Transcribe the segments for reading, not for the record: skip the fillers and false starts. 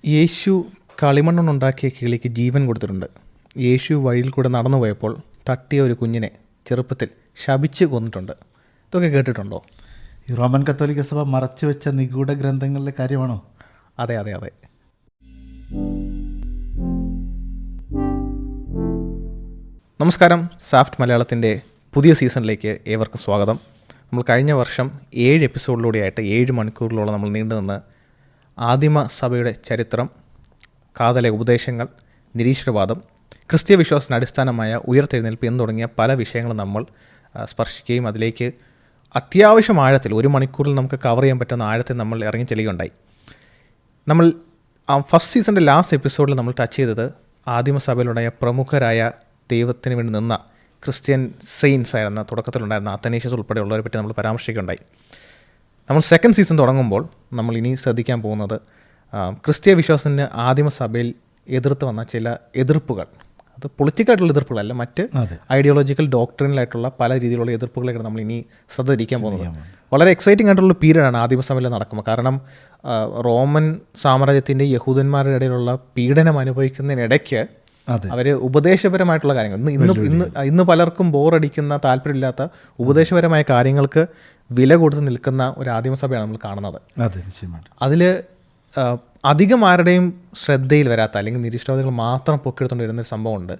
യേശു കളിമണ്ണുണ്ടാക്കിയ കിളിക്ക് ജീവൻ കൊടുത്തിട്ടുണ്ട്. യേശു വഴിയിൽ കൂടെ നടന്നു പോയപ്പോൾ തട്ടിയ ഒരു കുഞ്ഞിനെ ചെറുപ്പത്തിൽ ശപിച്ച് കൊന്നിട്ടുണ്ട്. ഇതൊക്കെ കേട്ടിട്ടുണ്ടോ? ഈ റോമൻ കത്തോലിക്ക സഭ മറച്ചു വെച്ച നിഗൂഢ ഗ്രന്ഥങ്ങളിലെ കാര്യമാണോ? അതെ അതെ അതെ. നമസ്കാരം. സാഫ്റ്റ് മലയാളത്തിൻ്റെ പുതിയ സീസണിലേക്ക് ഏവർക്കും സ്വാഗതം. നമ്മൾ കഴിഞ്ഞ വർഷം 7 എപ്പിസോഡിലൂടെയായിട്ട് 7 മണിക്കൂറിലോളം നമ്മൾ നീണ്ടുനിന്ന് ആദിമ സഭയുടെ ചരിത്രം, കാതല ഉപദേശങ്ങൾ, നിരീശ്വരവാദം, ക്രിസ്തീയ വിശ്വാസത്തിന് അടിസ്ഥാനമായ ഉയർത്തെഴുന്നേൽപ്പ് എന്ന് തുടങ്ങിയ പല വിഷയങ്ങളും നമ്മൾ സ്പർശിക്കുകയും അതിലേക്ക് അത്യാവശ്യം ആഴത്തിൽ 1 മണിക്കൂറിൽ നമുക്ക് കവർ ചെയ്യാൻ പറ്റുന്ന ആഴത്തിൽ നമ്മൾ ഇറങ്ങി ചെല്ലുകയുണ്ടായി. നമ്മൾ ഫസ്റ്റ് സീസണിൻ്റെ ലാസ്റ്റ് എപ്പിസോഡിൽ നമ്മൾ ടച്ച് ചെയ്തത് ആദിമസഭയിലുണ്ടായ പ്രമുഖരായ ദൈവത്തിന് വേണ്ടി നിന്ന ക്രിസ്ത്യൻ സെയിൻസ് ആയിരുന്ന തുടക്കത്തിലുണ്ടായിരുന്ന അത്തനേഷ്യസ് ഉൾപ്പെടെയുള്ളവരെ പറ്റി നമ്മൾ പരാമർശിക്കുകയുണ്ടായി. നമ്മൾ സെക്കൻഡ് സീസൺ തുടങ്ങുമ്പോൾ നമ്മൾ ഇനി ശ്രദ്ധിക്കാൻ പോകുന്നത് ക്രിസ്തീയ വിശ്വാസത്തിന് ആദിമസഭയിൽ എതിർത്ത് വന്ന ചില എതിർപ്പുകൾ, അത് പൊളിറ്റിക്കായിട്ടുള്ള എതിർപ്പുകളല്ല, മറ്റ് ഐഡിയോളജിക്കൽ ഡോക്ട്രിനലായിട്ടുള്ള പല രീതിയിലുള്ള എതിർപ്പുകളൊക്കെ നമ്മൾ ഇനി ശ്രദ്ധ തിരിക്കാൻ പോകുന്നത്. വളരെ എക്സൈറ്റിംഗ് ആയിട്ടുള്ള പീരീഡാണ് ആദിമസഭയിൽ നടക്കുമ്പോൾ. കാരണം റോമൻ സാമ്രാജ്യത്തിൻ്റെ യഹൂദന്മാരുടെ ഇടയിലുള്ള പീഡനം അനുഭവിക്കുന്നതിനിടയ്ക്ക് അവർ ഉപദേശപരമായിട്ടുള്ള കാര്യങ്ങൾ, ഇന്ന് പലർക്കും ബോറടിക്കുന്ന, താല്പര്യമില്ലാത്ത ഉപദേശപരമായ കാര്യങ്ങൾക്ക് വില കൊടുത്ത് നിൽക്കുന്ന ഒരു ആദിമസഭയാണ് നമ്മൾ കാണുന്നത്. അതിൽ അധികം ആരുടെയും ശ്രദ്ധയിൽ വരാത്ത, അല്ലെങ്കിൽ നിരീശ്വരവാദികൾ മാത്രം പൊക്കിയെടുത്തുകൊണ്ട് വരുന്നൊരു സംഭവമുണ്ട്.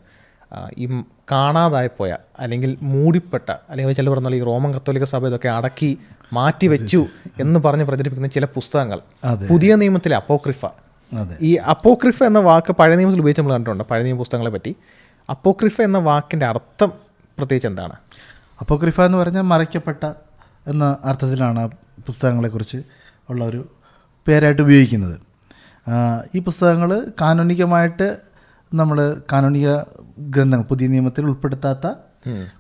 ഈ കാണാതായിപ്പോയ അല്ലെങ്കിൽ മൂടിപ്പെട്ട, അല്ലെങ്കിൽ ചില പറഞ്ഞാൽ ഈ റോമൻ കത്തോലിക്ക സഭ ഇതൊക്കെ അടക്കി മാറ്റിവെച്ചു എന്ന് പറഞ്ഞ് പ്രചരിപ്പിക്കുന്ന ചില പുസ്തകങ്ങൾ, പുതിയ നിയമത്തിലെ അപ്പോക്രിഫ. ഈ അപ്പോക്രിഫ എന്ന വാക്ക് പഴയ നിയമത്തിൽ ഉപയോഗിച്ച് നമ്മൾ കണ്ടിട്ടുണ്ട്. പഴയ നിയമ പുസ്തകങ്ങളെ പറ്റി അപ്പോക്രിഫ എന്ന വാക്കിൻ്റെ അർത്ഥം പ്രത്യേകിച്ച് എന്താണ്? അപ്പോക്രിഫ എന്ന് പറഞ്ഞാൽ മറയ്ക്കപ്പെട്ട എന്ന അർത്ഥത്തിലാണ് പുസ്തകങ്ങളെക്കുറിച്ച് ഉള്ള ഒരു പേരായിട്ട് ഉപയോഗിക്കുന്നത്. ഈ പുസ്തകങ്ങൾ കാനോനികമായിട്ട് നമ്മൾ കാനോനിക ഗ്രന്ഥങ്ങൾ, പുതിയ നിയമത്തിൽ ഉൾപ്പെടുത്താത്ത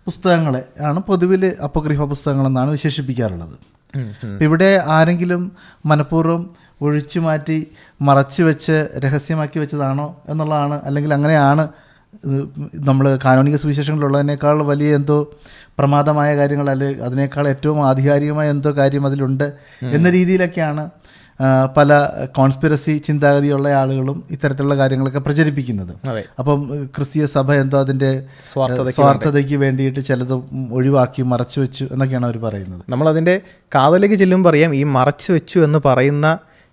പുസ്തകങ്ങളെ ആണ് പൊതുവിൽ അപ്പോക്രിഫ പുസ്തകങ്ങളെന്നാണ് വിശേഷിപ്പിക്കാറുള്ളത്. ഇവിടെ ആരെങ്കിലും മനഃപൂർവ്വം ഒഴിച്ചു മാറ്റി മറച്ചു വെച്ച് രഹസ്യമാക്കി വെച്ചതാണോ എന്നുള്ളതാണ്, അല്ലെങ്കിൽ അങ്ങനെയാണ് നമ്മൾ കാനോനിക സുവിശേഷങ്ങളിലുള്ളതിനേക്കാൾ വലിയ എന്തോ പ്രമാദമായ കാര്യങ്ങൾ, അല്ലെങ്കിൽ അതിനേക്കാൾ ഏറ്റവും ആധികാരികമായ എന്തോ കാര്യം അതിലുണ്ട് എന്ന രീതിയിലൊക്കെയാണ് പല കോൺസ്പിറസി ചിന്താഗതിയുള്ള ആളുകളും ഇത്തരത്തിലുള്ള കാര്യങ്ങളൊക്കെ പ്രചരിപ്പിക്കുന്നത്. അപ്പം ക്രിസ്തീയ സഭ എന്തോ അതിൻ്റെ സ്വാർത്ഥതയ്ക്ക് വേണ്ടിയിട്ട് ചിലത് ഒഴിവാക്കി മറച്ചു വെച്ചു എന്നൊക്കെയാണ് അവർ പറയുന്നത്. നമ്മളതിൻ്റെ കാതലേക്ക് ചെല്ലുമ്പോൾ അറിയാം, ഈ മറച്ചു വെച്ചു എന്ന് പറയുന്ന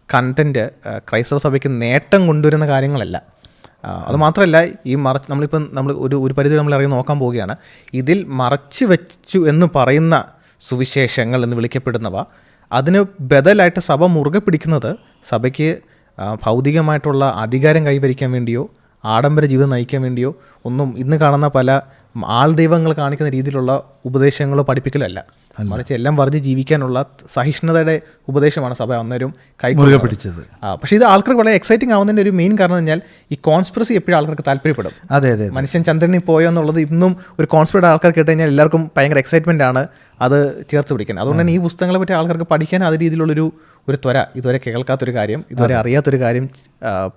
കണ്ടൻറ്റ് ക്രൈസ്തവ സഭയ്ക്ക് നേട്ടം കൊണ്ടുവരുന്ന കാര്യങ്ങളല്ല. അതുമാത്രമല്ല, ഈ നമ്മളിപ്പം ഒരു പരിധി നമ്മൾ ഇറങ്ങി നോക്കാൻ പോവുകയാണ്. ഇതിൽ മറച്ചു വെച്ചു എന്ന് പറയുന്ന സുവിശേഷങ്ങൾ എന്ന് വിളിക്കപ്പെടുന്നവ, അതിന് ബദലായിട്ട് സഭ മുറുകെ പിടിക്കുന്നത് സഭയ്ക്ക് ഭൗതികമായിട്ടുള്ള അധികാരം കൈവരിക്കാൻ വേണ്ടിയോ ആഡംബര ജീവിതം നയിക്കാൻ വേണ്ടിയോ ഒന്നും ഇന്ന് കാണുന്ന പല ആൾ ദൈവങ്ങൾ കാണിക്കുന്ന രീതിയിലുള്ള ഉപദേശങ്ങളോ പഠിപ്പിക്കലല്ല. മറിച്ച് എല്ലാം പറഞ്ഞ് ജീവിക്കാനുള്ള സഹിഷ്ണുതയുടെ ഉപദേശമാണ് സഭ അന്നേരം മുറുകെ പിടിച്ചത്. പക്ഷേ ഇത് ആൾക്കാർക്ക് വളരെ എക്സൈറ്റിംഗ് ആവുന്നതിൻ്റെ ഒരു മെയിൻ കാരണം എന്ന് പറഞ്ഞാൽ, ഈ കോൺസ്പിറസി എപ്പോഴും ആൾക്കാർക്ക് താല്പര്യപ്പെടും. അതെ അതെ, മനുഷ്യൻ ചന്ദ്രനിൽ പോയോ എന്നുള്ളത് ഇന്നും ഒരു കോൺസ്പിറേറ്റ് ആൾക്കാർ കേട്ട് കഴിഞ്ഞാൽ എല്ലാവർക്കും ഭയങ്കര എക്സൈറ്റ്മെൻ്റ് ആണ് അത് ചേർത്ത് പിടിക്കാൻ. അതുകൊണ്ട് തന്നെ ഈ പുസ്തകങ്ങളെ പറ്റി ആൾക്കാർക്ക് പഠിക്കാൻ അത് രീതിയിലുള്ളൊരു ത്വര, ഇതുവരെ കേൾക്കാത്തൊരു കാര്യം, ഇതുവരെ അറിയാത്തൊരു കാര്യം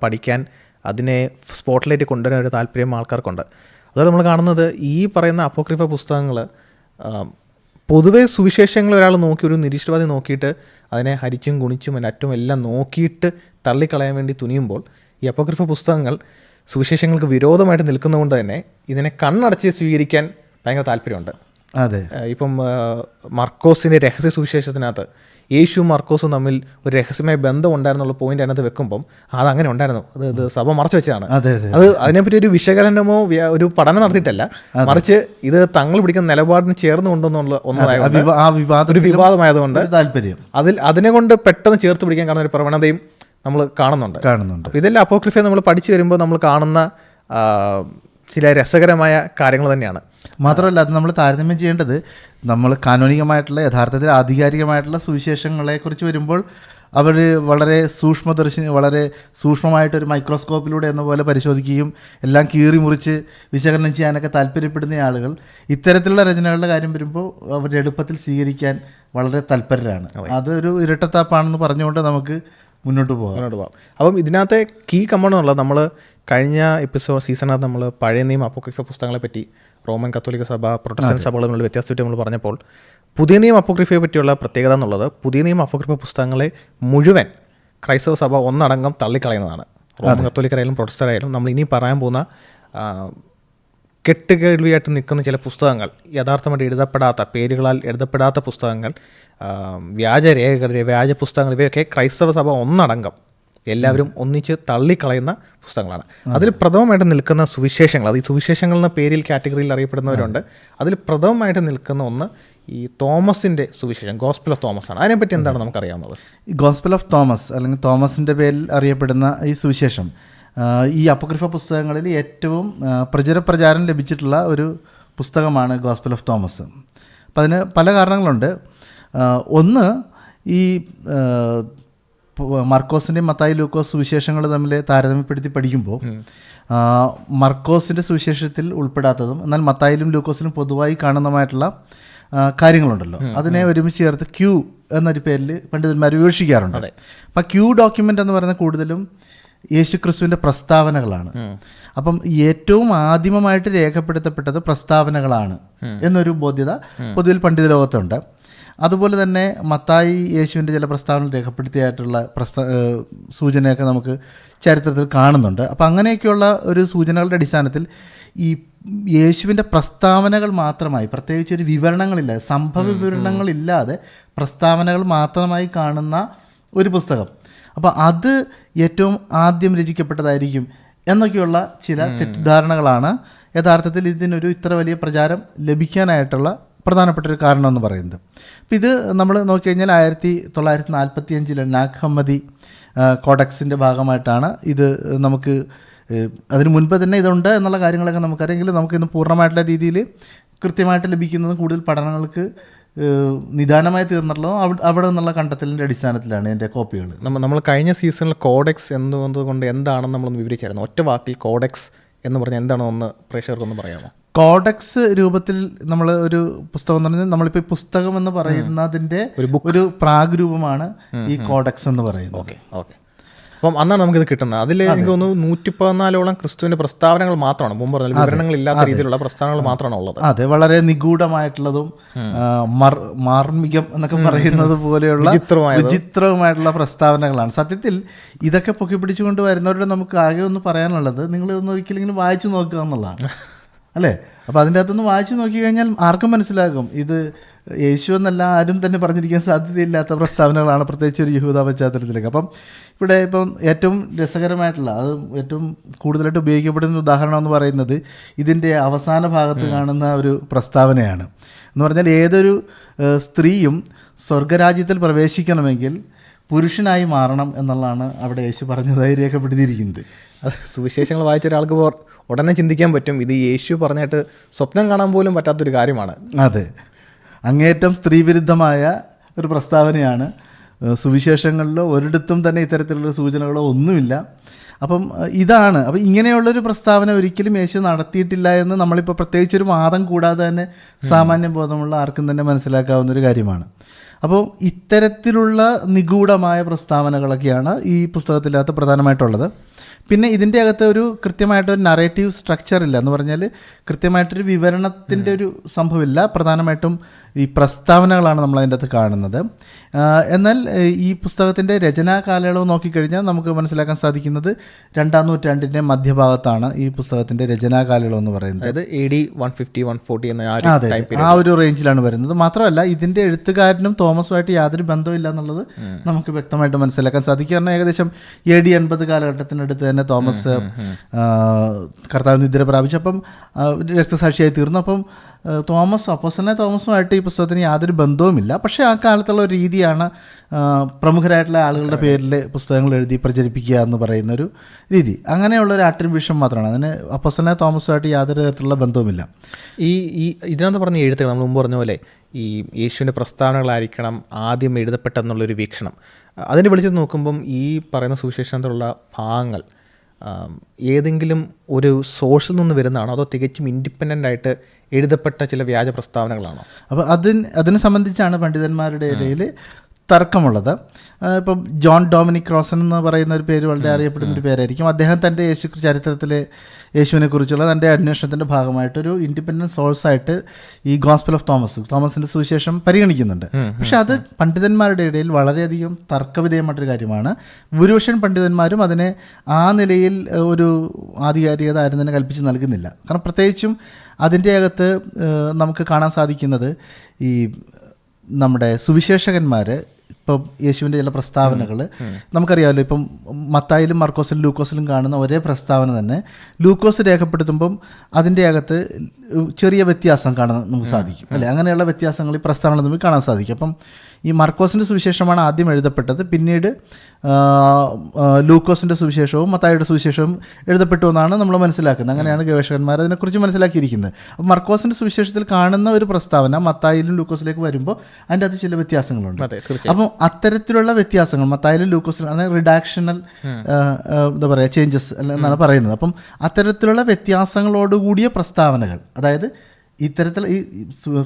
പഠിക്കാൻ, അതിനെ സ്പോട്ട്ലൈറ്റ് കൊണ്ടുവരാൻ ഒരു താല്പര്യം ആൾക്കാർക്കുണ്ട്. അതുപോലെ നമ്മൾ കാണുന്നത് ഈ പറയുന്ന അപ്പോക്രിഫ പുസ്തകങ്ങൾ പൊതുവേ സുവിശേഷങ്ങൾ ഒരാൾ നോക്കി, ഒരു നിരീശ്വരവാദി നോക്കിയിട്ട് അതിനെ ഹരിച്ചും ഗുണിച്ചും അറ്റും എല്ലാം നോക്കിയിട്ട് തള്ളിക്കളയാൻ വേണ്ടി തുനിയുമ്പോൾ, ഈ അപ്പോക്രിഫ പുസ്തകങ്ങൾ സുവിശേഷങ്ങൾക്ക് വിരോധമായിട്ട് നിൽക്കുന്നതുകൊണ്ട് തന്നെ ഇതിനെ കണ്ണടച്ച് സ്വീകരിക്കാൻ ഭയങ്കര താല്പര്യമുണ്ട്. അതെ, ഇപ്പം മർക്കോസിൻ്റെ രഹസ്യ സുവിശേഷത്തിനകത്ത് യേശു മർക്കോസും തമ്മിൽ ഒരു രഹസ്യമായ ബന്ധം ഉണ്ടായിരുന്നുള്ള പോയിന്റ് അതിനകത്ത് വെക്കുമ്പം അതങ്ങനെ ഉണ്ടായിരുന്നു, അത് സഭ മറച്ചു വെച്ചതാണ്. അത് അതിനെപ്പറ്റി ഒരു വിശകലനമോ ഒരു പഠനം നടത്തിയിട്ടല്ല, മറിച്ച് ഇത് തങ്ങൾ പിടിക്കുന്ന നിലപാടിന് ചേർന്ന് കൊണ്ടുവന്നുള്ള ഒരു വിവാദമായതുകൊണ്ട് താല്പര്യം അതിനെ കൊണ്ട് പെട്ടെന്ന് ചേർത്ത് പിടിക്കാൻ കാണുന്ന ഒരു പ്രവണതയും നമ്മൾ കാണുന്നുണ്ട്. ഇതെല്ലാം അപ്പോക്രിഫയെ നമ്മൾ പഠിച്ചു വരുമ്പോൾ നമ്മൾ കാണുന്ന ചില രസകരമായ കാര്യങ്ങൾ തന്നെയാണ്. മാത്രമല്ല, അത് നമ്മൾ താരതമ്യം ചെയ്യേണ്ടത്, നമ്മൾ കാനോനികമായിട്ടുള്ള യഥാർത്ഥത്തിൽ ആധികാരികമായിട്ടുള്ള സുവിശേഷങ്ങളെക്കുറിച്ച് വരുമ്പോൾ അവർ വളരെ വളരെ സൂക്ഷ്മമായിട്ടൊരു മൈക്രോസ്കോപ്പിലൂടെ എന്ന പോലെ പരിശോധിക്കുകയും എല്ലാം കീറി മുറിച്ച് വിശകലനം ചെയ്യാനൊക്കെ താല്പര്യപ്പെടുന്ന ആളുകൾ ഇത്തരത്തിലുള്ള രചനകളുടെ കാര്യം വരുമ്പോൾ അവരുടെ എളുപ്പത്തിൽ സ്വീകരിക്കാൻ വളരെ തൽപരരാണ്. അതൊരു ഇരട്ടത്താപ്പാണെന്ന് പറഞ്ഞുകൊണ്ട് നമുക്ക് മുന്നോട്ട് പോകാം. അപ്പം ഇതിനകത്തെ കീ കമ്പൗണ്ടുള്ളത്, നമ്മൾ കഴിഞ്ഞ സീസണിനകത്ത് നമ്മൾ പഴയ നിയമ അപ്പോക്രിഫ പുസ്തകങ്ങളെ പറ്റി, റോമൻ കത്തോലിക്ക സഭ, പ്രൊട്ടസ്റ്റന്റ് സഭകൾ തമ്മിലുള്ള വ്യത്യാസത്തെ നമ്മൾ പറഞ്ഞപ്പോൾ, പുതിയ നിയമ അപ്പോക്രിഫയെ പറ്റിയുള്ള പ്രത്യേകത എന്നുള്ളത്, പുതിയ നിയമ അപ്പോക്രിഫ പുസ്തകങ്ങളെ മുഴുവൻ ക്രൈസ്തവ സഭ ഒന്നടങ്കം തള്ളിക്കളയുന്നതാണ്. റോമൻ കത്തോലിക്കരായാലും പ്രൊട്ടസ്റ്റൻ്റായാലും നമ്മൾ ഇനി പറയാൻ പോകുന്ന കെട്ടുകേൾവിയായിട്ട് നിൽക്കുന്ന ചില പുസ്തകങ്ങൾ, യഥാർത്ഥമായിട്ട് എഴുതപ്പെടാത്ത, പേരുകളാൽ എഴുതപ്പെടാത്ത പുസ്തകങ്ങൾ, വ്യാജരേഖകൾ, വ്യാജ പുസ്തകങ്ങൾ, ഇവയൊക്കെ ക്രൈസ്തവ സഭ ഒന്നടങ്കം എല്ലാവരും ഒന്നിച്ച് തള്ളിക്കളയുന്ന പുസ്തകങ്ങളാണ്. അതിൽ പ്രഥമമായിട്ട് നിൽക്കുന്ന സുവിശേഷങ്ങൾ, അത് ഈ സുവിശേഷങ്ങൾ എന്ന പേരിൽ കാറ്റഗറിയിൽ അറിയപ്പെടുന്നവരുണ്ട്. അതിൽ പ്രഥമമായിട്ട് നിൽക്കുന്ന ഒന്ന് ഈ തോമസിൻ്റെ സുവിശേഷം, ഗോസ്പൽ ഓഫ് തോമസ് ആണ്. അതിനെപ്പറ്റി എന്താണ് നമുക്കറിയാവുന്നത്? ഈ ഗോസ്പൽ ഓഫ് തോമസ് അല്ലെങ്കിൽ തോമസിൻ്റെ പേരിൽ അറിയപ്പെടുന്ന ഈ സുവിശേഷം ഈ അപ്പോക്രിഫ പുസ്തകങ്ങളിൽ ഏറ്റവും പ്രചാരം ലഭിച്ചിട്ടുള്ള ഒരു പുസ്തകമാണ് ഗോസ്പൽ ഓഫ് തോമസ്. അപ്പം അതിന് പല കാരണങ്ങളുണ്ട്. ഒന്ന്, ഈ മർക്കോസിൻ്റെയും മത്തായി ലൂക്കോസ് സുവിശേഷങ്ങൾ തമ്മിൽ താരതമ്യപ്പെടുത്തി പഠിക്കുമ്പോൾ മർക്കോസിൻ്റെ സുവിശേഷത്തിൽ ഉൾപ്പെടാത്തതും എന്നാൽ മത്തായിലും ലൂക്കോസിലും പൊതുവായി കാണുന്നതുമായിട്ടുള്ള കാര്യങ്ങളുണ്ടല്ലോ, അതിനെ ഒരുമിച്ച് ചേർത്ത് ക്യൂ എന്നൊരു പേരിൽ പണ്ഡിതന്മാർ വിവക്ഷിക്കാറുണ്ട്. അപ്പം ക്യൂ ഡോക്യുമെൻ്റ് എന്ന് പറയുന്നത് കൂടുതലും യേശുക്രിസ്തുവിൻ്റെ പ്രസ്താവനകളാണ്. അപ്പം ഏറ്റവും ആദിമമായിട്ട് രേഖപ്പെടുത്തപ്പെട്ടത് പ്രസ്താവനകളാണ് എന്നൊരു ബോധ്യത പൊതുവിൽ പണ്ഡിത ലോകത്തുണ്ട്. അതുപോലെ തന്നെ മത്തായി യേശുവിൻ്റെ ചില പ്രസ്താവനകൾ രേഖപ്പെടുത്തിയായിട്ടുള്ള സൂചനയൊക്കെ നമുക്ക് ചരിത്രത്തിൽ കാണുന്നുണ്ട്. അപ്പം അങ്ങനെയൊക്കെയുള്ള ഒരു സൂചനകളുടെ അടിസ്ഥാനത്തിൽ ഈ യേശുവിൻ്റെ പ്രസ്താവനകൾ മാത്രമായി, പ്രത്യേകിച്ച് ഒരു വിവരണങ്ങളില്ലാതെ, സംഭവ വിവരണങ്ങളില്ലാതെ പ്രസ്താവനകൾ മാത്രമായി കാണുന്ന ഒരു പുസ്തകം, അപ്പോൾ അത് ഏറ്റവും ആദ്യം രചിക്കപ്പെട്ടതായിരിക്കും എന്നൊക്കെയുള്ള ചില തെറ്റിദ്ധാരണകളാണ് യഥാർത്ഥത്തിൽ ഇതിനൊരു ഇത്ര വലിയ പ്രചാരം ലഭിക്കാനായിട്ടുള്ള പ്രധാനപ്പെട്ട ഒരു കാരണം എന്ന് പറയുന്നത്. അപ്പം ഇത് നമ്മൾ നോക്കിക്കഴിഞ്ഞാൽ 1945 നാഗ് ഹമ്മദി കോഡക്സിൻ്റെ ഭാഗമായിട്ടാണ് ഇത്. നമുക്ക് അതിന് മുൻപ് തന്നെ ഇതുണ്ട് എന്നുള്ള കാര്യങ്ങളൊക്കെ നമുക്കറിയാമെങ്കിൽ നമുക്കിന്ന് പൂർണ്ണമായിട്ടുള്ള രീതിയിൽ കൃത്യമായിട്ട് ലഭിക്കുന്നതും കൂടുതൽ പഠനങ്ങൾക്ക് നിദാനമായി തീർന്നിട്ടുള്ളതും അവിടെ നിന്നുള്ള കണ്ടെത്തലിൻ്റെ അടിസ്ഥാനത്തിലാണ് എൻ്റെ കോപ്പികൾ. നമ്മൾ കഴിഞ്ഞ സീസണിൽ കോഡെക്സ് എന്നതുകൊണ്ട് എന്താണെന്ന് നമ്മളൊന്ന് വിവരിച്ചായിരുന്നു. ഒറ്റ വാക്കിൽ കോഡെക്സ് എന്ന് പറഞ്ഞാൽ എന്താണോ ഒന്ന് പ്രേക്ഷകർക്കൊന്ന് പറയാമോ? കോഡെക്സ് രൂപത്തിൽ നമ്മൾ ഒരു പുസ്തകം എന്ന് പറഞ്ഞാൽ നമ്മളിപ്പോൾ പുസ്തകം എന്ന് പറയുന്നതിൻ്റെ ഒരു പ്രാഗ്രൂപമാണ് ഈ കോഡെക്സ് എന്ന് പറയുന്നത്. Okay okay. അപ്പം അന്നാണ് നമുക്കിത് കിട്ടുന്നത്. അതിൽ എനിക്ക് തോന്നുന്നു 114ഓളം ക്രിസ്തുവിൻ്റെ പ്രസ്താവനകൾ മാത്രമാണ്, മുമ്പ് പറഞ്ഞാൽ വിവരണങ്ങളില്ലാത്ത രീതിയിലുള്ള പ്രസ്താവനകൾ മാത്രമാണ് ഉള്ളത്. അതെ, വളരെ നിഗൂഢമായിട്ടുള്ളതും മാർമികം എന്നൊക്കെ പറയുന്നത് പോലെയുള്ള വിചിത്രവുമായിട്ടുള്ള പ്രസ്താവനകളാണ്. സത്യത്തിൽ ഇതൊക്കെ പൊക്കി പിടിച്ചുകൊണ്ട് വരുന്നവരുടെ നമുക്ക് ആകെ ഒന്ന് പറയാനുള്ളത്, നിങ്ങളിതൊന്നും ഒരിക്കലും വായിച്ചു നോക്കുക എന്നുള്ളതാണ്, അല്ലേ? അപ്പോൾ അതിൻ്റെ അകത്തൊന്ന് വായിച്ചു നോക്കി കഴിഞ്ഞാൽ ആർക്കും മനസ്സിലാകും ഇത് യേശു എന്നല്ല ആരും തന്നെ പറഞ്ഞിരിക്കാൻ സാധ്യതയില്ലാത്ത പ്രസ്താവനകളാണ്, പ്രത്യേകിച്ച് ഒരു യഹൂദ പശ്ചാത്തലത്തിലേക്ക്. അപ്പം ഇവിടെ ഇപ്പം ഏറ്റവും രസകരമായിട്ടുള്ള, അത് ഏറ്റവും കൂടുതലായിട്ട് ഉപയോഗിക്കപ്പെടുന്ന ഉദാഹരണം എന്ന് പറയുന്നത് ഇതിൻ്റെ അവസാന ഭാഗത്ത് കാണുന്ന ഒരു പ്രസ്താവനയാണ്. എന്ന് പറഞ്ഞാൽ ഏതൊരു സ്ത്രീയും സ്വർഗരാജ്യത്തിൽ പ്രവേശിക്കണമെങ്കിൽ പുരുഷനായി മാറണം എന്നുള്ളതാണ് അവിടെ യേശു പറഞ്ഞതായി രേഖപ്പെടുത്തിയിരിക്കുന്നത്. അത് സുവിശേഷങ്ങൾ വായിച്ച ഒരാൾക്ക് ഉടനെ ചിന്തിക്കാൻ പറ്റും, ഇത് യേശു പറഞ്ഞിട്ട് സ്വപ്നം കാണാൻ പോലും പറ്റാത്തൊരു കാര്യമാണ്. അതെ, അങ്ങേറ്റം സ്ത്രീവിരുദ്ധമായ ഒരു പ്രസ്താവനയാണ്. സുവിശേഷങ്ങളിലോ ഒരിടത്തും തന്നെ ഇത്തരത്തിലുള്ള സൂചനകളോ ഒന്നുമില്ല. അപ്പം ഇതാണ്. അപ്പം ഇങ്ങനെയുള്ളൊരു പ്രസ്താവന ഒരിക്കലും യേശു നടത്തിയിട്ടില്ല എന്ന് നമ്മളിപ്പോൾ പ്രത്യേകിച്ചൊരു വാദം കൂടാതെ തന്നെ സാമാന്യ ബോധമുള്ള ആർക്കും തന്നെ മനസ്സിലാക്കാവുന്നൊരു കാര്യമാണ്. അപ്പോൾ ഇത്തരത്തിലുള്ള നിഗൂഢമായ പ്രസ്താവനകളൊക്കെയാണ് ഈ പുസ്തകത്തിനകത്ത് പ്രധാനമായിട്ടുള്ളത്. പിന്നെ ഇതിൻ്റെ അകത്ത് ഒരു കൃത്യമായിട്ടൊരു നറേറ്റീവ് സ്ട്രക്ചർ ഇല്ല. എന്ന് പറഞ്ഞാൽ കൃത്യമായിട്ടൊരു വിവരണത്തിൻ്റെ ഒരു സംഭവമില്ല. പ്രധാനമായിട്ടും ഈ പ്രസ്താവനകളാണ് നമ്മൾ അതിൻ്റെ അകത്ത് കാണുന്നത്. എന്നാൽ ഈ പുസ്തകത്തിൻ്റെ രചനാ കാലയളവ് നോക്കിക്കഴിഞ്ഞാൽ നമുക്ക് മനസ്സിലാക്കാൻ സാധിക്കുന്നത് 2-ാം നൂറ്റാണ്ടിൻ്റെ മധ്യഭാഗത്താണ് ഈ പുസ്തകത്തിൻ്റെ രചനാ കാലയളവ് എന്ന് പറയുന്നത്. അതായത് AD 150 140 എന്ന ആ ഒരു റേഞ്ചിലാണ് വരുന്നത്. മാത്രമല്ല ഇതിൻ്റെ എഴുത്തുകാരനും തോമസുമായിട്ട് യാതൊരു ബന്ധമില്ല എന്നുള്ളത് നമുക്ക് വ്യക്തമായിട്ട് മനസ്സിലാക്കാൻ സാധിക്കും. കാരണം ഏകദേശം AD 80 കാലഘട്ടത്തിനടുത്ത് തന്നെ തോമസ് കർത്താവ് നിദ്ര പ്രാപിച്ചപ്പം രക്തസാക്ഷിയായി തീർന്നു. അപ്പം അപ്പോസ്തലനായ തോമസുമായിട്ട് ഈ പുസ്തകത്തിന് യാതൊരു ബന്ധവുമില്ല. പക്ഷേ ആ കാലത്തുള്ള ഒരു രീതിയാണ് പ്രമുഖരായിട്ടുള്ള ആളുകളുടെ പേരിൽ പുസ്തകങ്ങൾ എഴുതി പ്രചരിപ്പിക്കുക എന്ന് പറയുന്നൊരു രീതി. അങ്ങനെയുള്ളൊരു ആട്രിബ്യൂഷൻ മാത്രമാണ്. അതിന് അപ്പോസ്തലനായ തോമസുമായിട്ട് യാതൊരു തരത്തിലുള്ള ബന്ധവുമില്ല. ഈ ഇതിനകത്ത് പറഞ്ഞ എഴുത്തുകൾ നമ്മൾ മുമ്പ് പറഞ്ഞ പോലെ ഈ യേശുവിൻ്റെ പ്രസ്താവനകളായിരിക്കണം ആദ്യം എഴുതപ്പെട്ടെന്നുള്ളൊരു വീക്ഷണം, അതിനെ വിളിച്ച് നോക്കുമ്പം ഈ പറയുന്ന സുവിശേഷത്തിലുള്ള ഭാഗങ്ങൾ ഏതെങ്കിലും ഒരു സോഴ്സിൽ നിന്ന് വരുന്നതാണോ അതോ തികച്ചും ഇൻഡിപെൻഡൻ്റ് ആയിട്ട് എഴുതപ്പെട്ട ചില വ്യാജ പ്രസ്താവനകളാണോ? അപ്പോൾ അതിനെ സംബന്ധിച്ചാണ് പണ്ഡിതന്മാരുടെ ഇടയിൽ തർക്കമുള്ളത്. ഇപ്പം ജോൺ ഡൊമിനിക് റോസൻ എന്ന് പറയുന്ന ഒരു പേര് വളരെ അറിയപ്പെടുന്ന ഒരു പേരായിരിക്കും. അദ്ദേഹം തൻ്റെ ചരിത്രത്തിലെ യേശുവിനെ കുറിച്ചുള്ള തൻ്റെ അന്വേഷണത്തിൻ്റെ ഭാഗമായിട്ടൊരു ഇൻഡിപെൻഡൻറ്റ് സോഴ്സായിട്ട് ഈ ഗോസ്പൽ ഓഫ് തോമസിൻ്റെ സുവിശേഷം പരിഗണിക്കുന്നുണ്ട്. പക്ഷെ അത് പണ്ഡിതന്മാരുടെ ഇടയിൽ വളരെയധികം തർക്കവിധേയമായിട്ടൊരു കാര്യമാണ്. ഭൂരിപക്ഷം പണ്ഡിതന്മാരും അതിനെ ആ നിലയിൽ ഒരു ആധികാരികത ആരും തന്നെ കൽപ്പിച്ച് നൽകുന്നില്ല. കാരണം പ്രത്യേകിച്ചും അതിൻ്റെ അകത്ത് നമുക്ക് കാണാൻ സാധിക്കുന്നത് ഈ നമ്മുടെ സുവിശേഷകന്മാർ ഇപ്പം യേശുവിൻ്റെ ചില പ്രസ്താവനകൾ നമുക്കറിയാമല്ലോ. ഇപ്പം മത്തായിലും മർക്കോസിലും ലൂക്കോസിലും കാണുന്ന ഒരേ പ്രസ്താവന തന്നെ ലൂക്കോസ് രേഖപ്പെടുത്തുമ്പം അതിൻ്റെ അകത്ത് ചെറിയ വ്യത്യാസം കാണാൻ നമുക്ക് സാധിക്കും അല്ലേ. അങ്ങനെയുള്ള വ്യത്യാസങ്ങൾ ഈ പ്രസ്താവന നമുക്ക് കാണാൻ സാധിക്കും. അപ്പം ഈ മർക്കോസിൻ്റെ സുവിശേഷമാണ് ആദ്യം എഴുതപ്പെട്ടത്, പിന്നീട് ലൂക്കോസിൻ്റെ സുവിശേഷവും മത്തായിയുടെ സുവിശേഷവും എഴുതപ്പെട്ടു എന്നാണ് നമ്മൾ മനസ്സിലാക്കുന്നത്. അങ്ങനെയാണ് ഗവേഷകന്മാർ അതിനെക്കുറിച്ച് മനസ്സിലാക്കിയിരിക്കുന്നത്. അപ്പം മർക്കോസിൻ്റെ സുവിശേഷത്തിൽ കാണുന്ന ഒരു പ്രസ്താവന മത്തായിലും ലൂക്കോസിലേക്ക് വരുമ്പോൾ അതിൻ്റെ അകത്ത് ചില വ്യത്യാസങ്ങളുണ്ട്. അപ്പം അത്തരത്തിലുള്ള വ്യത്യാസങ്ങൾ മത്തായിലും ലൂക്കോസിലും റിഡാക്ഷണൽ എന്താ പറയുക ചേഞ്ചസ് എന്നാണ് പറയുന്നത്. അപ്പം അത്തരത്തിലുള്ള വ്യത്യാസങ്ങളോടുകൂടിയ പ്രസ്താവനകൾ, അതായത് ഇത്തരത്തിൽ ഈ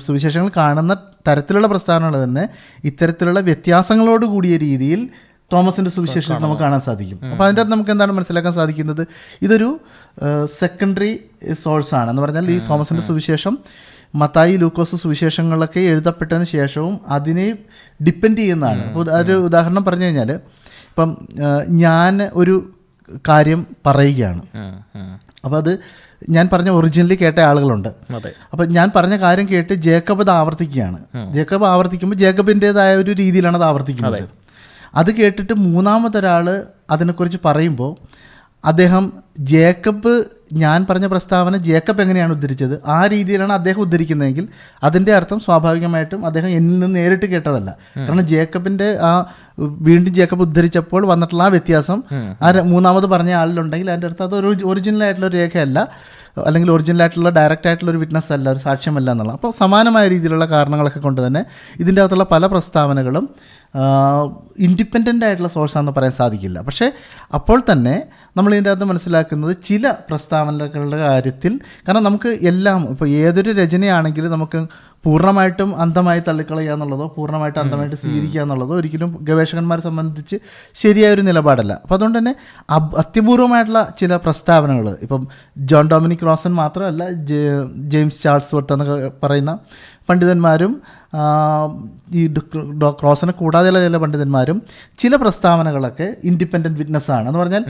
സുവിശേഷങ്ങൾ കാണുന്ന തരത്തിലുള്ള പ്രസ്താവനകൾ തന്നെ ഇത്തരത്തിലുള്ള വ്യത്യാസങ്ങളോട് കൂടിയ രീതിയിൽ തോമസിൻ്റെ സുവിശേഷത്തിൽ നമുക്ക് കാണാൻ സാധിക്കും. അപ്പോൾ അതിൻ്റെ അകത്ത് നമുക്ക് എന്താണ് മനസ്സിലാക്കാൻ സാധിക്കുന്നത്, ഇതൊരു സെക്കൻഡറി സോഴ്സാണ് എന്ന് പറഞ്ഞാൽ ഈ തോമസിൻ്റെ സുവിശേഷം മത്തായി ലൂക്കോസ് സുവിശേഷങ്ങളൊക്കെ എഴുതപ്പെട്ടതിന് ശേഷവും അതിനെ ഡിപ്പെൻഡ് ചെയ്യുന്നതാണ്. അപ്പോൾ ഒരു ഉദാഹരണം പറഞ്ഞു കഴിഞ്ഞാൽ, ഇപ്പം ഞാൻ ഒരു കാര്യം പറയുകയാണ്, അപ്പോൾ അത് ഞാൻ പറഞ്ഞ ഒറിജിനലി കേട്ട ആളുകളുണ്ട്. അപ്പം ഞാൻ പറഞ്ഞ കാര്യം കേട്ട് ജേക്കബ് അത് ആവർത്തിക്കുകയാണ്. ജേക്കബ് ആവർത്തിക്കുമ്പോൾ ജേക്കബിൻ്റെതായ ഒരു രീതിയിലാണ് അത് ആവർത്തിക്കുന്നത്. അത് കേട്ടിട്ട് മൂന്നാമതൊരാൾ അതിനെക്കുറിച്ച് പറയുമ്പോൾ അദ്ദേഹം ജേക്കബ്, ഞാൻ പറഞ്ഞ പ്രസ്താവന ജേക്കബ് എങ്ങനെയാണ് ഉദ്ധരിച്ചത് ആ രീതിയിലാണ് അദ്ദേഹം ഉദ്ധരിക്കുന്നതെങ്കിൽ അതിൻ്റെ അർത്ഥം സ്വാഭാവികമായിട്ടും അദ്ദേഹം എന്നിൽ നിന്ന് നേരിട്ട് കേട്ടതല്ല. കാരണം ജേക്കബിൻ്റെ വീണ്ടും ജേക്കബ് ഉദ്ധരിച്ചപ്പോൾ വന്നിട്ടുള്ള ആ വ്യത്യാസം മൂന്നാമത് പറഞ്ഞ ആളിലുണ്ടെങ്കിൽ അതിൻ്റെ അർത്ഥം അത് ഒരു ഒറിജിനലായിട്ടുള്ള ഒരു രേഖയല്ല, അല്ലെങ്കിൽ ഒറിജിനലായിട്ടുള്ള ഡയറക്റ്റ് ആയിട്ടുള്ള ഒരു വിറ്റ്നസ് അല്ല, ഒരു സാക്ഷ്യമല്ല എന്നുള്ള. അപ്പോൾ സമാനമായ രീതിയിലുള്ള കാരണങ്ങളൊക്കെ കൊണ്ട് തന്നെ ഇതിൻ്റെ അകത്തുള്ള പല പ്രസ്താവനകളും ഇൻഡിപെൻഡൻ്റ് ആയിട്ടുള്ള സോഴ്സാണെന്ന് പറയാൻ സാധിക്കില്ല. പക്ഷേ അപ്പോൾ തന്നെ നമ്മൾ ഇതിൻ്റെ അകത്ത് മനസ്സിലാക്കുന്നത് ചില പ്രസ്താവനകളുടെ കാര്യത്തിൽ, കാരണം നമുക്ക് എല്ലാം ഇപ്പോൾ ഏതൊരു രചനയാണെങ്കിലും നമുക്ക് പൂർണ്ണമായിട്ടും അന്ധമായി തള്ളിക്കളയുക എന്നുള്ളതോ പൂർണ്ണമായിട്ട് അന്ധമായിട്ട് സ്വീകരിക്കുക എന്നുള്ളതോ ഒരിക്കലും ഗവേഷകന്മാരെ സംബന്ധിച്ച് ശരിയായൊരു നിലപാടല്ല. അപ്പോൾ അതുകൊണ്ട് തന്നെ അത്യപൂർവമായിട്ടുള്ള ചില പ്രസ്താവനകൾ, ഇപ്പം ജോൺ ഡൊമിനിക് റോസൻ മാത്രമല്ല, ജെയിംസ് ചാൾസ് വർത്ത് എന്നൊക്കെ പറയുന്ന പണ്ഡിതന്മാരും ഈ റോസനെ കൂടാതെയുള്ള ചില പണ്ഡിതന്മാരും ചില പ്രസ്താവനകളൊക്കെ ഇൻഡിപെൻഡൻറ്റ് വിറ്റ്നസ്സാണ് എന്ന് പറഞ്ഞാൽ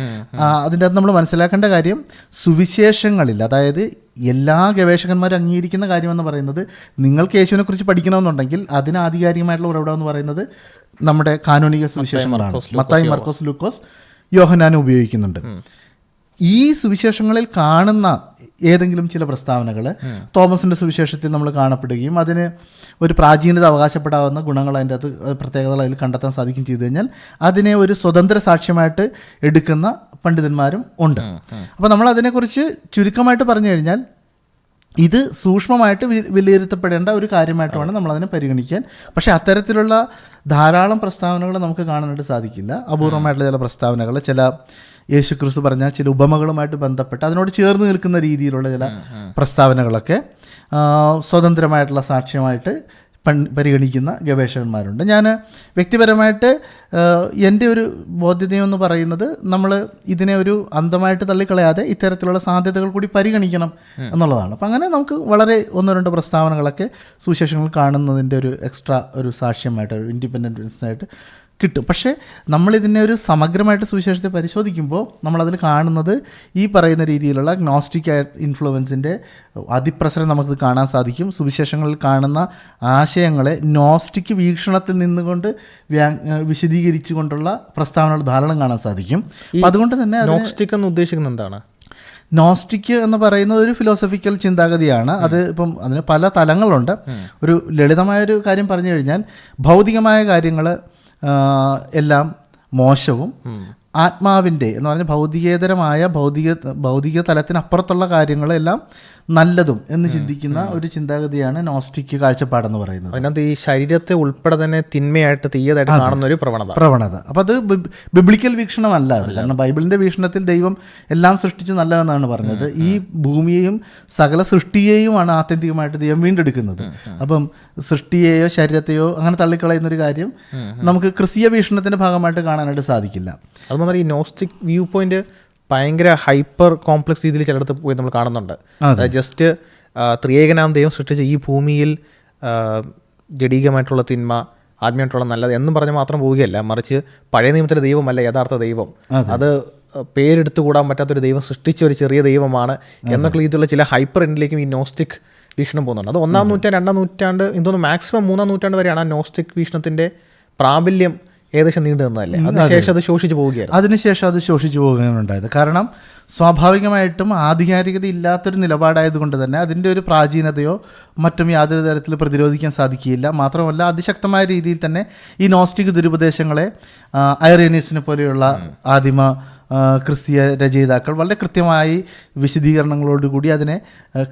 അതിൻ്റെ അകത്ത് നമ്മൾ മനസ്സിലാക്കേണ്ട കാര്യം, സുവിശേഷങ്ങളിൽ, അതായത് എല്ലാ ഗവേഷകന്മാരും അംഗീകരിക്കുന്ന കാര്യമെന്ന് പറയുന്നത്, നിങ്ങൾക്ക് യേശുവിനെക്കുറിച്ച് പഠിക്കണമെന്നുണ്ടെങ്കിൽ അതിന് ആധികാരികമായിട്ടുള്ള ഉറവിടം എന്ന് പറയുന്നത് നമ്മുടെ കാനോനിക സുവിശേഷങ്ങളാണ്. മത്തായി, മർക്കോസ്, ലൂക്കോസ്, യോഹന്നാനും ഉപയോഗിക്കുന്നുണ്ട്. ഈ സുവിശേഷങ്ങളിൽ കാണുന്ന ഏതെങ്കിലും ചില പ്രസ്താവനകൾ തോമസിൻ്റെ സുവിശേഷത്തിൽ നമ്മൾ കാണപ്പെടുകയും അതിന് ഒരു പ്രാചീനത അവകാശപ്പെടാവുന്ന ഗുണങ്ങൾ അതിൻ്റെ അകത്ത് പ്രത്യേകതകൾ അതിൽ കണ്ടെത്താൻ സാധിക്കുകയും ചെയ്തു കഴിഞ്ഞാൽ അതിനെ ഒരു സ്വതന്ത്ര സാക്ഷ്യമായിട്ട് എടുക്കുന്ന പണ്ഡിതന്മാരും ഉണ്ട്. അപ്പോൾ നമ്മൾ അതിനെക്കുറിച്ച് ചുരുക്കമായിട്ട് പറഞ്ഞു കഴിഞ്ഞാൽ ഇത് സൂക്ഷ്മമായിട്ട് വിലയിരുത്തപ്പെടേണ്ട ഒരു കാര്യമായിട്ട് വേണം നമ്മളതിനെ പരിഗണിക്കാൻ. പക്ഷേ അത്തരത്തിലുള്ള ധാരാളം പ്രസ്താവനകൾ നമുക്ക് കാണാനായിട്ട് സാധിക്കില്ല. അപൂർവമായിട്ടുള്ള ചില പ്രസ്താവനകൾ, ചില യേശുക്രിസ്തു പറഞ്ഞ ചില ഉപമകളുമായിട്ട് ബന്ധപ്പെട്ട് അതിനോട് ചേർന്ന് നിൽക്കുന്ന രീതിയിലുള്ള ചില പ്രസ്താവനകളൊക്കെ സ്വതന്ത്രമായിട്ടുള്ള സാക്ഷ്യമായിട്ട് പരിഗണിക്കുന്ന ഗവേഷകന്മാരുണ്ട്. ഞാൻ വ്യക്തിപരമായിട്ട് എൻ്റെ ഒരു ബോധ്യതയെന്ന് പറയുന്നത്, നമ്മൾ ഇതിനെ ഒരു അന്ധമായിട്ട് തള്ളിക്കളയാതെ ഇത്തരത്തിലുള്ള സാധ്യതകൾ കൂടി പരിഗണിക്കണം എന്നുള്ളതാണ്. അപ്പം അങ്ങനെ നമുക്ക് വളരെ ഒന്നോ രണ്ടോ പ്രസ്താവനകളൊക്കെ സുവിശേഷങ്ങൾ കാണുന്നതിൻ്റെ ഒരു എക്സ്ട്രാ ഒരു സാക്ഷ്യമായിട്ട്, ഒരു ഇൻഡിപെൻഡൻസ് ആയിട്ട് കിട്ടും. പക്ഷേ നമ്മളിതിനെ ഒരു സമഗ്രമായിട്ട് സുവിശേഷത്തെ പരിശോധിക്കുമ്പോൾ നമ്മളതിൽ കാണുന്നത് ഈ പറയുന്ന രീതിയിലുള്ള ഗ്നോസ്റ്റിക് ഇൻഫ്ലുവൻസിൻ്റെ അതിപ്രസരം നമുക്ക് കാണാൻ സാധിക്കും. സുവിശേഷങ്ങളിൽ കാണുന്ന ആശയങ്ങളെ നോസ്റ്റിക് വീക്ഷണത്തിൽ നിന്നുകൊണ്ട് വിശദീകരിച്ചു കൊണ്ടുള്ള പ്രസ്താവനകൾ ധാരാളം കാണാൻ സാധിക്കും. അപ്പം അതുകൊണ്ട് തന്നെ നോസ്റ്റിക് എന്ന് ഉദ്ദേശിക്കുന്നത് എന്താണ്? നോസ്റ്റിക് എന്ന് പറയുന്നത് ഒരു ഫിലോസഫിക്കൽ ചിന്താഗതിയാണ്. അത് ഇപ്പം അതിന് പല തലങ്ങളുണ്ട്. ഒരു ലളിതമായൊരു കാര്യം പറഞ്ഞു കഴിഞ്ഞാൽ, ഭൗതികമായ കാര്യങ്ങൾ എല്ലാം മോശവും ആത്മാവിൻ്റെ എന്ന് പറഞ്ഞാൽ ഭൗതികേതരമായ ഭൗതിക തലത്തിനപ്പുറത്തുള്ള കാര്യങ്ങളെല്ലാം നല്ലതും എന്ന് ചിന്തിക്കുന്ന ഒരു ചിന്താഗതിയാണ് നോസ്റ്റിക് കാഴ്ചപ്പാടെന്ന് പറയുന്നത്. അതിനകത്ത് ഈ ശരീരത്തെ ഉൾപ്പെടെ തന്നെ തിന്മയായിട്ട് തീയതായിട്ട് കാണുന്ന ഒരു പ്രവണത. അപ്പം അത് ബിബ്ലിക്കൽ വീക്ഷണമല്ല അത്. കാരണം ബൈബിളിൻ്റെ വീക്ഷണത്തിൽ ദൈവം എല്ലാം സൃഷ്ടിച്ച് നല്ലതെന്നാണ് പറഞ്ഞത്. ഈ ഭൂമിയെയും സകല സൃഷ്ടിയെയുമാണ് ആത്യന്തികമായിട്ട് ദൈവം വീണ്ടെടുക്കുന്നത്. അപ്പം സൃഷ്ടിയെയോ ശരീരത്തെയോ അങ്ങനെ തള്ളിക്കളയുന്നൊരു കാര്യം നമുക്ക് ക്രിസ്തീയ വീക്ഷണത്തിൻ്റെ ഭാഗമായിട്ട് കാണാനായിട്ട് സാധിക്കില്ല. അതുപോലെ ഈ നോസ്റ്റിക് വ്യൂ പോയിന്റ് ഭയങ്കര ഹൈപ്പർ കോംപ്ലക്സ് രീതിയിൽ ചിലയിടത്ത് പോയി നമ്മൾ കാണുന്നുണ്ട്. ജസ്റ്റ് ത്രിയേകനാം ദൈവം സൃഷ്ടിച്ച ഈ ഭൂമിയിൽ ജഡീകമായിട്ടുള്ള തിന്മ, ആത്മീയമായിട്ടുള്ള നല്ലത് എന്നും പറഞ്ഞ് മാത്രം പോവുകയല്ല, മറിച്ച് പഴയ നിയമത്തിലെ ദൈവമല്ല യഥാർത്ഥ ദൈവം, അത് പേരെടുത്തുകൂടാൻ പറ്റാത്തൊരു ദൈവം സൃഷ്ടിച്ച ഒരു ചെറിയ ദൈവമാണ് എന്നൊക്കെ രീതിയിലുള്ള ചില ഹൈപ്പർ എൻഡിലേക്കും ഈ നോസ്റ്റിക് വീക്ഷണം പോകുന്നുണ്ട്. അത് 1-ാം നൂറ്റാണ്ട് 2-ാം നൂറ്റാണ്ട് എന്തോന്ന് മാക്സിമം 3-ാം നൂറ്റാണ്ട് വരെയാണ് ആ നോസ്റ്റിക് വീക്ഷണത്തിൻ്റെ പ്രാബല്യം ഏകദേശം നീണ്ടു നിന്നതല്ലേ. അതിനുശേഷം അത് ശോഷിച്ചു പോവുകയായിരുന്നു. അതിനുശേഷം അത് ശോഷിച്ചു പോകുകയാണ് ഉണ്ടായത്. കാരണം സ്വാഭാവികമായിട്ടും ആധികാരികത ഇല്ലാത്തൊരു നിലപാടായതുകൊണ്ട് തന്നെ അതിൻ്റെ ഒരു പ്രാചീനതയോ മറ്റും യാതൊരു തരത്തിൽ പ്രതിരോധിക്കാൻ സാധിക്കുകയില്ല. മാത്രമല്ല അതിശക്തമായ രീതിയിൽ തന്നെ ഈ നോസ്റ്റിക് ദുരുപദേശങ്ങളെ ഐറേനിയസിനെ പോലെയുള്ള ആദിമ ക്രിസ്തീയ രചയിതാക്കൾ വളരെ കൃത്യമായി വിശദീകരണങ്ങളോടുകൂടി അതിനെ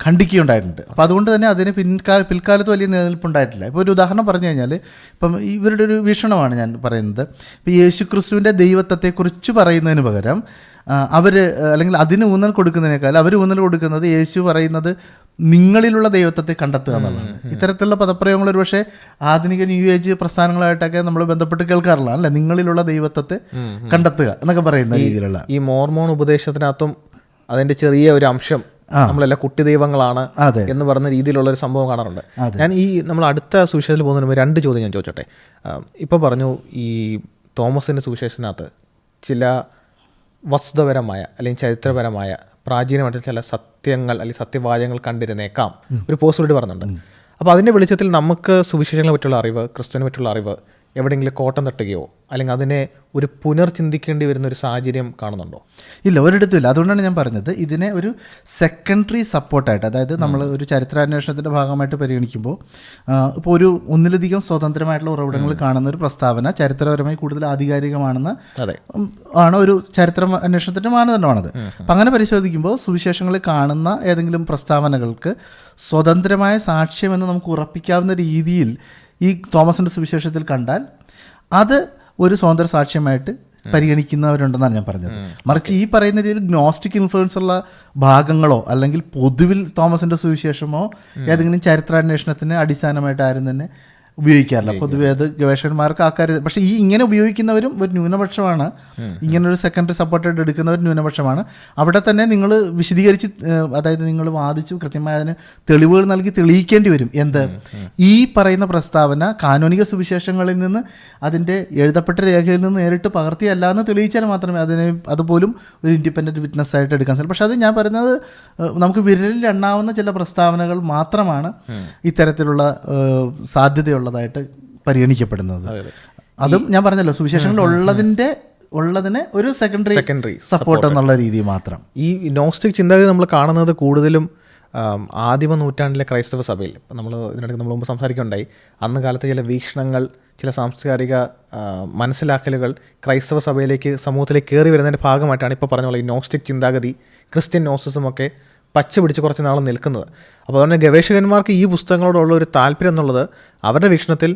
ഖണ്ഡിക്കുകയുണ്ടായിട്ടുണ്ട്. അപ്പോൾ അതുകൊണ്ട് തന്നെ അതിന് പിൽക്കാലത്ത് വലിയ നിലനിൽപ്പുണ്ടായിട്ടില്ല. ഇപ്പോൾ ഒരു ഉദാഹരണം പറഞ്ഞു കഴിഞ്ഞാൽ, ഇപ്പം ഇവരുടെ ഒരു വീക്ഷണമാണ് ഞാൻ പറയുന്നത്. ഇപ്പോൾ യേശുക്രിസ്തുവിൻ്റെ ദൈവത്വത്തെക്കുറിച്ച് പറയുന്നതിന് പകരം അവർ അല്ലെങ്കിൽ അതിന് ഊന്നൽ കൊടുക്കുന്നതിനേക്കാൾ അവർ ഊന്നൽ കൊടുക്കുന്നത് യേശു പറയുന്നത് നിങ്ങളിലുള്ള ദൈവത്വത്തെ കണ്ടെത്തുക എന്നുള്ളതാണ്. ഇത്തരത്തിലുള്ള പദപ്രയോഗങ്ങൾ ഒരു പക്ഷേ ആധുനിക ന്യൂ ഏജ് പ്രസ്ഥാനങ്ങളായിട്ടൊക്കെ നമ്മൾ ബന്ധപ്പെട്ട് കേൾക്കാറില്ല അല്ലേ. നിങ്ങളിലുള്ള ദൈവത്വത്തെ കണ്ടെത്തുക എന്നൊക്കെ പറയുന്ന രീതിയിലുള്ള ഈ മോർമോൺ ഉപദേശത്തിനകത്തും അതിൻ്റെ ചെറിയ ഒരു അംശം നമ്മളെല്ലാം കുട്ടി ദൈവങ്ങളാണ് എന്ന് പറഞ്ഞ രീതിയിലുള്ള ഒരു സംഭവം കാണാറുണ്ട്. ഞാൻ ഈ നമ്മൾ അടുത്ത സുവിശേഷത്തിൽ പോകുന്നതിന് മുമ്പ് 2 ചോദ്യം ഞാൻ ചോദിച്ചോട്ടെ. ഇപ്പോൾ പറഞ്ഞു ഈ തോമസിൻ്റെ സുവിശേഷത്തിനകത്ത് ചില വസ്തുതപരമായ അല്ലെങ്കിൽ ചരിത്രപരമായ പ്രാചീനമായിട്ടുള്ള ചില സത്യങ്ങൾ അല്ലെങ്കിൽ സത്യവാചകങ്ങൾ കണ്ടിരുന്നേക്കാം, ഒരു പോസിബിലിറ്റി പറഞ്ഞിട്ടുണ്ട്. അപ്പോൾ അതിൻ്റെ വെളിച്ചത്തിൽ നമുക്ക് സുവിശേഷങ്ങളെ പറ്റിയുള്ള അറിവ്, ക്രിസ്തുവിനെ പറ്റിയുള്ള അറിവ് എവിടെയെങ്കിലും കോട്ടം തട്ടുകയോ അല്ലെങ്കിൽ അതിനെ ഒരു പുനർചിന്തിക്കേണ്ടി വരുന്ന ഒരു സാഹചര്യം കാണുന്നുണ്ടോ? ഇല്ല, ഒരിടത്തും ഇല്ല. അതുകൊണ്ടാണ് ഞാൻ പറഞ്ഞത് ഇതിനെ ഒരു സെക്കൻഡറി സപ്പോർട്ടായിട്ട്, അതായത് നമ്മൾ ഒരു ചരിത്രാന്വേഷണത്തിൻ്റെ ഭാഗമായിട്ട് പരിഗണിക്കുമ്പോൾ ഇപ്പോൾ ഒരു ഒന്നിലധികം സ്വതന്ത്രമായിട്ടുള്ള ഉറവിടങ്ങൾ കാണുന്ന ഒരു പ്രസ്താവന ചരിത്രപരമായി കൂടുതൽ ആധികാരികമാണെന്ന് ആണ് ഒരു ചരിത്ര അന്വേഷണത്തിൻ്റെ മാനദണ്ഡമാണത്. അപ്പം അങ്ങനെ പരിശോധിക്കുമ്പോൾ സുവിശേഷങ്ങളിൽ കാണുന്ന ഏതെങ്കിലും പ്രസ്താവനകൾക്ക് സ്വതന്ത്രമായ സാക്ഷ്യമെന്ന് നമുക്ക് ഉറപ്പിക്കാവുന്ന രീതിയിൽ ഈ തോമസിൻ്റെ സുവിശേഷത്തിൽ കണ്ടാൽ അത് ഒരു സ്വതന്ത്ര സാക്ഷ്യമായിട്ട് പരിഗണിക്കുന്നവരുണ്ടെന്നാണ് ഞാൻ പറഞ്ഞത്. മറിച്ച് ഈ പറയുന്ന രീതിയിൽ ഗ്നോസ്റ്റിക് ഇൻഫ്ലുവൻസ് ഉള്ള ഭാഗങ്ങളോ അല്ലെങ്കിൽ പൊതുവിൽ തോമസിൻ്റെ സുവിശേഷമോ ഏതെങ്കിലും ചരിത്രാന്വേഷണത്തിന് അടിസ്ഥാനമായിട്ട് ആരും തന്നെ ഉപയോഗിക്കാറില്ല. പൊതുവെ അത് ഗവേഷകന്മാർക്ക് ആക്കാര്യം. പക്ഷേ ഈ ഇങ്ങനെ ഉപയോഗിക്കുന്നവരും ഒരു ന്യൂനപക്ഷമാണ്. ഇങ്ങനൊരു സെക്കൻഡറി സപ്പോർട്ടായിട്ട് എടുക്കുന്നവർ ന്യൂനപക്ഷമാണ്. അവിടെ തന്നെ നിങ്ങൾ വിശദീകരിച്ച്, അതായത് നിങ്ങൾ വാദിച്ച് കൃത്യമായി അതിന് തെളിവുകൾ നൽകി തെളിയിക്കേണ്ടി വരും. എന്ത് ഈ പറയുന്ന പ്രസ്താവന കാനോനിക സുവിശേഷങ്ങളിൽ നിന്ന് അതിൻ്റെ എഴുതപ്പെട്ട രേഖയിൽ നിന്ന് നേരിട്ട് പകർത്തിയല്ല എന്ന് തെളിയിച്ചാൽ മാത്രമേ അതിനെ അതുപോലും ഒരു ഇൻഡിപെൻഡൻറ്റ് വിറ്റ്നസ് ആയിട്ട് എടുക്കാൻ സാധിക്കും. പക്ഷേ അത് ഞാൻ പറയുന്നത് നമുക്ക് വിരലിൽ എണ്ണാവുന്ന ചില പ്രസ്താവനകൾ മാത്രമാണ് ഇത്തരത്തിലുള്ള സാധ്യതയുള്ളതായിട്ട് പരിഗണിക്കപ്പെടുന്നത്. അതും ഞാൻ പറഞ്ഞല്ലോ, സുവിശേഷങ്ങളിൽ ഉള്ളതിനെ ഒരു സെക്കൻഡറി സപ്പോർട്ട് എന്നുള്ള രീതി മാത്രം. ഈ നോസ്റ്റിക് ചിന്താഗതി നമ്മൾ കാണുന്നത് കൂടുതലും ആദിമ നൂറ്റാണ്ടിലെ ക്രൈസ്തവ സഭയിൽ. നമ്മൾ ഇതിനിടയ്ക്ക് നമ്മൾ മുമ്പ് സംസാരിക്കുകയുണ്ടായി, അന്ന് കാലത്തെ ചില വീക്ഷണങ്ങൾ, ചില സാംസ്കാരിക മനസ്സിലാക്കലുകൾ ക്രൈസ്തവ സഭയിലേക്ക്, സമൂഹത്തിലേക്ക് കയറി വരുന്നതിൻ്റെ ഭാഗമായിട്ടാണ് ഇപ്പോൾ പറഞ്ഞ പോലെ ഈ നോസ്റ്റിക് ചിന്താഗതി, ക്രിസ്ത്യൻ നോസിസമൊക്കെ പച്ച പിടിച്ച് കുറച്ച് നാൾ നിൽക്കുന്നത്. അപ്പോൾ അതുകൊണ്ട് ഗവേഷകന്മാർക്ക് ഈ പുസ്തകങ്ങളോടുള്ള ഒരു താല്പര്യം എന്നുള്ളത് അവരുടെ വീക്ഷണത്തിൽ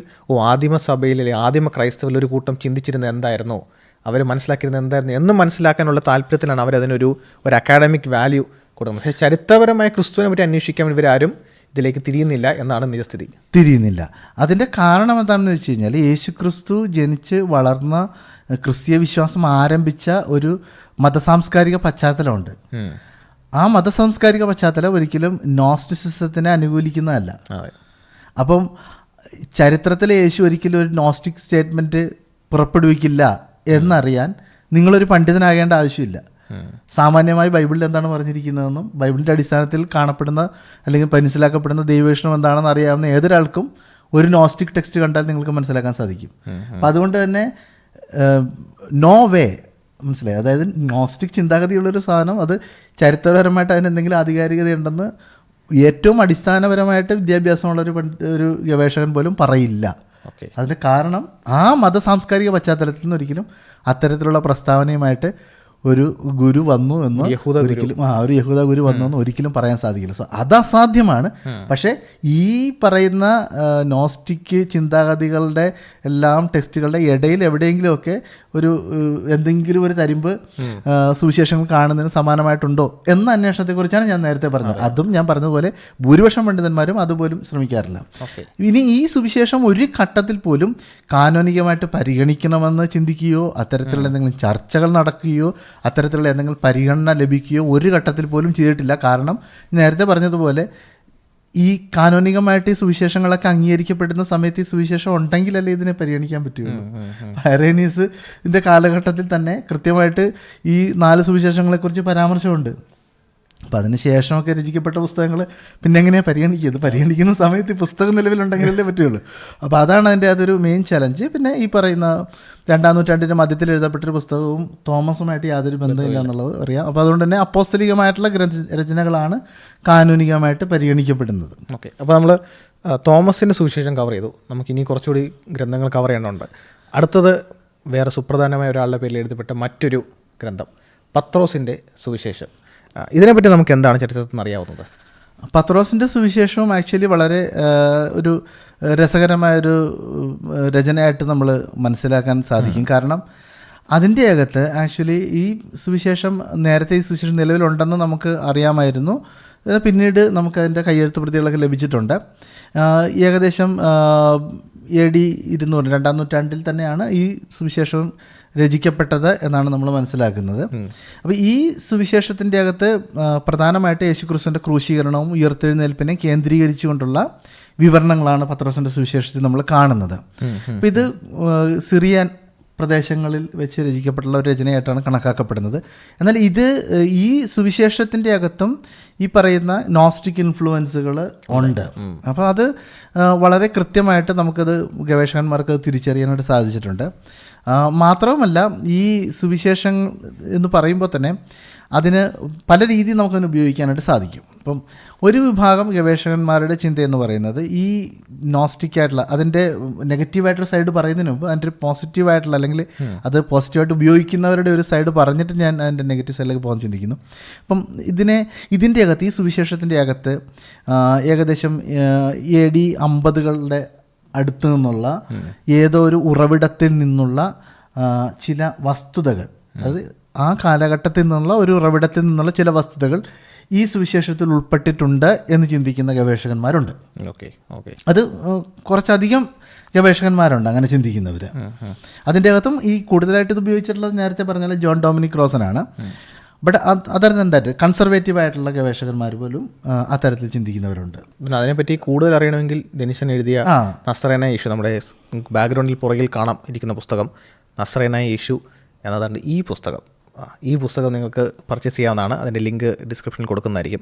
ആദിമ സഭയിൽ അല്ലെങ്കിൽ ആദിമ ക്രൈസ്തവിൽ ഒരു കൂട്ടം ചിന്തിച്ചിരുന്നത് എന്തായിരുന്നോ, അവർ മനസ്സിലാക്കിയിരുന്നത് എന്തായിരുന്നു എന്ന് മനസ്സിലാക്കാനുള്ള താല്പര്യത്തിലാണ് അവരതിനൊരു അക്കാഡമിക് വാല്യൂ കൊടുക്കുന്നത്. പക്ഷേ ചരിത്രപരമായ ക്രിസ്തുവിനെ പറ്റി അന്വേഷിക്കാൻ ഇവരാരും ഇതിലേക്ക് തിരിയുന്നില്ല എന്നാണ് നിജസ്ഥിതി. തിരിയുന്നില്ല. അതിൻ്റെ കാരണം എന്താണെന്ന് വെച്ച് കഴിഞ്ഞാൽ, യേശു ക്രിസ്തു ജനിച്ച് വളർന്ന ക്രിസ്തീയ വിശ്വാസം ആരംഭിച്ച ഒരു മതസാംസ്കാരിക പശ്ചാത്തലമുണ്ട്. ആ മതസാംസ്കാരിക പശ്ചാത്തലം ഒരിക്കലും നോസ്റ്റിസിസത്തിനെ അനുകൂലിക്കുന്നതല്ല. അപ്പം ചരിത്രത്തിലെ യേശു ഒരിക്കലും ഒരു നോസ്റ്റിക് സ്റ്റേറ്റ്മെൻറ്റ് പുറപ്പെടുവിക്കില്ല എന്നറിയാൻ നിങ്ങളൊരു പണ്ഡിതനാകേണ്ട ആവശ്യമില്ല. സാമാന്യമായി ബൈബിളിൽ എന്താണ് പറഞ്ഞിരിക്കുന്നതെന്നും ബൈബിളിൻ്റെ അടിസ്ഥാനത്തിൽ കാണപ്പെടുന്ന അല്ലെങ്കിൽ മനസ്സിലാക്കപ്പെടുന്ന ദൈവവീക്ഷണം എന്താണെന്ന് അറിയാവുന്ന ഏതൊരാൾക്കും ഒരു നോസ്റ്റിക് ടെക്സ്റ്റ് കണ്ടാൽ നിങ്ങൾക്ക് മനസ്സിലാക്കാൻ സാധിക്കും. അപ്പം അതുകൊണ്ട് തന്നെ നോ വേ, മനസ്സിലായി, അതായത് നോസ്റ്റിക് ചിന്താഗതിയുള്ളൊരു സാധനം അത് ചരിത്രപരമായിട്ട് അതിന് എന്തെങ്കിലും ആധികാരികതയുണ്ടെന്ന് ഏറ്റവും അടിസ്ഥാനപരമായിട്ട് വിദ്യാഭ്യാസമുള്ളൊരു ഗവേഷകൻ പോലും പറയില്ല. ഓക്കെ. അതിന് കാരണം ആ മത സാംസ്കാരിക പശ്ചാത്തലത്തിൽ നിന്ന് ഒരിക്കലും അത്തരത്തിലുള്ള പ്രസ്താവനയുമായിട്ട് ഒരു ഗുരു വന്നു എന്ന് ഒരിക്കലും ഒരു യഹൂദ ഗുരു വന്നു എന്ന് ഒരിക്കലും പറയാൻ സാധിക്കില്ല. സോ അത് അസാധ്യമാണ്. പക്ഷേ ഈ പറയുന്ന നോസ്റ്റിക് ചിന്താഗതികളുടെ എല്ലാം ടെക്സ്റ്റുകളുടെ ഇടയിൽ എവിടെയെങ്കിലുമൊക്കെ ഒരു എന്തെങ്കിലും ഒരു തരിമ്പ് സുവിശേഷങ്ങൾ കാണുന്നതിന് സമാനമായിട്ടുണ്ടോ എന്ന അന്വേഷണത്തെക്കുറിച്ചാണ് ഞാൻ നേരത്തെ പറഞ്ഞത്. അതും ഞാൻ പറഞ്ഞതുപോലെ ഭൂരിപക്ഷം പണ്ഡിതന്മാരും അതുപോലും ശ്രമിക്കാറില്ല. ഇനി ഈ സുവിശേഷം ഒരു ഘട്ടത്തിൽ പോലും കാനോനികമായിട്ട് പരിഗണിക്കണമെന്ന് ചിന്തിക്കുകയോ അത്തരത്തിലുള്ള എന്തെങ്കിലും ചർച്ചകൾ നടക്കുകയോ അത്തരത്തിലുള്ള എന്തെങ്കിലും പരിഗണന ലഭിക്കുകയോ ഒരു ഘട്ടത്തിൽ പോലും ചെയ്തിട്ടില്ല. കാരണം നേരത്തെ പറഞ്ഞതുപോലെ ഈ കാനോനികമായിട്ട് ഈ സുവിശേഷങ്ങളൊക്കെ അംഗീകരിക്കപ്പെടുന്ന സമയത്ത് ഈ സുവിശേഷം ഉണ്ടെങ്കിലല്ലേ ഇതിനെ പരിഗണിക്കാൻ പറ്റുള്ളൂ. ഐറേനിയസിൻ്റെ കാലഘട്ടത്തിൽ തന്നെ കൃത്യമായിട്ട് ഈ 4 സുവിശേഷങ്ങളെക്കുറിച്ച് പരാമർശമുണ്ട്. അപ്പം അതിന് ശേഷമൊക്കെ രചിക്കപ്പെട്ട പുസ്തകങ്ങൾ പിന്നെ എങ്ങനെയാണ് പരിഗണിക്കുക? ഇത് പരിഗണിക്കുന്ന സമയത്ത് ഈ പുസ്തകം നിലവിലുണ്ടെങ്കിലല്ലേ പറ്റുള്ളൂ. അപ്പോൾ അതാണ് അതിൻ്റെ അതൊരു മെയിൻ ചലഞ്ച്. പിന്നെ ഈ പറയുന്ന 2-ാം നൂറ്റാണ്ടിൻ്റെ മധ്യത്തിൽ എഴുതപ്പെട്ടൊരു പുസ്തകവും തോമസുമായിട്ട് യാതൊരു ബന്ധമില്ല എന്നുള്ളത് അറിയാം. അപ്പോൾ അതുകൊണ്ട് തന്നെ അപ്പോസ്തലികമായിട്ടുള്ള രചനകളാണ് കാനൂനികമായിട്ട് പരിഗണിക്കപ്പെടുന്നത്. ഓക്കെ. അപ്പോൾ നമ്മൾ തോമസിൻ്റെ സുവിശേഷം കവർ ചെയ്തു. നമുക്കിനി കുറച്ചുകൂടി ഗ്രന്ഥങ്ങൾ കവർ ചെയ്യേണ്ടതുണ്ട്. അടുത്തത് വേറെ സുപ്രധാനമായ ഒരാളുടെ പേരിൽ എഴുതപ്പെട്ട മറ്റൊരു ഗ്രന്ഥം പത്രോസിൻ്റെ സുവിശേഷം. ഇതിനെപ്പറ്റി നമുക്ക് എന്താണ് ചരിത്രത്തിൽ നിന്ന് അറിയാവുന്നത്? പത്രോസിൻ്റെ സുവിശേഷവും ആക്ച്വലി വളരെ ഒരു രസകരമായൊരു രചനയായിട്ട് നമ്മൾ മനസ്സിലാക്കാൻ സാധിക്കും. കാരണം അതിൻ്റെ അകത്ത് ആക്ച്വലി ഈ സുവിശേഷം നേരത്തെ ഈ സുവിശേഷം നിലവിലുണ്ടെന്ന് നമുക്ക് അറിയാമായിരുന്നു. പിന്നീട് നമുക്കതിൻ്റെ കയ്യെഴുത്ത് പ്രതികളൊക്കെ ലഭിച്ചിട്ടുണ്ട്. ഏകദേശം AD 200 2-ാം നൂറ്റാണ്ടിൽ തന്നെയാണ് ഈ സുവിശേഷവും രചിക്കപ്പെട്ടത് എന്നാണ് നമ്മൾ മനസ്സിലാക്കുന്നത്. അപ്പോൾ ഈ സുവിശേഷത്തിൻ്റെ അകത്ത് പ്രധാനമായിട്ട് യേശുക്രിസ്തുവിൻ്റെ ക്രൂശീകരണവും ഉയർത്തെഴുന്നേൽപ്പിനെ കേന്ദ്രീകരിച്ചുകൊണ്ടുള്ള വിവരണങ്ങളാണ് പത്രോസിൻ്റെ സുവിശേഷത്തിൽ നമ്മൾ കാണുന്നത്. അപ്പോൾ ഇത് സിറിയൻ പ്രദേശങ്ങളിൽ വെച്ച് രചിക്കപ്പെട്ടുള്ള ഒരു രചനയായിട്ടാണ് കണക്കാക്കപ്പെടുന്നത്. എന്നാൽ ഇത് ഈ സുവിശേഷത്തിൻ്റെ അകത്തും ഈ പറയുന്ന നോസ്റ്റിക് ഇൻഫ്ലുവൻസുകൾ ഉണ്ട്. അപ്പോൾ അത് വളരെ കൃത്യമായിട്ട് നമുക്കത് ഗവേഷകന്മാർക്ക് തിരിച്ചറിയാനായിട്ട് സാധിച്ചിട്ടുണ്ട്. മാത്രവുമല്ല ഈ സുവിശേഷം എന്ന് പറയുമ്പോൾ തന്നെ അതിന് പല രീതിയിൽ നമുക്കതിന് ഉപയോഗിക്കാനായിട്ട് സാധിക്കും. അപ്പം ഒരു വിഭാഗം ഗവേഷകന്മാരുടെ ചിന്ത എന്ന് പറയുന്നത് ഈ നോസ്റ്റിക്കായിട്ടുള്ള അതിൻ്റെ നെഗറ്റീവായിട്ടുള്ള സൈഡ് പറയുന്നതിന് മുമ്പ് അതിൻ്റെ ഒരു പോസിറ്റീവായിട്ടുള്ള അല്ലെങ്കിൽ അത് പോസിറ്റീവായിട്ട് ഉപയോഗിക്കുന്നവരുടെ ഒരു സൈഡ് പറഞ്ഞിട്ട് ഞാൻ അതിൻ്റെ നെഗറ്റീവ് സൈഡിലേക്ക് പോകാൻ ചിന്തിക്കുന്നു. അപ്പം ഇതിൻ്റെ അകത്ത് ഈ സുവിശേഷത്തിൻ്റെ അകത്ത് ഏകദേശം AD 50 അടുത്ത് നിന്നുള്ള ഏതോ ഒരു ഉറവിടത്തിൽ നിന്നുള്ള ചില വസ്തുതകൾ, അത് ആ കാലഘട്ടത്തിൽ നിന്നുള്ള ഒരു ഉറവിടത്തിൽ നിന്നുള്ള ചില വസ്തുതകൾ ഈ സുവിശേഷത്തിൽ ഉൾപ്പെട്ടിട്ടുണ്ട് എന്ന് ചിന്തിക്കുന്ന ഗവേഷകന്മാരുണ്ട്. അത് കുറച്ചധികം ഗവേഷകന്മാരുണ്ട് അങ്ങനെ ചിന്തിക്കുന്നവർ. അതിൻ്റെ അകത്തും ഈ കൂടുതലായിട്ട് ഇത് ഉപയോഗിച്ചിട്ടുള്ളത് നേരത്തെ പറഞ്ഞാൽ ജോൺ ഡൊമിനിക് റോസനാണ്. But other than that conservative ആയിട്ടുള്ള ഗവേഷകന്മാർ പോലും അത്തരത്തിൽ ചിന്തിക്കുന്നവരുണ്ട്. പിന്നെ അതിനെപ്പറ്റി കൂടുതൽ അറിയണമെങ്കിൽ ഡെനിസൺ എഴുതിയ നസ്രേനായ യേശു, നമ്മുടെ ബാക്ക്ഗ്രൗണ്ടിൽ പുറകിൽ കാണാം ഇരിക്കുന്ന പുസ്തകം നസ്രേനായ യേശു എന്നതാണ് ഈ പുസ്തകം. ഈ പുസ്തകം നിങ്ങൾക്ക് പർച്ചേസ് ചെയ്യാവുന്നതാണ്. അതിൻ്റെ ലിങ്ക് ഡിസ്ക്രിപ്ഷനിൽ കൊടുക്കുന്നതായിരിക്കും.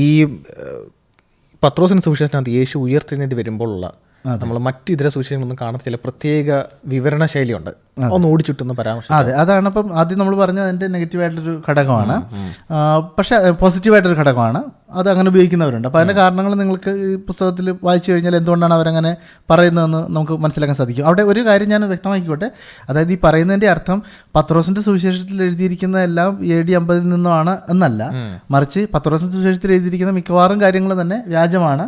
ഈ പത്രോസിൻ്റെ സുവിശേഷത്തിനകത്ത് യേശു ഉയർത്തെഴുന്നേറ്റ് വരുമ്പോഴുള്ള നമ്മൾ മറ്റു ഇതര സുവിശേഷങ്ങളൊന്നും കാണാത്ത ചില പ്രത്യേക വിവരണ ശൈലിയുണ്ട്. ഒന്ന് ഓടിച്ചുട്ടുന്ന പരാമർശം. അതെ, അതാണ് അപ്പം ആദ്യം നമ്മൾ പറഞ്ഞത് അതിൻ്റെ നെഗറ്റീവായിട്ടൊരു ഘടകമാണ്. പക്ഷേ പോസിറ്റീവായിട്ടൊരു ഘടകമാണ്. അത് അങ്ങനെ ഉപയോഗിക്കുന്നവരുണ്ട്. അപ്പോൾ അതിൻ്റെ കാരണങ്ങൾ നിങ്ങൾക്ക് ഈ പുസ്തകത്തിൽ വായിച്ചു കഴിഞ്ഞാൽ എന്തുകൊണ്ടാണ് അവരങ്ങനെ പറയുന്നതെന്ന് നമുക്ക് മനസ്സിലാക്കാൻ സാധിക്കും. അവിടെ ഒരു കാര്യം ഞാൻ വ്യക്തമാക്കിക്കോട്ടെ. അതായത് ഈ പറയുന്നതിൻ്റെ അർത്ഥം പത്രോസിൻ്റെ സുവിശേഷത്തിൽ എഴുതിയിരിക്കുന്ന എല്ലാം AD 50 നിന്നുമാണ് എന്നല്ല. മറിച്ച് പത്രോസിൻ്റെ സുവിശേഷത്തിൽ എഴുതിയിരിക്കുന്ന മിക്കവാറും കാര്യങ്ങൾ തന്നെ വ്യാജമാണ്.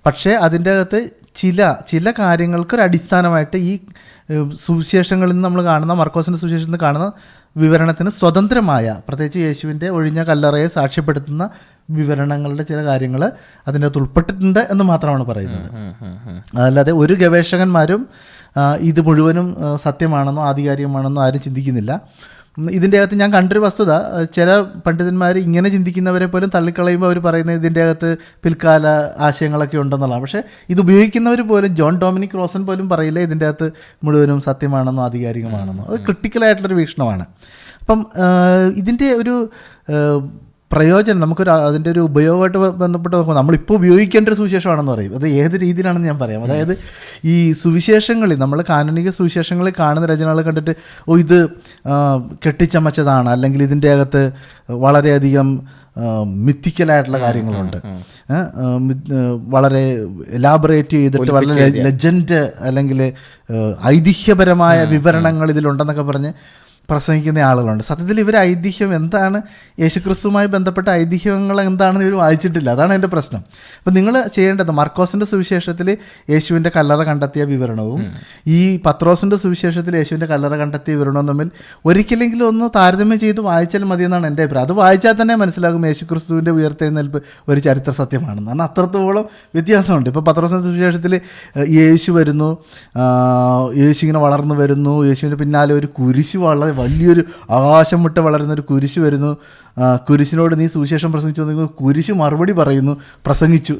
പക്ഷേ അതിൻ്റെ അകത്ത് ചില കാര്യങ്ങൾക്കൊരു അടിസ്ഥാനമായിട്ട് ഈ സുവിശേഷങ്ങളിൽ നിന്ന് നമ്മൾ കാണുന്ന മർക്കോസിൻ്റെ സുവിശേഷത്തിൽ നിന്ന് കാണുന്ന വിവരണത്തിന് സ്വതന്ത്രമായ, പ്രത്യേകിച്ച് യേശുവിൻ്റെ ഒഴിഞ്ഞ കല്ലറയെ സാക്ഷ്യപ്പെടുത്തുന്ന വിവരണങ്ങളുടെ ചില കാര്യങ്ങൾ അതിൻ്റെ അകത്ത് ഉൾപ്പെട്ടിട്ടുണ്ട് എന്ന് മാത്രമാണ് പറയുന്നത്. അതല്ലാതെ ഒരു ഗവേഷകന്മാരും ഇത് മുഴുവനും സത്യമാണെന്നോ ആധികാരികമാണെന്നോ ആരും ചിന്തിക്കുന്നില്ല. ഇതിൻ്റെ അകത്ത് ഞാൻ കണ്ടൊരു വസ്തുത, ചില പണ്ഡിതന്മാർ ഇങ്ങനെ ചിന്തിക്കുന്നവരെ പോലും തള്ളിക്കളയുമ്പോൾ അവർ പറയുന്നത് ഇതിൻ്റെ അകത്ത് പിൽക്കാല ആശയങ്ങളൊക്കെ ഉണ്ടെന്നുള്ളതാണ്. പക്ഷേ ഇത് ഉപയോഗിക്കുന്നവർ പോലും ജോൺ ഡൊമിനിക് റോസൻ പോലും പറയില്ല ഇതിൻ്റെ അകത്ത് മുഴുവനും സത്യമാണെന്നോ ആധികാരികമാണെന്നോ. അത് ക്രിട്ടിക്കലായിട്ടുള്ളൊരു വീക്ഷണമാണ്. അപ്പം ഇതിൻ്റെ ഒരു പ്രയോജനം നമുക്കൊരു അതിൻ്റെ ഒരു ഉപയോഗമായിട്ട് ബന്ധപ്പെട്ട് നോക്കുമ്പോൾ നമ്മളിപ്പോൾ ഉപയോഗിക്കേണ്ട ഒരു സുവിശേഷമാണെന്ന് പറയും. അത് ഏത് രീതിയിലാണെന്ന് ഞാൻ പറയാം. അതായത് ഈ സുവിശേഷങ്ങളിൽ നമ്മൾ കാനോനിക സുവിശേഷങ്ങളിൽ കാണുന്ന രചനകൾ കണ്ടിട്ട് ഇത് കെട്ടിച്ചമച്ചതാണ്, അല്ലെങ്കിൽ ഇതിൻ്റെ അകത്ത് വളരെയധികം മിത്തിക്കലായിട്ടുള്ള കാര്യങ്ങളുണ്ട്, വളരെ എലാബറേറ്റ് ചെയ്തിട്ട് വളരെ ലെജൻഡ് അല്ലെങ്കിൽ ഐതിഹ്യപരമായ വിവരണങ്ങൾ ഇതിലുണ്ടെന്നൊക്കെ പറഞ്ഞ് പ്രസംഗിക്കുന്ന ആളുകളുണ്ട്. സത്യത്തിൽ ഇവർ ഐതിഹ്യം എന്താണ്, യേശുക്രിസ്തുവുമായി ബന്ധപ്പെട്ട ഐതിഹ്യങ്ങൾ എന്താണെന്ന് ഇവർ വായിച്ചിട്ടില്ല. അതാണ് എൻ്റെ പ്രശ്നം. അപ്പം നിങ്ങൾ ചെയ്യേണ്ടത് മർക്കോസിൻ്റെ സുവിശേഷത്തിൽ യേശുവിൻ്റെ കല്ലറ കണ്ടെത്തിയ വിവരണവും ഈ പത്രോസിൻ്റെ സുവിശേഷത്തിൽ യേശുവിൻ്റെ കല്ലറ കണ്ടെത്തിയ വിവരണവും തമ്മിൽ ഒരിക്കലെങ്കിലും ഒന്ന് താരതമ്യം ചെയ്ത് വായിച്ചാൽ മതിയെന്നാണ് എൻ്റെ അഭിപ്രായം. അത് വായിച്ചാൽ തന്നെ മനസ്സിലാകും യേശുക്രിസ്തുവിൻ്റെ ഉയർത്തെഴുന്നേൽപ്പ് ഒരു ചരിത്ര സത്യമാണെന്ന്. കാരണം അത്രത്തോളം വ്യത്യാസമുണ്ട്. ഇപ്പോൾ പത്രോസിൻ്റെ സുവിശേഷത്തിൽ യേശു വരുന്നു, യേശു ഇങ്ങനെ വളർന്നു വരുന്നു, യേശുവിൻ്റെ പിന്നാലെ ഒരു കുരിശ് വലിയൊരു ആകാശം വിട്ട് വളരുന്നൊരു കുരിശ് വരുന്നു, കുരിശിനോട് നീ സുവിശേഷം പ്രസംഗിച്ചു, കുരിശ് മറുപടി പറയുന്നു, പ്രസംഗിച്ചു,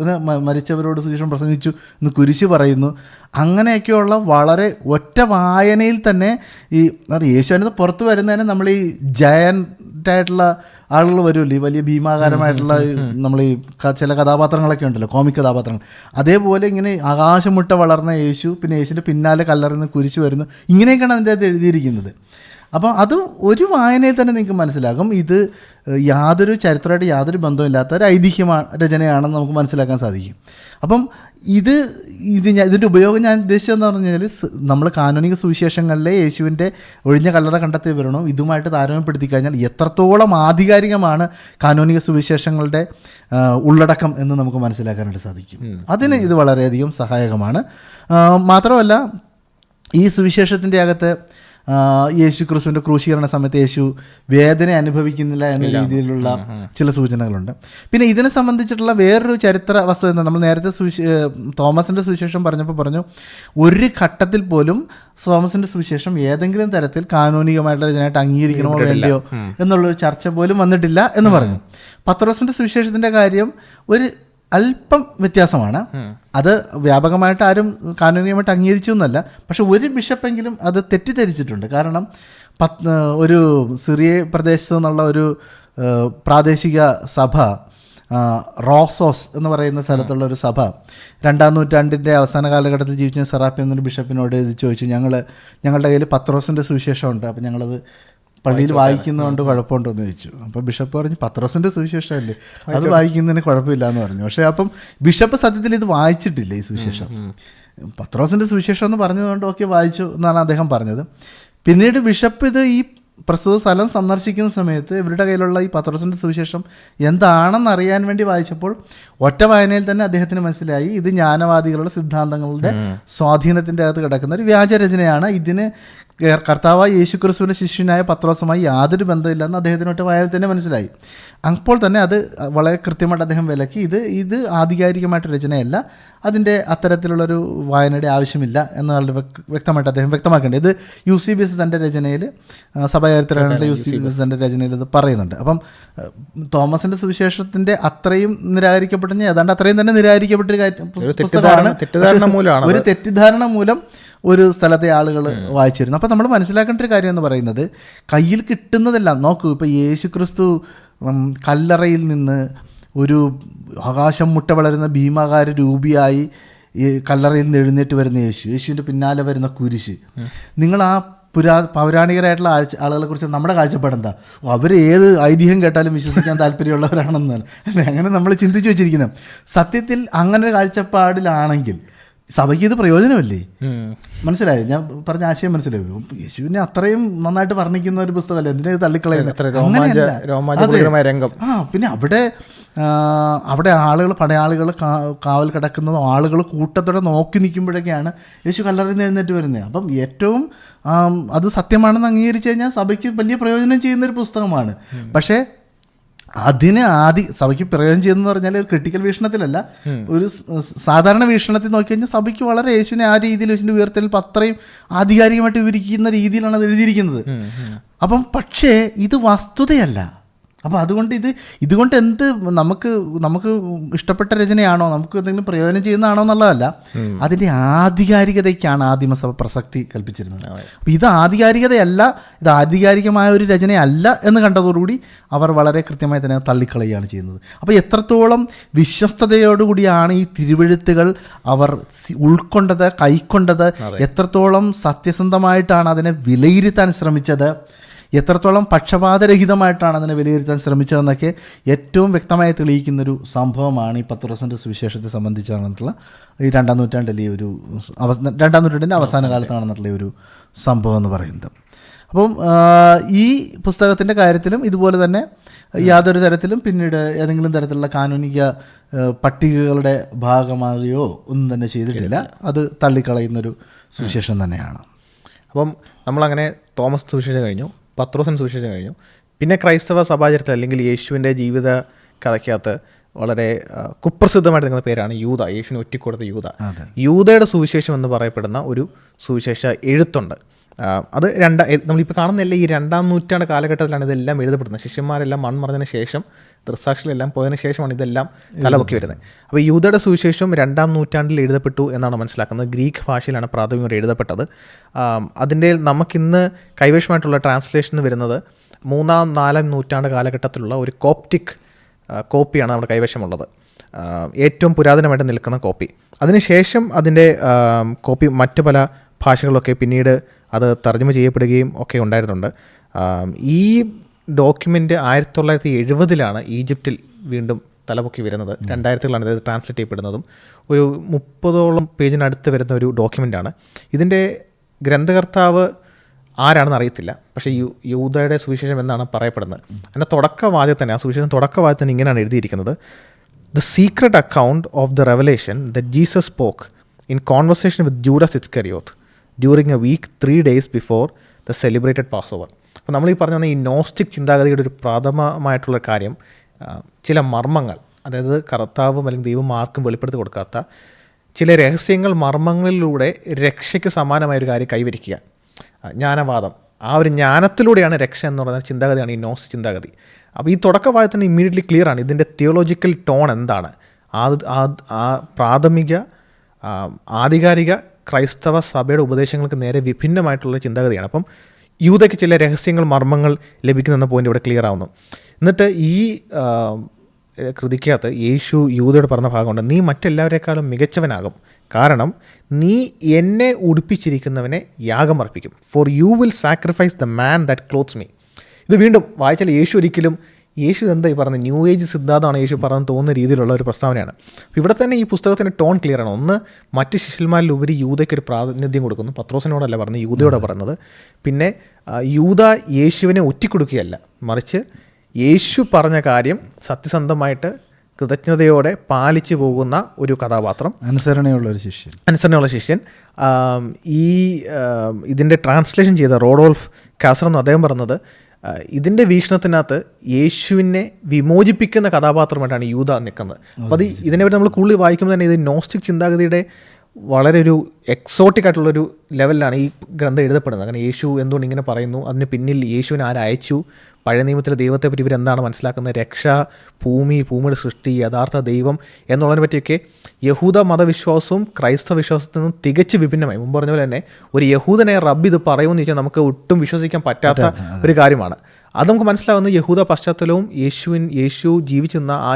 മരിച്ചവരോട് സുവിശേഷം പ്രസംഗിച്ചു എന്ന് കുരിശ് പറയുന്നു. അങ്ങനെയൊക്കെയുള്ള വളരെ ഒറ്റ വായനയിൽ തന്നെ ഈ യേശുവിന് പുറത്ത് വരുന്നതിന് നമ്മൾ ഈ ജയൻ്റായിട്ടുള്ള ആളുകൾ വരുമല്ലോ, ഈ വലിയ ഭീമാകാരമായിട്ടുള്ള നമ്മൾ ഈ ചില കഥാപാത്രങ്ങളൊക്കെ ഉണ്ടല്ലോ, കോമിക് കഥാപാത്രങ്ങൾ, അതേപോലെ ഇങ്ങനെ ആകാശം മുട്ട വളർന്ന യേശു, പിന്നെ യേശുവിൻ്റെ പിന്നാലെ കല്ലറിന്ന് കുരിശ് വരുന്നു, ഇങ്ങനെയൊക്കെയാണ് അതിൻ്റെ അകത്ത് എഴുതിയിരിക്കുന്നത്. അപ്പം അത് ഒരു വായനയിൽ തന്നെ നിങ്ങൾക്ക് മനസ്സിലാകും ഇത് യാതൊരു ചരിത്രമായിട്ട് യാതൊരു ബന്ധമില്ലാത്ത ഒരു രചനയാണെന്ന് നമുക്ക് മനസ്സിലാക്കാൻ സാധിക്കും. അപ്പം ഇതിൻ്റെ ഉപയോഗം ഞാൻ ഉദ്ദേശിച്ചതെന്ന് പറഞ്ഞു കഴിഞ്ഞാൽ നമ്മൾ കാനോനിക സുവിശേഷങ്ങളിലെ യേശുവിൻ്റെ ഒഴിഞ്ഞ കല്ലറ കണ്ടെത്തി വരണോ ഇതുമായിട്ട് താരതമ്യപ്പെടുത്തി കഴിഞ്ഞാൽ എത്രത്തോളം ആധികാരികമാണ് കാനോനിക സുവിശേഷങ്ങളുടെ ഉള്ളടക്കം എന്ന് നമുക്ക് മനസ്സിലാക്കാനായിട്ട് സാധിക്കും. അതിന് ഇത് വളരെയധികം സഹായകമാണ്. മാത്രമല്ല ഈ സുവിശേഷത്തിൻ്റെ അകത്ത് യേശു ക്രിസ്തുവിൻ്റെ ക്രൂശീകരണ സമയത്ത് യേശു വേദന അനുഭവിക്കുന്നില്ല എന്ന രീതിയിലുള്ള ചില സൂചനകളുണ്ട്. പിന്നെ ഇതിനെ സംബന്ധിച്ചിട്ടുള്ള വേറൊരു ചരിത്ര വസ്തുത എന്താ, നമ്മൾ നേരത്തെ തോമസിൻ്റെ സുവിശേഷം പറഞ്ഞു ഒരു ഘട്ടത്തിൽ പോലും തോമസിൻ്റെ സുവിശേഷം ഏതെങ്കിലും തരത്തിൽ കാനോനികമായിട്ടുള്ള രചനയായിട്ട് അംഗീകരിക്കണമോ വേണ്ടയോ എന്നുള്ളൊരു ചർച്ച പോലും വന്നിട്ടില്ല എന്ന് പറഞ്ഞു. പത്രോസിൻ്റെ സുവിശേഷത്തിൻ്റെ കാര്യം ഒരു അല്പം വ്യത്യാസമാണ്. അത് വ്യാപകമായിട്ട് ആരും കാനൂനികമായിട്ട് അംഗീകരിച്ചു എന്നല്ല, പക്ഷെ ഒരു ബിഷപ്പെങ്കിലും അത് തെറ്റിദ്ധരിച്ചിട്ടുണ്ട്. കാരണം ഒരു സിറിയ പ്രദേശത്ത് നിന്നുള്ള ഒരു പ്രാദേശിക സഭ, റോസോസ് എന്ന് പറയുന്ന സ്ഥലത്തുള്ള ഒരു സഭ 2-ാം നൂറ്റാണ്ടിൻ്റെ അവസാന കാലഘട്ടത്തിൽ ജീവിച്ച സെറാപ്പി എന്നൊരു ബിഷപ്പിനോട് ഇത് ചോദിച്ചു, ഞങ്ങളുടെ കയ്യിൽ പത്രോസിൻ്റെ സുവിശേഷമുണ്ട്, അപ്പം ഞങ്ങളത് പള്ളിയിൽ വായിക്കുന്നതുകൊണ്ട് കുഴപ്പമുണ്ടോ എന്ന് ചോദിച്ചു. അപ്പോൾ ബിഷപ്പ് പറഞ്ഞു പത്രോസിൻ്റെ സുവിശേഷമല്ലേ, അത് വായിക്കുന്നതിന് കുഴപ്പമില്ല എന്ന് പറഞ്ഞു. പക്ഷേ അപ്പം ബിഷപ്പ് സത്യത്തിൽ ഇത് വായിച്ചിട്ടില്ല ഈ സുവിശേഷം. പത്രോസിൻ്റെ സുവിശേഷം എന്ന് പറഞ്ഞതുകൊണ്ട് ഓക്കെ വായിച്ചു എന്നാണ് അദ്ദേഹം പറഞ്ഞത്. പിന്നീട് ബിഷപ്പ് ഇത് ഈ പ്രസ്തുത സ്ഥലം സന്ദർശിക്കുന്ന സമയത്ത് ഇവരുടെ കയ്യിലുള്ള ഈ പത്രോസിൻ്റെ സുവിശേഷം എന്താണെന്ന് അറിയാൻ വേണ്ടി വായിച്ചപ്പോൾ ഒറ്റ വായനയിൽ തന്നെ അദ്ദേഹത്തിന് മനസ്സിലായി ഇത് ജ്ഞാനവാദികളുടെ സിദ്ധാന്തങ്ങളുടെ സ്വാധീനത്തിൻ്റെ അകത്ത് കിടക്കുന്ന ഒരു വ്യാജരചനയാണ്, ഇതിന് കർത്താവായ യേശുക്രിസ്തുവിൻ്റെ ശിഷ്യനായ പത്രോസുമായി യാതൊരു ബന്ധമില്ലെന്ന് അദ്ദേഹത്തിന് ഒറ്റ വായനയിൽ തന്നെ മനസ്സിലായി. അപ്പോൾ തന്നെ അത് വളരെ കൃത്യമായിട്ട് അദ്ദേഹം വിലക്കി, ഇത് ആധികാരികമായിട്ട് രചനയല്ല, അതിൻ്റെ അത്തരത്തിലുള്ളൊരു വായനയുടെ ആവശ്യമില്ല എന്നുള്ള വ്യക്തമായിട്ട് അദ്ദേഹം വ്യക്തമാക്കേണ്ടത്. ഇത് UCBS തൻ്റെ രചനയിൽ, സഭാചരിത്രങ്ങളുടെ UCBS തൻ്റെ രചനയിൽ ഇത് പറയുന്നുണ്ട്. അപ്പം തോമസിൻ്റെ സുവിശേഷത്തിൻ്റെ അത്രയും നിരാകരിക്കപ്പെട്ട ഏതാണ്ട് അത്രയും തന്നെ നിരാകരിക്കപ്പെട്ടൊരു പുസ്തകമാണ്. ഒരു തെറ്റിദ്ധാരണ മൂലം ഒരു സ്ഥലത്തെ ആളുകൾ വായിച്ചിരുന്നു. അപ്പം നമ്മൾ മനസ്സിലാക്കേണ്ട ഒരു കാര്യം എന്ന് പറയുന്നത് കയ്യിൽ കിട്ടുന്നതെല്ലാം നോക്കൂ. ഇപ്പോൾ യേശുക്രിസ്തു കല്ലറയിൽ നിന്ന് ഒരു ആകാശം മുട്ട വളരുന്ന ഭീമാകാര രൂപിയായി ഈ കല്ലറയിൽ നിന്ന് എഴുന്നേറ്റ് വരുന്ന യേശുവിൻ്റെ പിന്നാലെ വരുന്ന കുരിശ്, നിങ്ങൾ ആ പൗരാണികരായിട്ടുള്ള ആളുകളെ കുറിച്ച് നമ്മുടെ കാഴ്ചപ്പാടെന്താ? അവർ ഏത് ഐതിഹ്യം കേട്ടാലും വിശ്വസിക്കാൻ താല്പര്യമുള്ളവരാണെന്നാണ് അല്ലേ? അങ്ങനെ നമ്മൾ ചിന്തിച്ചു വെച്ചിരിക്കുന്നത്. സത്യത്തിൽ അങ്ങനെ ഒരു കാഴ്ചപ്പാടിലാണെങ്കിൽ സഭയ്ക്ക് ഇത് പ്രയോജനമല്ലേ? മനസ്സിലായോ? ഞാൻ പറഞ്ഞ ആശയം മനസ്സിലായോ? യേശുവിനെ അത്രയും നന്നായിട്ട് വർണ്ണിക്കുന്ന ഒരു പുസ്തകമല്ലേ, എന്തിനാ ഇത് തള്ളിക്കളയുന്നത്? പിന്നെ അവിടെ ആളുകൾ, പടയാളികൾ കാവൽ കിടക്കുന്നതും ആളുകൾ കൂട്ടത്തോടെ നോക്കി നിൽക്കുമ്പോഴൊക്കെയാണ് യേശു കല്ലറയിൽ നിന്ന് എഴുന്നേറ്റ് വരുന്നത്. അപ്പം ഏറ്റവും അത് സത്യമാണെന്ന് അംഗീകരിച്ചു കഴിഞ്ഞാൽ സഭയ്ക്ക് വലിയ പ്രയോജനം ചെയ്യുന്നൊരു പുസ്തകമാണ്. പക്ഷേ അതിന് സഭയ്ക്ക് പ്രയോജനം ചെയ്യുന്നതെന്ന് പറഞ്ഞാൽ ഒരു ക്രിട്ടിക്കൽ വീക്ഷണത്തിലല്ല, ഒരു സാധാരണ വീക്ഷണത്തിൽ നോക്കിക്കഴിഞ്ഞാൽ സഭയ്ക്ക് വളരെ യേശുവിനെ ആ രീതിയിൽ യേശുവിൻ്റെ ഉയർത്തെഴുന്നേൽപ്പ് അത്രയും ആധികാരികമായിട്ട് വിവരിക്കുന്ന രീതിയിലാണ് അത് എഴുതിയിരിക്കുന്നത്. അപ്പം പക്ഷേ ഇത് വസ്തുതയല്ല. അപ്പോൾ അതുകൊണ്ട് ഇതുകൊണ്ട് എന്ത് നമുക്ക് ഇഷ്ടപ്പെട്ട രചനയാണോ, നമുക്ക് എന്തെങ്കിലും പ്രയോജനം ചെയ്യുന്നതാണോ എന്നുള്ളതല്ല, അതിൻ്റെ ആധികാരികതയ്ക്കാണ് ആദിമസഭ പ്രസക്തി കൽപ്പിച്ചിരുന്നത്. അപ്പോൾ ഇത് ആധികാരികതയല്ല, ഇത് ആധികാരികമായ ഒരു രചനയല്ല എന്ന് കണ്ടതോടുകൂടി അവർ വളരെ കൃത്യമായി തന്നെ തള്ളിക്കളയുകയാണ് ചെയ്യുന്നത്. അപ്പോൾ എത്രത്തോളം വിശ്വസ്തയോടുകൂടിയാണ് ഈ തിരുവെഴുത്തുകൾ അവർ ഉൾക്കൊണ്ടത്, കൈക്കൊണ്ടത്, എത്രത്തോളം സത്യസന്ധമായിട്ടാണ് അതിനെ വിലയിരുത്താൻ ശ്രമിച്ചത് എത്രത്തോളം പക്ഷപാതരഹിതമായിട്ടാണ് അതിനെ വിലയിരുത്താൻ ശ്രമിച്ചതെന്നൊക്കെ ഏറ്റവും വ്യക്തമായി തെളിയിക്കുന്നൊരു സംഭവമാണ് ഈ പത്രോസിൻ്റെ സുവിശേഷത്തെ സംബന്ധിച്ചാണെന്നുള്ള ഈ 2-ാം നൂറ്റാണ്ടിലെ ഒരു 2-ാം നൂറ്റാണ്ടിൻ്റെ അവസാന കാലത്താണെന്നുള്ള ഒരു സംഭവം എന്ന് പറയുന്നത്. അപ്പം ഈ പുസ്തകത്തിൻ്റെ കാര്യത്തിലും ഇതുപോലെ തന്നെ യാതൊരു തരത്തിലും പിന്നീട് ഏതെങ്കിലും തരത്തിലുള്ള കാനൂനിക പട്ടികകളുടെ ഭാഗമാകുകയോ ഒന്നും തന്നെ ചെയ്തിട്ടില്ല. അത് തള്ളിക്കളയുന്നൊരു സുവിശേഷം തന്നെയാണ്. അപ്പം നമ്മളങ്ങനെ തോമസ് സുവിശേഷം കഴിഞ്ഞു, പത്രോസൻ സുവിശേഷം കഴിഞ്ഞു. പിന്നെ ക്രൈസ്തവ സഭാചരിത്രത്തിൽ അല്ലെങ്കിൽ യേശുവിൻ്റെ ജീവിത കഥയ്ക്കകത്ത് വളരെ കുപ്രസിദ്ധമായിട്ട് നിൽക്കുന്ന പേരാണ് യൂദ, യേശുവിനെ ഒറ്റിക്കൊടുത്ത യൂദ. യൂദയുടെ സുവിശേഷം എന്ന് പറയപ്പെടുന്ന ഒരു സുവിശേഷ എഴുത്തുണ്ട്. അത് നമ്മളിപ്പോൾ കാണുന്നില്ല, ഈ 2-ാം നൂറ്റാണ്ട് കാലഘട്ടത്തിലാണ് ഇതെല്ലാം എഴുതപ്പെടുന്നത്. ശിഷ്യന്മാരെല്ലാം മൺമറഞ്ഞതിന് ശേഷം, ദൃക്സാക്ഷികളെല്ലാം പോയതിനു ശേഷമാണ് ഇതെല്ലാം തലപൊക്കി വരുന്നത്. അപ്പോൾ യൂദയുടെ സുവിശേഷം 2-ാം നൂറ്റാണ്ടിൽ എഴുതപ്പെട്ടു എന്നാണ് മനസ്സിലാക്കുന്നത്. ഗ്രീക്ക് ഭാഷയിലാണ് പ്രാഥമികമായി എഴുതപ്പെട്ടത്. അതിൻ്റെ നമുക്കിന്ന് കൈവശമായിട്ടുള്ള ട്രാൻസ്ലേഷൻ വരുന്നത് 3-4 നൂറ്റാണ്ട് കാലഘട്ടത്തിലുള്ള ഒരു കോപ്റ്റിക് കോപ്പിയാണ് നമ്മുടെ കൈവശമുള്ളത്, ഏറ്റവും പുരാതനമായിട്ട് നിൽക്കുന്ന കോപ്പി. അതിനുശേഷം അതിൻ്റെ കോപ്പി മറ്റ് പല ഭാഷകളിലൊക്കെ പിന്നീട് അത് തർജ്ജമ ചെയ്യപ്പെടുകയും ഒക്കെ ഉണ്ടായിരുന്നുണ്ട്. ഈ ഡോക്യുമെൻ്റ് 1970 ഈജിപ്തിൽ വീണ്ടും തലപൊക്കി വരുന്നത്. 2000 ഇത് ട്രാൻസ്ലേറ്റ് ചെയ്യപ്പെടുന്നതും ഒരു 30ഓളം പേജിനടുത്ത് വരുന്ന ഒരു ഡോക്യുമെൻ്റാണ്. ഇതിൻ്റെ ഗ്രന്ഥകർത്താവ് ആരാണെന്ന് അറിയത്തില്ല, പക്ഷേ യൂദയുടെ സുവിശേഷം എന്നാണ് പറയപ്പെടുന്നത്. അതിൻ്റെ തുടക്കവാചകം തന്നെ, ആ സുവിശേഷം തുടക്കവാചകം തന്നെ ഇങ്ങനെയാണ് എഴുതിയിരിക്കുന്നത്: the secret account of the revelation that Jesus spoke in conversation with Judas Iscariot during a week 3 days before the celebrated passover. അപ്പോൾ നമ്മൾ ഈ പറഞ്ഞ ഈ നോസ്റ്റിക് ചിന്താഗതിയുടെ ഒരു പ്രഥമമായിട്ടുള്ള കാര്യം, ചില മർമ്മങ്ങൾ, അതായത് കർത്താവും അല്ലെങ്കിൽ ദൈവം ആർക്കും വെളിപ്പെടുത്തി കൊടുക്കാത്ത ചില രഹസ്യങ്ങൾ, മർമ്മങ്ങളിലൂടെ രക്ഷയ്ക്ക് സമാനമായൊരു കാര്യം കൈവരിക്കുക, ജ്ഞാനവാദം. ആ ഒരു ജ്ഞാനത്തിലൂടെയാണ് രക്ഷ എന്ന് പറയുന്ന ചിന്താഗതിയാണ് ഈ നോസ്റ്റ് ചിന്താഗതി. അപ്പോൾ ഈ തുടക്കവാദത്തിന് ഇമ്മീഡിയറ്റ്ലി ക്ലിയർ ആണ് ഇതിൻ്റെ തിയോളജിക്കൽ ടോൺ എന്താണ്. ആ പ്രാഥമിക ആധികാരിക ക്രൈസ്തവ സഭയുടെ ഉപദേശങ്ങൾക്ക് നേരെ വിഭിന്നമായിട്ടുള്ള ചിന്താഗതിയാണ്. അപ്പം യൂദയ്ക്ക് ചില രഹസ്യങ്ങൾ, മർമ്മങ്ങൾ ലഭിക്കുന്ന പോയിന്റ് ഇവിടെ ക്ലിയർ ആവുന്നു. എന്നിട്ട് ഈ കൃതിക്കകത്ത് യേശു യൂദയോട് പറഞ്ഞ ഭാഗമുണ്ട്: നീ മറ്റെല്ലാവരെക്കാളും മികച്ചവനാകും, കാരണം നീ എന്നെ ഉടുപ്പിച്ചിരിക്കുന്നവനെ യാഗം അർപ്പിക്കും. For you will sacrifice the man that clothes me. ഇത് വീണ്ടും വായിച്ചാൽ യേശു എന്താ ഈ പറഞ്ഞത്, ന്യൂ ഏജ് സിദ്ധാന്തമാണ് യേശു പറഞ്ഞെന്ന് തോന്നുന്ന രീതിയിലുള്ള ഒരു പ്രസ്താവനയാണ്. ഇവിടെ തന്നെ ഈ പുസ്തകത്തിൻ്റെ ടോൺ ക്ലിയർ ആണ്. ഒന്ന്, മറ്റ് ശിഷ്യന്മാരിലുപരി യൂദയ്ക്ക് ഒരു പ്രാതിനിധ്യം കൊടുക്കുന്നു. പത്രോസിനോടല്ല പറഞ്ഞത്, യൂദയോടെ പറയുന്നത്. പിന്നെ യൂദ യേശുവിനെ ഒറ്റിക്കൊടുക്കുകയല്ല, മറിച്ച് യേശു പറഞ്ഞ കാര്യം സത്യസന്ധമായിട്ട് കൃതജ്ഞതയോടെ പാലിച്ചു പോകുന്ന ഒരു കഥാപാത്രം, അനുസരണയുള്ള ശിഷ്യൻ. ഇതിൻ്റെ ട്രാൻസ്ലേഷൻ ചെയ്ത റോഡോൾഫ് കാസർ എന്ന് അദ്ദേഹം പറഞ്ഞത്, ഇതിൻ്റെ വീക്ഷണത്തിനകത്ത് യേശുവിനെ വിമോചിപ്പിക്കുന്ന കഥാപാത്രമായിട്ടാണ് യൂദ നിൽക്കുന്നത്. അപ്പോൾ ഇതിനെപ്പറ്റി നമ്മൾ കൂടുതൽ വായിക്കുമ്പോൾ തന്നെ ഇത് നോസ്റ്റിക് ചിന്താഗതിയുടെ വളരെ ഒരു എക്സോട്ടിക് ആയിട്ടുള്ളൊരു ലെവലിലാണ് ഈ ഗ്രന്ഥം എഴുതപ്പെടുന്നത്. കാരണം യേശു എന്തുകൊണ്ട് ഇങ്ങനെ പറയുന്നു, അതിന് പിന്നിൽ യേശുവിനെ ആരയച്ചു, പഴയ നിയമത്തിലെ ദൈവത്തെപ്പറ്റി ഇവരെന്താണ് മനസ്സിലാക്കുന്നത്, രക്ഷ, ഭൂമിയുടെ സൃഷ്ടി, യഥാർത്ഥ ദൈവം എന്നുള്ളതിനെ പറ്റിയൊക്കെ യഹൂദ മതവിശ്വാസവും ക്രൈസ്തവ വിശ്വാസത്തിൽ നിന്നും തികച്ച് വിഭിന്നമായി. മുമ്പ് പറഞ്ഞ പോലെ തന്നെ ഒരു യഹൂദനെ റബ്ബ് ഇത് പറയുമെന്ന് ചോദിച്ചാൽ നമുക്ക് ഒട്ടും വിശ്വസിക്കാൻ പറ്റാത്ത ഒരു കാര്യമാണ്. അത് നമുക്ക് മനസ്സിലാകുന്ന യഹൂദ പശ്ചാത്തലവും യേശു ജീവിച്ചിരുന്ന ആ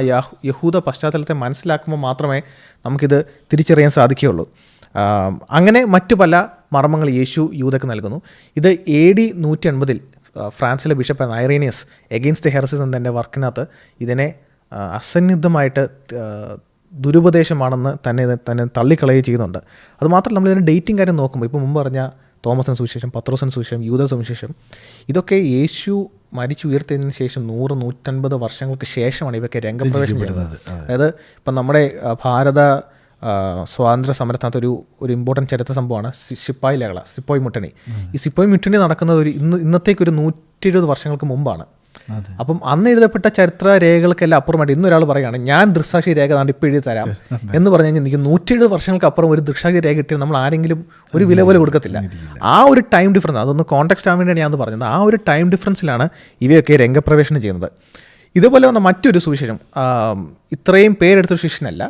യഹൂദ പശ്ചാത്തലത്തെ മനസ്സിലാക്കുമ്പോൾ മാത്രമേ നമുക്കിത് തിരിച്ചറിയാൻ സാധിക്കുകയുള്ളൂ. അങ്ങനെ മറ്റു പല മർമ്മങ്ങൾ യേശു യൂദയ്ക്ക് നൽകുന്നു. ഇത് AD 180 ഫ്രാൻസിലെ ബിഷപ്പ് ഐറേനിയസ് എഗെയിൻസ്റ്റ് ദ ഹെറസിസ് എന്ന വർക്കിനകത്ത് ഇതിനെ അസന്നിഗ്ധമായിട്ട് ദുരുപദേശമാണെന്ന് തന്നെ തള്ളിക്കളയുകയും ചെയ്യുന്നുണ്ട്. അതുമാത്രമല്ല, നമ്മളിതിൻ്റെ ഡേറ്റിംഗ് കാര്യം നോക്കുമ്പോൾ ഇപ്പോൾ മുമ്പ് പറഞ്ഞ തോമസിന് സുവിശേഷം, പത്രോസിന് സുവിശേഷം, യൂദ സുവിശേഷം, ഇതൊക്കെ യേശു മരിച്ചു ഉയർത്തിയതിനു ശേഷം 100-150 വർഷങ്ങൾക്ക് ശേഷമാണ് ഇവയൊക്കെ രംഗപ്രവേശനം ചെയ്യുന്നത്. അതായത് ഇപ്പം നമ്മുടെ ഭാരത സ്വാതന്ത്ര്യ സമരത്തിനകത്ത് ഒരു ഇമ്പോർട്ടൻറ്റ് ചരിത്ര സംഭവമാണ് സിപ്പോയ് മുട്ടണി. ഈ സിപ്പോയ് മുട്ടണി നടക്കുന്നത് ഇന്നത്തേക്കൊരു 170 വർഷങ്ങൾക്ക് മുമ്പാണ്. അപ്പം അന്ന് എഴുതപ്പെട്ട ചരിത്ര രേഖകൾക്കെല്ലാം അപ്പുറമായിട്ട് ഇന്നൊരാൾ പറയുകയാണ്, ഞാൻ ദൃക്സാക്ഷി രേഖ താണ്ട് ഇപ്പോൾ എഴുതി തരാം എന്ന് പറഞ്ഞു കഴിഞ്ഞാൽ എനിക്ക് 170 വർഷങ്ങൾക്ക് അപ്പുറം ഒരു ദൃക്സാക്ഷി രേഖ കിട്ടിയാൽ നമ്മൾ ആരെങ്കിലും ഒരു വില പോലെ കൊടുക്കത്തില്ല. ആ ഒരു ടൈം ഡിഫറൻസ്, അതൊന്ന് കോൺടെക്സ്റ്റ് ആവാൻ വേണ്ടിയാണ് ഞാൻ പറഞ്ഞത്. ആ ഒരു ടൈം ഡിഫറൻസിലാണ് ഇവയൊക്കെ രംഗപ്രവേശനം ചെയ്യുന്നത്. ഇതുപോലെ വന്ന മറ്റൊരു സുവിശേഷം, ഇത്രയും പേരെടുത്തൊരു ശിഷ്യനല്ല,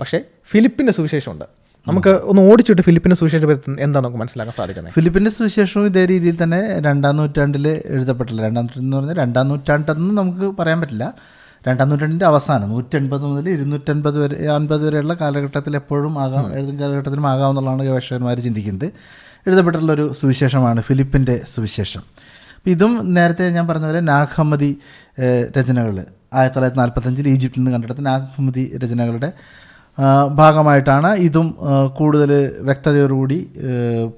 പക്ഷേ ഫിലിപ്പിൻ്റെ സുവിശേഷമുണ്ട്. നമുക്ക് ഒന്ന് ഓടിച്ചിട്ട് ഫിലിപ്പിൻ്റെ സുവിശേഷം എന്താ നമുക്ക് മനസ്സിലാക്കാൻ സാധിക്കുന്നത്? ഫിലിപ്പിൻ്റെ സുവിശേഷവും ഇതേ രീതിയിൽ തന്നെ 2-ാം നൂറ്റാണ്ടിൽ എഴുതപ്പെട്ടില്ല. 2-ാം നൂറ്റാണ്ട് എന്ന് പറഞ്ഞാൽ 2-ാം നൂറ്റാണ്ടെന്ന് നമുക്ക് പറയാൻ പറ്റില്ല. 2-ാം നൂറ്റാണ്ടിൻ്റെ അവസാനം 180 മുതൽ 250 വരെയുള്ള കാലഘട്ടത്തിൽ എപ്പോഴും ആകാം, ഏതെങ്കിലും കാലഘട്ടത്തിലും ആകാമെന്നുള്ളതാണ് ഗവേഷകന്മാർ ചിന്തിക്കുന്നത്. എഴുതപ്പെട്ടിട്ടുള്ളൊരു സുവിശേഷമാണ് ഫിലിപ്പിൻ്റെ സുവിശേഷം. ഇതും നേരത്തെ ഞാൻ പറഞ്ഞ പോലെ നാഗ് ഹമ്മദി രചനകൾ 1945 ഈജിപ്തിൽ നിന്ന് കണ്ടെടുത്ത നാഗ് ഹമ്മദി രചനകളുടെ ഭാഗമായിട്ടാണ് ഇതും കൂടുതൽ വ്യക്തതയോടുകൂടി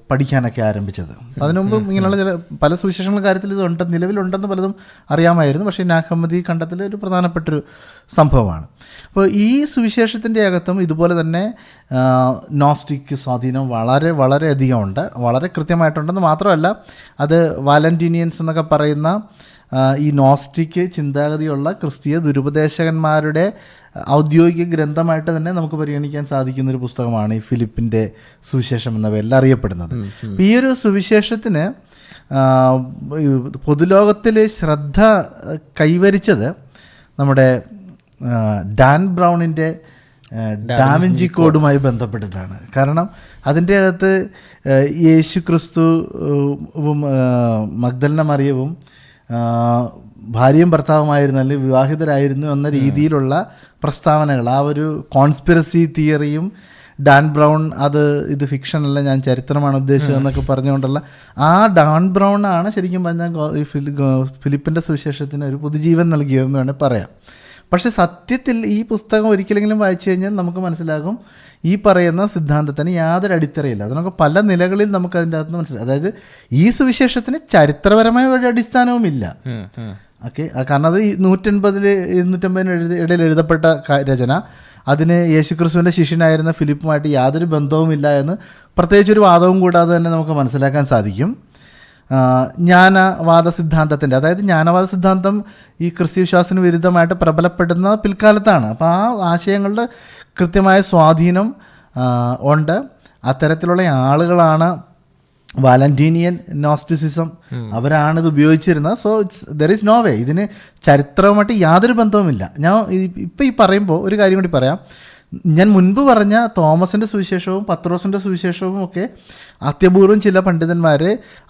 പഠിക്കാനൊക്കെ ആരംഭിച്ചത്. അതിനു മുമ്പും ഇങ്ങനെയുള്ള ചില പല സുവിശേഷങ്ങളുടെ കാര്യത്തിൽ ഇതുണ്ട്, നിലവിലുണ്ടെന്ന് പലതും അറിയാമായിരുന്നു. പക്ഷേ നാഗ് ഹമ്മദി കണ്ടെത്തൽ ഒരു പ്രധാനപ്പെട്ടൊരു സംഭവമാണ്. അപ്പോൾ ഈ സുവിശേഷത്തിൻ്റെ അകത്തും ഇതുപോലെ തന്നെ നോസ്റ്റിക് സ്വാധീനം വളരെ വളരെ അധികമുണ്ട്, വളരെ കൃത്യമായിട്ടുണ്ടെന്ന് മാത്രമല്ല, അത് വാലന്റീനിയൻസ് എന്നൊക്കെ പറയുന്ന ഈ നോസ്റ്റിക് ചിന്താഗതിയുള്ള ക്രിസ്തീയ ദുരുപദേശകന്മാരുടെ ഔദ്യോഗിക ഗ്രന്ഥമായിട്ട് തന്നെ നമുക്ക് പരിഗണിക്കാൻ സാധിക്കുന്നൊരു പുസ്തകമാണ് ഈ ഫിലിപ്പിൻ്റെ സുവിശേഷം എന്ന പേരിൽ അറിയപ്പെടുന്നത്. ഈ ഒരു സുവിശേഷത്തിന് പൊതുലോകത്തിൽ ശ്രദ്ധ കൈവരിച്ചത് നമ്മുടെ ഡാൻ ബ്രൗണിൻ്റെ ഡാവിഞ്ചി കോഡുമായി ബന്ധപ്പെട്ടിട്ടാണ്. കാരണം അതിൻ്റെ അകത്ത് യേശു ക്രിസ്തുവും മഗ്ദലന മറിയവും ഭാര്യയും ഭർത്താവുമായിരുന്നു, അല്ലെങ്കിൽ വിവാഹിതരായിരുന്നു എന്ന രീതിയിലുള്ള പ്രസ്താവനകൾ, ആ ഒരു കോൺസ്പിറസി തിയറിയും ഡാൻ ബ്രൗൺ ഇത് ഫിക്ഷൻ അല്ല, ഞാൻ ചരിത്രമാണ് ഉദ്ദേശിച്ചത് എന്നൊക്കെ പറഞ്ഞുകൊണ്ടുള്ള ആ ഡാൻ ബ്രൗൺ ആണ് ശരിക്കും പറഞ്ഞാൽ ഫിലിപ്പിൻ്റെ സുവിശേഷത്തിന് ഒരു പുതുജീവൻ നൽകിയതെന്ന് വേണമെങ്കിൽ പറയാം. പക്ഷെ സത്യത്തിൽ ഈ പുസ്തകം ഒരിക്കലെങ്കിലും വായിച്ചു കഴിഞ്ഞാൽ നമുക്ക് മനസ്സിലാകും ഈ പറയുന്ന സിദ്ധാന്തത്തിന് യാതൊരു അടിത്തറയില്ല. അതിനൊക്കെ പല നിലകളിൽ നമുക്ക് അതിൻ്റെ അകത്ത് മനസ്സിലാവും. അതായത് ഈ സുവിശേഷത്തിന് ചരിത്രപരമായ ഒരു അടിസ്ഥാനവുമില്ല. ഓക്കെ, കാരണം അത് 150-250 ഇടയിൽ എഴുതപ്പെട്ട രചന, അതിന് യേശുക്രിസ്തുവിൻ്റെ ശിഷ്യനായിരുന്ന ഫിലിപ്പുമായിട്ട് യാതൊരു ബന്ധവുമില്ല എന്ന് പ്രത്യേകിച്ചൊരു വാദവും കൂടാതെ തന്നെ നമുക്ക് മനസ്സിലാക്കാൻ സാധിക്കും. ജ്ഞാനവാദ സിദ്ധാന്തത്തിൻ്റെ, അതായത് ജ്ഞാനവാദ സിദ്ധാന്തം ഈ ക്രിസ്തീയ വിശ്വാസത്തിന് വിരുദ്ധമായിട്ട് പ്രബലപ്പെടുന്ന പിൽക്കാലത്താണ്. അപ്പോൾ ആ ആശയങ്ങളുടെ കൃത്യമായ സ്വാധീനം ഉണ്ട്. അത്തരത്തിലുള്ള ആളുകളാണ് വാലന്റീനിയൻ നോസ്റ്റിസിസം, അവരാണിത് ഉപയോഗിച്ചിരുന്നത്. So there is no way, ഇതിന് ചരിത്രവുമായിട്ട് യാതൊരു ബന്ധവുമില്ല. ഞാൻ ഇപ്പം ഈ പറയുമ്പോൾ ഒരു കാര്യം കൂടി പറയാം. ഞാൻ മുൻപ് പറഞ്ഞ തോമസിൻ്റെ സുവിശേഷവും പത്രോസിൻ്റെ സുവിശേഷവും ഒക്കെ അത്യപൂർവം ചില പണ്ഡിതന്മാർ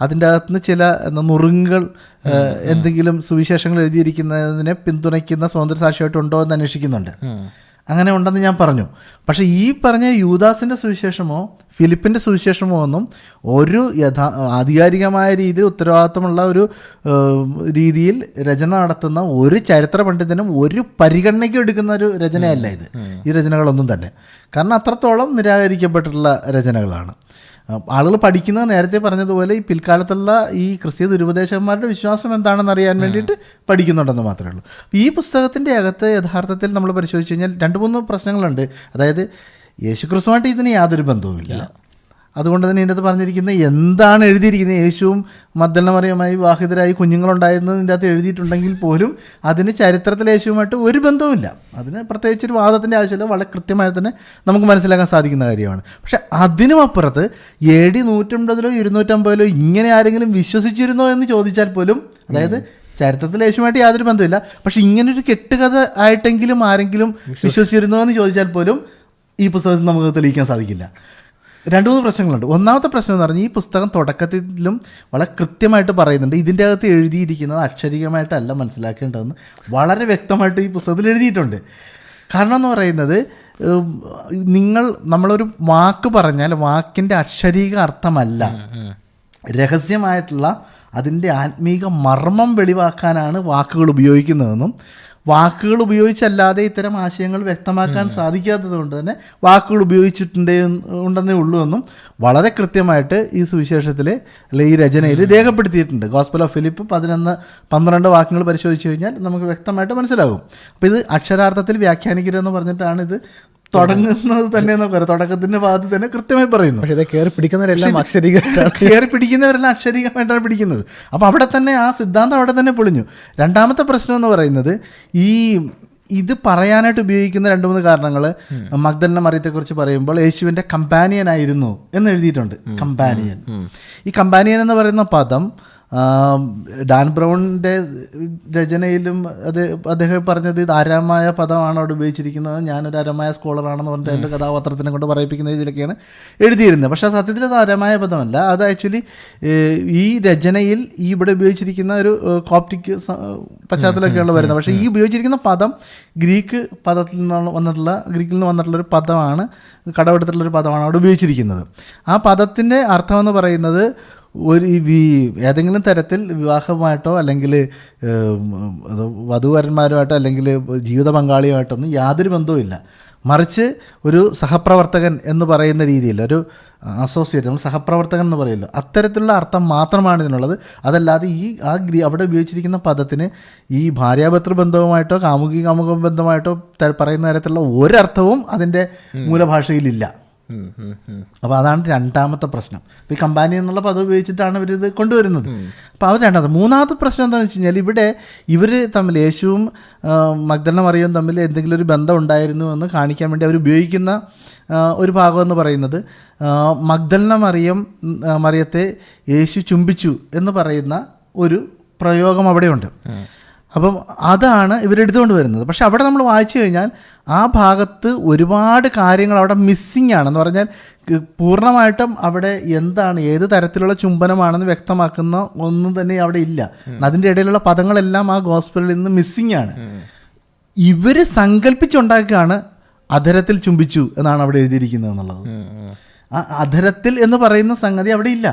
അതിൻ്റെ അകത്തുനിന്ന് ചില നുറുങ്ങുകൾ എന്തെങ്കിലും സുവിശേഷങ്ങൾ എഴുതിയിരിക്കുന്നതിനെ പിന്തുണയ്ക്കുന്ന സ്വതന്ത്ര സാക്ഷിയായിട്ടുണ്ടോ എന്ന് അന്വേഷിക്കുന്നുണ്ട്. അങ്ങനെ ഉണ്ടെന്ന് ഞാൻ പറഞ്ഞു. പക്ഷേ ഈ പറഞ്ഞ യൂദാസിൻ്റെ സുവിശേഷമോ ഫിലിപ്പിൻ്റെ സുവിശേഷമോ ഒന്നും ഒരു ആധികാരികമായ രീതിയിൽ ഉത്തരവാദിത്തമുള്ള ഒരു രീതിയിൽ രചന നടത്തുന്ന ഒരു ചരിത്ര പണ്ഡിതനും ഒരു പരിഗണനയ്ക്കും എടുക്കുന്ന ഒരു രചനയല്ല ഇത്, ഈ രചനകളൊന്നും തന്നെ. കാരണം അത്രത്തോളം നിരാകരിക്കപ്പെട്ടിട്ടുള്ള രചനകളാണ്. ആളുകൾ പഠിക്കുന്നത് നേരത്തെ പറഞ്ഞതുപോലെ ഈ പിൽക്കാലത്തുള്ള ഈ ക്രിസ്തീയ ദുരുപദേശകന്മാരുടെ വിശ്വാസം എന്താണെന്ന് അറിയാൻ വേണ്ടിയിട്ട് പഠിക്കുന്നുണ്ടെന്ന് മാത്രമേ ഉള്ളൂ. ഈ പുസ്തകത്തിൻ്റെ അകത്ത് യഥാർത്ഥത്തിൽ നമ്മൾ പരിശോധിച്ച് കഴിഞ്ഞാൽ 2-3 പ്രശ്നങ്ങളുണ്ട്. അതായത് യേശുക്രിസ്തുവായിട്ട് ഇതിന് യാതൊരു ബന്ധവുമില്ല. അതുകൊണ്ട് തന്നെ ഇതിൻ്റെ അകത്ത് പറഞ്ഞിരിക്കുന്നത് എന്താണ് എഴുതിയിരിക്കുന്നത്, യേശുവും മഗ്ദലന മറിയവുമായി വിവാഹിതരായി കുഞ്ഞുങ്ങളുണ്ടായിരുന്നത് ഇതിൻ്റെ അകത്ത് എഴുതിയിട്ടുണ്ടെങ്കിൽ പോലും അതിന് ചരിത്രത്തിലെ യേശുവുമായിട്ട് ഒരു ബന്ധവുമില്ല. അതിന് പ്രത്യേകിച്ചൊരു വാദത്തിൻ്റെ ആവശ്യമില്ല, വളരെ കൃത്യമായി തന്നെ നമുക്ക് മനസ്സിലാക്കാൻ സാധിക്കുന്ന കാര്യമാണ്. പക്ഷെ അതിനും അപ്പുറത്ത് AD 150-ലോ 250-ലോ ഇങ്ങനെ ആരെങ്കിലും വിശ്വസിച്ചിരുന്നോ എന്ന് ചോദിച്ചാൽ പോലും, അതായത് ചരിത്രത്തിൽ യേശുവുമായിട്ട് യാതൊരു ബന്ധമില്ല, പക്ഷെ ഇങ്ങനൊരു കെട്ടുകഥ ആയിട്ടെങ്കിലും ആരെങ്കിലും വിശ്വസിച്ചിരുന്നോ എന്ന് ചോദിച്ചാൽ പോലും ഈ പുസ്തകത്തിൽ നമുക്ക് തെളിയിക്കാൻ സാധിക്കില്ല. 2-3 പ്രശ്നങ്ങളുണ്ട്. ഒന്നാമത്തെ പ്രശ്നം എന്ന് പറഞ്ഞാൽ ഈ പുസ്തകം തുടക്കത്തിലും വളരെ കൃത്യമായിട്ട് പറയുന്നുണ്ട്, ഇതിൻ്റെ അകത്ത് എഴുതിയിരിക്കുന്നത് അക്ഷരികമായിട്ടല്ല മനസ്സിലാക്കേണ്ടതെന്ന് വളരെ വ്യക്തമായിട്ട് ഈ പുസ്തകത്തിൽ എഴുതിയിട്ടുണ്ട്. കാരണം എന്ന് പറയുന്നത്, നമ്മളൊരു വാക്ക് പറഞ്ഞാൽ വാക്കിൻ്റെ അക്ഷരീക അർത്ഥമല്ല, രഹസ്യമായിട്ടുള്ള അതിൻ്റെ ആത്മീക മർമ്മം വെളിവാക്കാനാണ് വാക്കുകൾ ഉപയോഗിക്കുന്നതെന്നും വാക്കുകൾ ഉപയോഗിച്ചല്ലാതെ ഇത്തരം ആശയങ്ങൾ വ്യക്തമാക്കാൻ സാധിക്കാത്തത് കൊണ്ട് തന്നെ വാക്കുകൾ ഉണ്ടെന്നേ ഉള്ളൂ എന്നും വളരെ കൃത്യമായിട്ട് ഈ സുവിശേഷത്തിൽ അല്ലെങ്കിൽ ഈ രചനയിൽ രേഖപ്പെടുത്തിയിട്ടുണ്ട്. ഗോസ്പൽ ഓഫ് ഫിലിപ്പ് 11-12 വാക്യങ്ങൾ പരിശോധിച്ച് കഴിഞ്ഞാൽ നമുക്ക് വ്യക്തമായിട്ട് മനസ്സിലാകും. അപ്പോൾ ഇത് അക്ഷരാർത്ഥത്തിൽ വ്യാഖ്യാനിക്കരുതെന്ന് പറഞ്ഞിട്ടാണ് ഇത് തുടങ്ങുന്നത് തന്നെ എന്ന് പറയാം. തുടക്കത്തിൻ്റെ ഭാഗത്ത് തന്നെ കൃത്യമായി പറയുന്നു. പക്ഷേ ഇത് കയറി പിടിക്കുന്നവരെല്ലാം അക്ഷരികമായിട്ടാണ് പിടിക്കുന്നത്. അപ്പോൾ അവിടെ തന്നെ ആ സിദ്ധാന്തം അവിടെ തന്നെ പൊളിഞ്ഞു. രണ്ടാമത്തെ പ്രശ്നം എന്ന് പറയുന്നത്, ഇത് പറയാനായിട്ട് ഉപയോഗിക്കുന്ന 2-3 കാരണങ്ങൾ. മഗ്ദലന മറിയത്തെക്കുറിച്ച് പറയുമ്പോൾ യേശുവിൻ്റെ കമ്പാനിയൻ ആയിരുന്നു എന്ന് എഴുതിയിട്ടുണ്ട്. കമ്പാനിയൻ, ഈ കമ്പാനിയൻ എന്ന് പറയുന്ന പദം ഡാൻ ബ്രൗണിൻ്റെ രചനയിലും അദ്ദേഹം പറഞ്ഞത് ഇത് അരമായ പദമാണ് അവിടെ ഉപയോഗിച്ചിരിക്കുന്നത്. ഞാനൊരു അരമായ സ്കോളറാണെന്ന് പറഞ്ഞിട്ട് എൻ്റെ കഥാപാത്രത്തിനെ കൊണ്ട് പറയിപ്പിക്കുന്ന രീതിയിലൊക്കെയാണ് എഴുതിയിരുന്നത്. പക്ഷേ സത്യത്തിൽ അത് അരമായ പദമല്ല. അത് ആക്ച്വലി ഈ രചനയിൽ ഈ ഇവിടെ ഉപയോഗിച്ചിരിക്കുന്ന ഒരു കോപ്റ്റിക് പശ്ചാത്തലമൊക്കെയാണ് വരുന്നത്. പക്ഷേ ഈ ഉപയോഗിച്ചിരിക്കുന്ന പദം ഗ്രീക്കിൽ നിന്ന് വന്നിട്ടുള്ളൊരു പദമാണ്, കടമെടുത്തിട്ടുള്ളൊരു പദമാണ് അവിടെ ഉപയോഗിച്ചിരിക്കുന്നത്. ആ പദത്തിൻ്റെ അർത്ഥമെന്ന് പറയുന്നത് ഏതെങ്കിലും തരത്തിൽ വിവാഹമായിട്ടോ അല്ലെങ്കിൽ വധൂവരന്മാരുമായിട്ടോ അല്ലെങ്കിൽ ജീവിത പങ്കാളിയുമായിട്ടൊന്നും യാതൊരു ബന്ധവുമില്ല. മറിച്ച് ഒരു സഹപ്രവർത്തകൻ എന്ന് പറയുന്ന രീതിയിൽ, ഒരു അസോസിയേറ്റ്, നമ്മൾ സഹപ്രവർത്തകൻ എന്ന് പറയുമല്ലോ, അത്തരത്തിലുള്ള അർത്ഥം മാത്രമാണ് ഇതിനുള്ളത്. അതല്ലാതെ അവിടെ ഉപയോഗിച്ചിരിക്കുന്ന പദത്തിന് ഈ ഭാര്യാഭർത്തൃ ബന്ധവുമായിട്ടോ കാമുക ബന്ധമായിട്ടോ പറയുന്ന തരത്തിലുള്ള ഒരർത്ഥവും അതിൻ്റെ മൂലഭാഷയിലില്ല. അപ്പോൾ അതാണ് രണ്ടാമത്തെ പ്രശ്നം. ഇപ്പോൾ ഈ കമ്പാനി എന്നുള്ള പദം ഉപയോഗിച്ചിട്ടാണ് ഇവരിത് കൊണ്ടുവരുന്നത്. അപ്പോൾ അത് രണ്ടാമത്തെ. മൂന്നാമത്തെ പ്രശ്നം എന്താണെന്ന് വെച്ച് കഴിഞ്ഞാൽ, ഇവിടെ ഇവർ തമ്മിൽ, യേശുവും മഗ്ദലന മറിയവും തമ്മിൽ എന്തെങ്കിലും ഒരു ബന്ധം ഉണ്ടായിരുന്നു എന്ന് കാണിക്കാൻ വേണ്ടി അവർ ഉപയോഗിക്കുന്ന ഒരു ഭാഗം എന്ന് പറയുന്നത്, മഗ്ദലന മറിയത്തെ യേശു ചുംബിച്ചു എന്ന് പറയുന്ന ഒരു പ്രയോഗം അവിടെയുണ്ട്. അപ്പം അതാണ് ഇവരെടുത്തുകൊണ്ട് വരുന്നത്. പക്ഷെ അവിടെ നമ്മൾ വായിച്ചു കഴിഞ്ഞാൽ ആ ഭാഗത്ത് ഒരുപാട് കാര്യങ്ങൾ അവിടെ മിസ്സിങ് ആണെന്ന് പറഞ്ഞാൽ, പൂർണ്ണമായിട്ടും അവിടെ എന്താണ്, ഏത് തരത്തിലുള്ള ചുംബനമാണെന്ന് വ്യക്തമാക്കുന്ന ഒന്നും തന്നെ അവിടെ ഇല്ല. അതിൻ്റെ ഇടയിലുള്ള പദങ്ങളെല്ലാം ആ ഗോസ്പലിൽ നിന്ന് മിസ്സിങ് ആണ്. ഇവർ സങ്കല്പിച്ചുണ്ടാക്കുകയാണ് അധരത്തിൽ ചുംബിച്ചു എന്നാണ് അവിടെ എഴുതിയിരിക്കുന്നത് എന്നുള്ളത്. ആ അധരത്തിൽ എന്ന് പറയുന്ന സംഗതി അവിടെ ഇല്ല.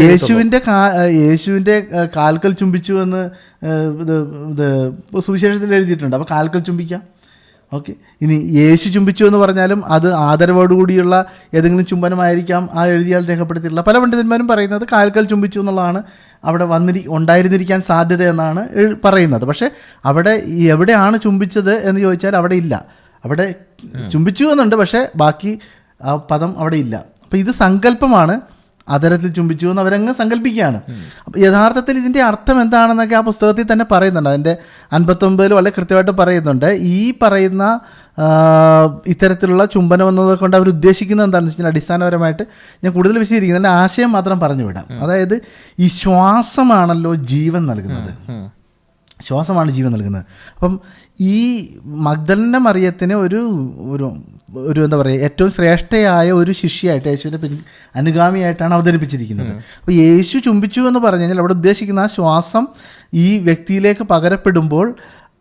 യേശുവിൻ്റെ കാൽക്കൽ ചുംബിച്ചു എന്ന് ഇത് സുവിശേഷത്തിൽ എഴുതിയിട്ടുണ്ട്. അപ്പോൾ കാൽക്കൽ ചുംബിക്കാം, ഓക്കെ. ഇനി യേശു ചുംബിച്ചു എന്ന് പറഞ്ഞാലും അത് ആദരവോടുകൂടിയുള്ള ഏതെങ്കിലും ചുംബനമായിരിക്കാം ആ എഴുതിയാൽ രേഖപ്പെടുത്തിയിട്ടുള്ള. പല പണ്ഡിതന്മാരും പറയുന്നത് കാൽക്കൽ ചുംബിച്ചു എന്നുള്ളതാണ് അവിടെ ഉണ്ടായിരുന്നിരിക്കാൻ സാധ്യത എന്നാണ് പറയുന്നത്. പക്ഷേ അവിടെ എവിടെയാണ് ചുംബിച്ചത് എന്ന് ചോദിച്ചാൽ അവിടെ ഇല്ല. അവിടെ ചുംബിച്ചു എന്നുണ്ട്, പക്ഷേ ബാക്കി ആ പദം അവിടെ ഇല്ല. അപ്പോൾ ഇത് സങ്കല്പമാണ്. അധരത്തിൽ ചുംബിച്ചു എന്ന് അവരങ്ങ് സങ്കല്പിക്കുകയാണ്. അപ്പോൾ യഥാർത്ഥത്തിൽ ഇതിൻ്റെ അർത്ഥം എന്താണെന്നൊക്കെ ആ പുസ്തകത്തിൽ തന്നെ പറയുന്നുണ്ട്. അതിൻ്റെ 59 വളരെ കൃത്യമായിട്ട് പറയുന്നുണ്ട്. ഈ പറയുന്ന ഇത്തരത്തിലുള്ള ചുംബനം എന്നതുകൊണ്ട് അവർ ഉദ്ദേശിക്കുന്നത് എന്താണെന്ന് വെച്ചാൽ, അടിസ്ഥാനപരമായിട്ട് ഞാൻ കൂടുതൽ വിശദീകരിക്കുന്നത് എൻ്റെ ആശയം മാത്രം പറഞ്ഞു വിടാം. അതായത് ഈ ശ്വാസമാണല്ലോ ജീവൻ നൽകുന്നത്, ശ്വാസമാണ് ജീവൻ നൽകുന്നത്. അപ്പം ഈ മഗ്ദലന മറിയത്തിന് ഒരു എന്താ പറയുക, ഏറ്റവും ശ്രേഷ്ഠയായ ഒരു ശിഷ്യയായിട്ട്, യേശുവിൻ്റെ അനുഗാമിയായിട്ടാണ് അവതരിപ്പിച്ചിരിക്കുന്നത്. അപ്പോൾ യേശു ചുംബിച്ചു എന്ന് പറഞ്ഞു കഴിഞ്ഞാൽ അവിടെ ഉദ്ദേശിക്കുന്ന ആ ശ്വാസം ഈ വ്യക്തിയിലേക്ക് പകരപ്പെടുമ്പോൾ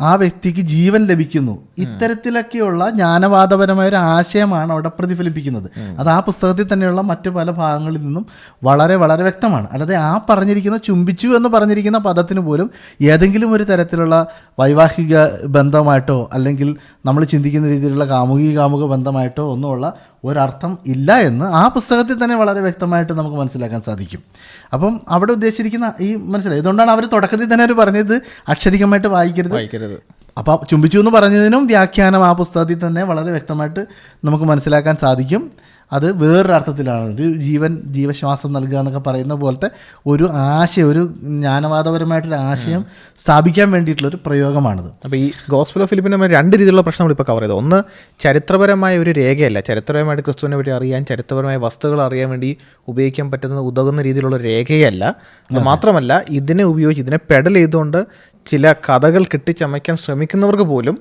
ആ വ്യക്തിക്ക് ജീവൻ ലഭിക്കുന്നു. ഇത്തരത്തിലൊക്കെയുള്ള ജ്ഞാനവാദപരമായ ഒരു ആശയമാണ് അവിടെ പ്രതിഫലിപ്പിക്കുന്നത്. അത് ആ പുസ്തകത്തിൽ തന്നെയുള്ള മറ്റു പല ഭാഗങ്ങളിൽ നിന്നും വളരെ വളരെ വ്യക്തമാണ്. അല്ലാതെ ആ പറഞ്ഞിരിക്കുന്ന ചുംബിച്ചു എന്ന് പറഞ്ഞിരിക്കുന്ന പദത്തിന് പോലും ഏതെങ്കിലും ഒരു തരത്തിലുള്ള വൈവാഹിക ബന്ധമായിട്ടോ അല്ലെങ്കിൽ നമ്മൾ ചിന്തിക്കുന്ന രീതിയിലുള്ള കാമുക ബന്ധമായിട്ടോ ഒന്നുമുള്ള ഒരർത്ഥം ഇല്ല എന്ന് ആ പുസ്തകത്തിൽ തന്നെ വളരെ വ്യക്തമായിട്ട് നമുക്ക് മനസ്സിലാക്കാൻ സാധിക്കും. അപ്പം അവിടെ ഉദ്ദേശിച്ചിരിക്കുന്ന ഈ മനസ്സിലായി. ഇതുകൊണ്ടാണ് അവർ തുടക്കത്തിൽ തന്നെ അവർ പറഞ്ഞത് അക്ഷരികമായിട്ട് വായിക്കരുത്. അപ്പോൾ ചുംബിച്ചു എന്ന് പറഞ്ഞതിനും വ്യാഖ്യാനം ആ പുസ്തകത്തിൽ തന്നെ വളരെ വ്യക്തമായിട്ട് നമുക്ക് മനസ്സിലാക്കാൻ സാധിക്കും. അത് വേറൊരു അർത്ഥത്തിലാണ്. ഒരു ജീവശ്വാസം നൽകുക എന്നൊക്കെ പറയുന്ന പോലത്തെ ഒരു ആശയം, ഒരു ജ്ഞാനവാദപരമായിട്ടൊരു ആശയം സ്ഥാപിക്കാൻ വേണ്ടിയിട്ടുള്ളൊരു പ്രയോഗമാണിത്. അപ്പോൾ ഈ ഗോസ്പൽ ഓഫ് ഫിലിപ്പിൻ്റെ രണ്ട് രീതിയിലുള്ള പ്രശ്നം നമ്മളിപ്പോൾ കവർ ചെയ്തു. ഒന്ന്, ചരിത്രപരമായ ഒരു രേഖയല്ല, ചരിത്രപരമായിട്ട് ക്രിസ്തുവിനെ പറ്റി അറിയാൻ, ചരിത്രപരമായ വസ്തുക്കൾ അറിയാൻ വേണ്ടി ഉപയോഗിക്കാൻ പറ്റുന്ന ഉതകുന്ന രീതിയിലുള്ള രേഖയല്ല. അത് മാത്രമല്ല, ഇതിനെ പെഡൽ ചെയ്തുകൊണ്ട് ചില കഥകൾ കെട്ടിച്ചമയ്ക്കാൻ ശ്രമിക്കുന്നവർക്ക് പോലും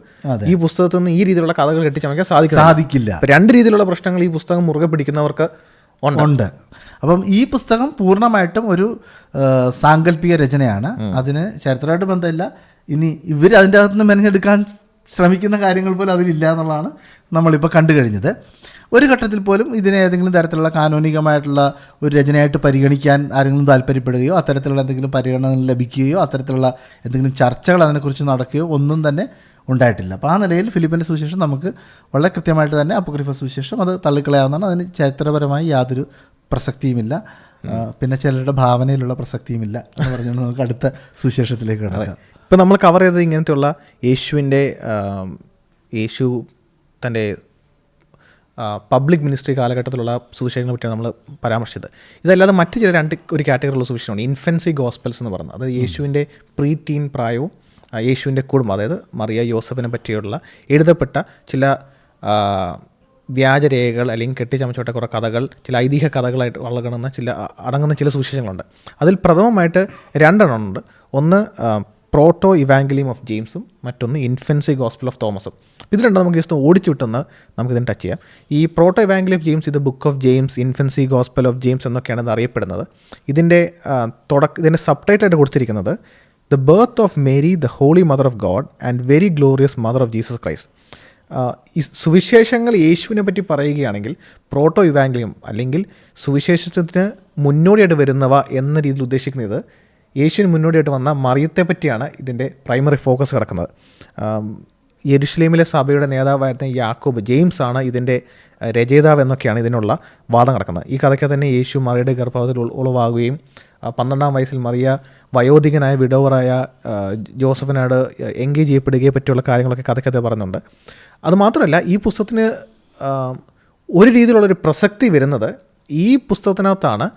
ഈ പുസ്തകത്തിൽ നിന്ന് ഈ രീതിയിലുള്ള കഥകൾ കെട്ടിച്ചമയ്ക്കാൻ സാധിക്കില്ല. രണ്ട് രീതിയിലുള്ള പ്രശ്നങ്ങൾ ഈ പുസ്തകം മുറുകെ പിടിക്കുന്നവർക്ക് ഉണ്ട്. അപ്പം ഈ പുസ്തകം പൂർണ്ണമായിട്ടും ഒരു സാങ്കല്പിക രചനയാണ്. അതിന് ചരിത്രമായിട്ട് ബന്ധമില്ല. ഇനി ഇവർ അതിൻ്റെ അകത്ത് നിന്ന് മെനഞ്ഞെടുക്കാൻ ശ്രമിക്കുന്ന കാര്യങ്ങൾ പോലും അതിലില്ല എന്നുള്ളതാണ് നമ്മളിപ്പോൾ കണ്ടു കഴിഞ്ഞത്. ഒരു ഘട്ടത്തിൽ പോലും ഇതിനെ ഏതെങ്കിലും തരത്തിലുള്ള കാനോനികമായിട്ടുള്ള ഒരു രചനയായിട്ട് പരിഗണിക്കാൻ ആരെങ്കിലും താല്പര്യപ്പെടുകയോ അത്തരത്തിലുള്ള എന്തെങ്കിലും പരിഗണന ലഭിക്കുകയോ അത്തരത്തിലുള്ള എന്തെങ്കിലും ചർച്ചകൾ അതിനെക്കുറിച്ച് നടക്കുകയോ ഒന്നും തന്നെ ഉണ്ടായിട്ടില്ല. അപ്പോൾ ആ നിലയിൽ ഫിലിപ്പിൻ്റെ സുവിശേഷം നമുക്ക് വളരെ കൃത്യമായിട്ട് തന്നെ അപ്പോക്രിഫ സുവിശേഷം അത് തള്ളിക്കളയാവുന്നതാണ്. അതിന് ചരിത്രപരമായി യാതൊരു പ്രസക്തിയുമില്ല, പിന്നെ ചിലരുടെ ഭാവനയിലുള്ള പ്രസക്തിയുമില്ല എന്ന് പറഞ്ഞുകൊണ്ട് നമുക്ക് അടുത്ത സുവിശേഷത്തിലേക്ക് കിടക്കാം. ഇപ്പോൾ നമ്മൾ കവർ ചെയ്തത് ഇങ്ങനത്തെയുള്ള യേശു തൻ്റെ പബ്ലിക് മിനിസ്ട്രി കാലഘട്ടത്തിലുള്ള സുവിശേഷങ്ങളെ പറ്റിയാണ് നമ്മൾ പരാമർശിച്ചത്. ഇതല്ലാതെ മറ്റ് ചില ഒരു കാറ്റഗറിയുള്ള സുവിശേഷമാണ് ഇൻഫൻസി ഗോസ്പൽസ് എന്ന് പറയുന്നത്. അത് യേശുവിൻ്റെ പ്രീ ടീൻ പ്രായവും യേശുവിൻ്റെ കുടുംബം, അതായത് മറിയ യോസഫിനെ പറ്റിയുള്ള എഴുതപ്പെട്ട ചില വ്യാജരേഖകൾ അല്ലെങ്കിൽ കെട്ടിച്ചമച്ചോട്ട കുറേ കഥകൾ, ചില ഐതിഹ്യ കഥകളായിട്ട് അടങ്ങുന്ന ചില സുവിശേഷങ്ങളുണ്ട്. അതിൽ പ്രഥമമായിട്ട് രണ്ടെണ്ണം ഉണ്ട്. ഒന്ന് പ്രോട്ടോ ഇവാങ്കലിയം ഓഫ് ജെയിംസും മറ്റൊന്ന് ഇൻഫൻസി ഗോസ്പൽ ഓഫ് തോമസും. ഇത് രണ്ടും നമുക്ക് ജസ്റ്റ് ഓടിച്ചു വിട്ടെന്ന് നമുക്കിതിന് ടച്ച് ചെയ്യാം. ഈ പ്രോട്ടോ ഇവാങ്കലിയം ഓഫ് ജെയിംസ്, ഇത് book of James, infancy gospel of James എന്നൊക്കെയാണ് ഇത് അറിയപ്പെടുന്നത്. ഇതിൻ്റെ സബ് ടൈറ്റിലായിട്ട് കൊടുത്തിരിക്കുന്നത് the birth of Mary the holy mother of God and very glorious mother of Jesus Christ. ഈ സുവിശേഷങ്ങൾ യേശുവിനെ പറ്റി പറയുകയാണെങ്കിൽ പ്രോട്ടോ ഇവാഞ്ചലിയം അല്ലെങ്കിൽ സുവിശേഷത്തിന് മുന്നോടിയായിട്ട് വരുന്നവ എന്ന രീതിയിൽ ഉദ്ദേശിക്കുന്നത് യേശുവിന് മുന്നോടിയായിട്ട് വന്ന മറിയത്തെ പറ്റിയാണ് ഇതിൻ്റെ പ്രൈമറി ഫോക്കസ് കിടക്കുന്നത്. യെരുശലേമിലെ സഭയുടെ നേതാവായിരുന്ന യാക്കോബ് ജെയിംസ് ആണ് ഇതിൻ്റെ രചയിതാവ് എന്നൊക്കെയാണ് ഇതിനുള്ള വാദം കിടക്കുന്നത്. ഈ കഥയ്ക്ക് തന്നെ യേശു മറിയയുടെ ഗർഭപാത്രത്തിൽ ഉളവാകുകയും 12-ാം വയസ്സിൽ മറിയ വയോധികനായ വിഡോവറായ ജോസഫിനോട് എൻഗേജ് ചെയ്യപ്പെടുകയെ പറ്റിയുള്ള കാര്യങ്ങളൊക്കെ കഥയ്ക്കകത്ത് പറയുന്നുണ്ട്. അതുമാത്രമല്ല ഈ പുസ്തകത്തിന് ഒരു രീതിയിലുള്ളൊരു പ്രസക്തി വരുന്നത് ഈ പുസ്തകത്തിനകത്താണ്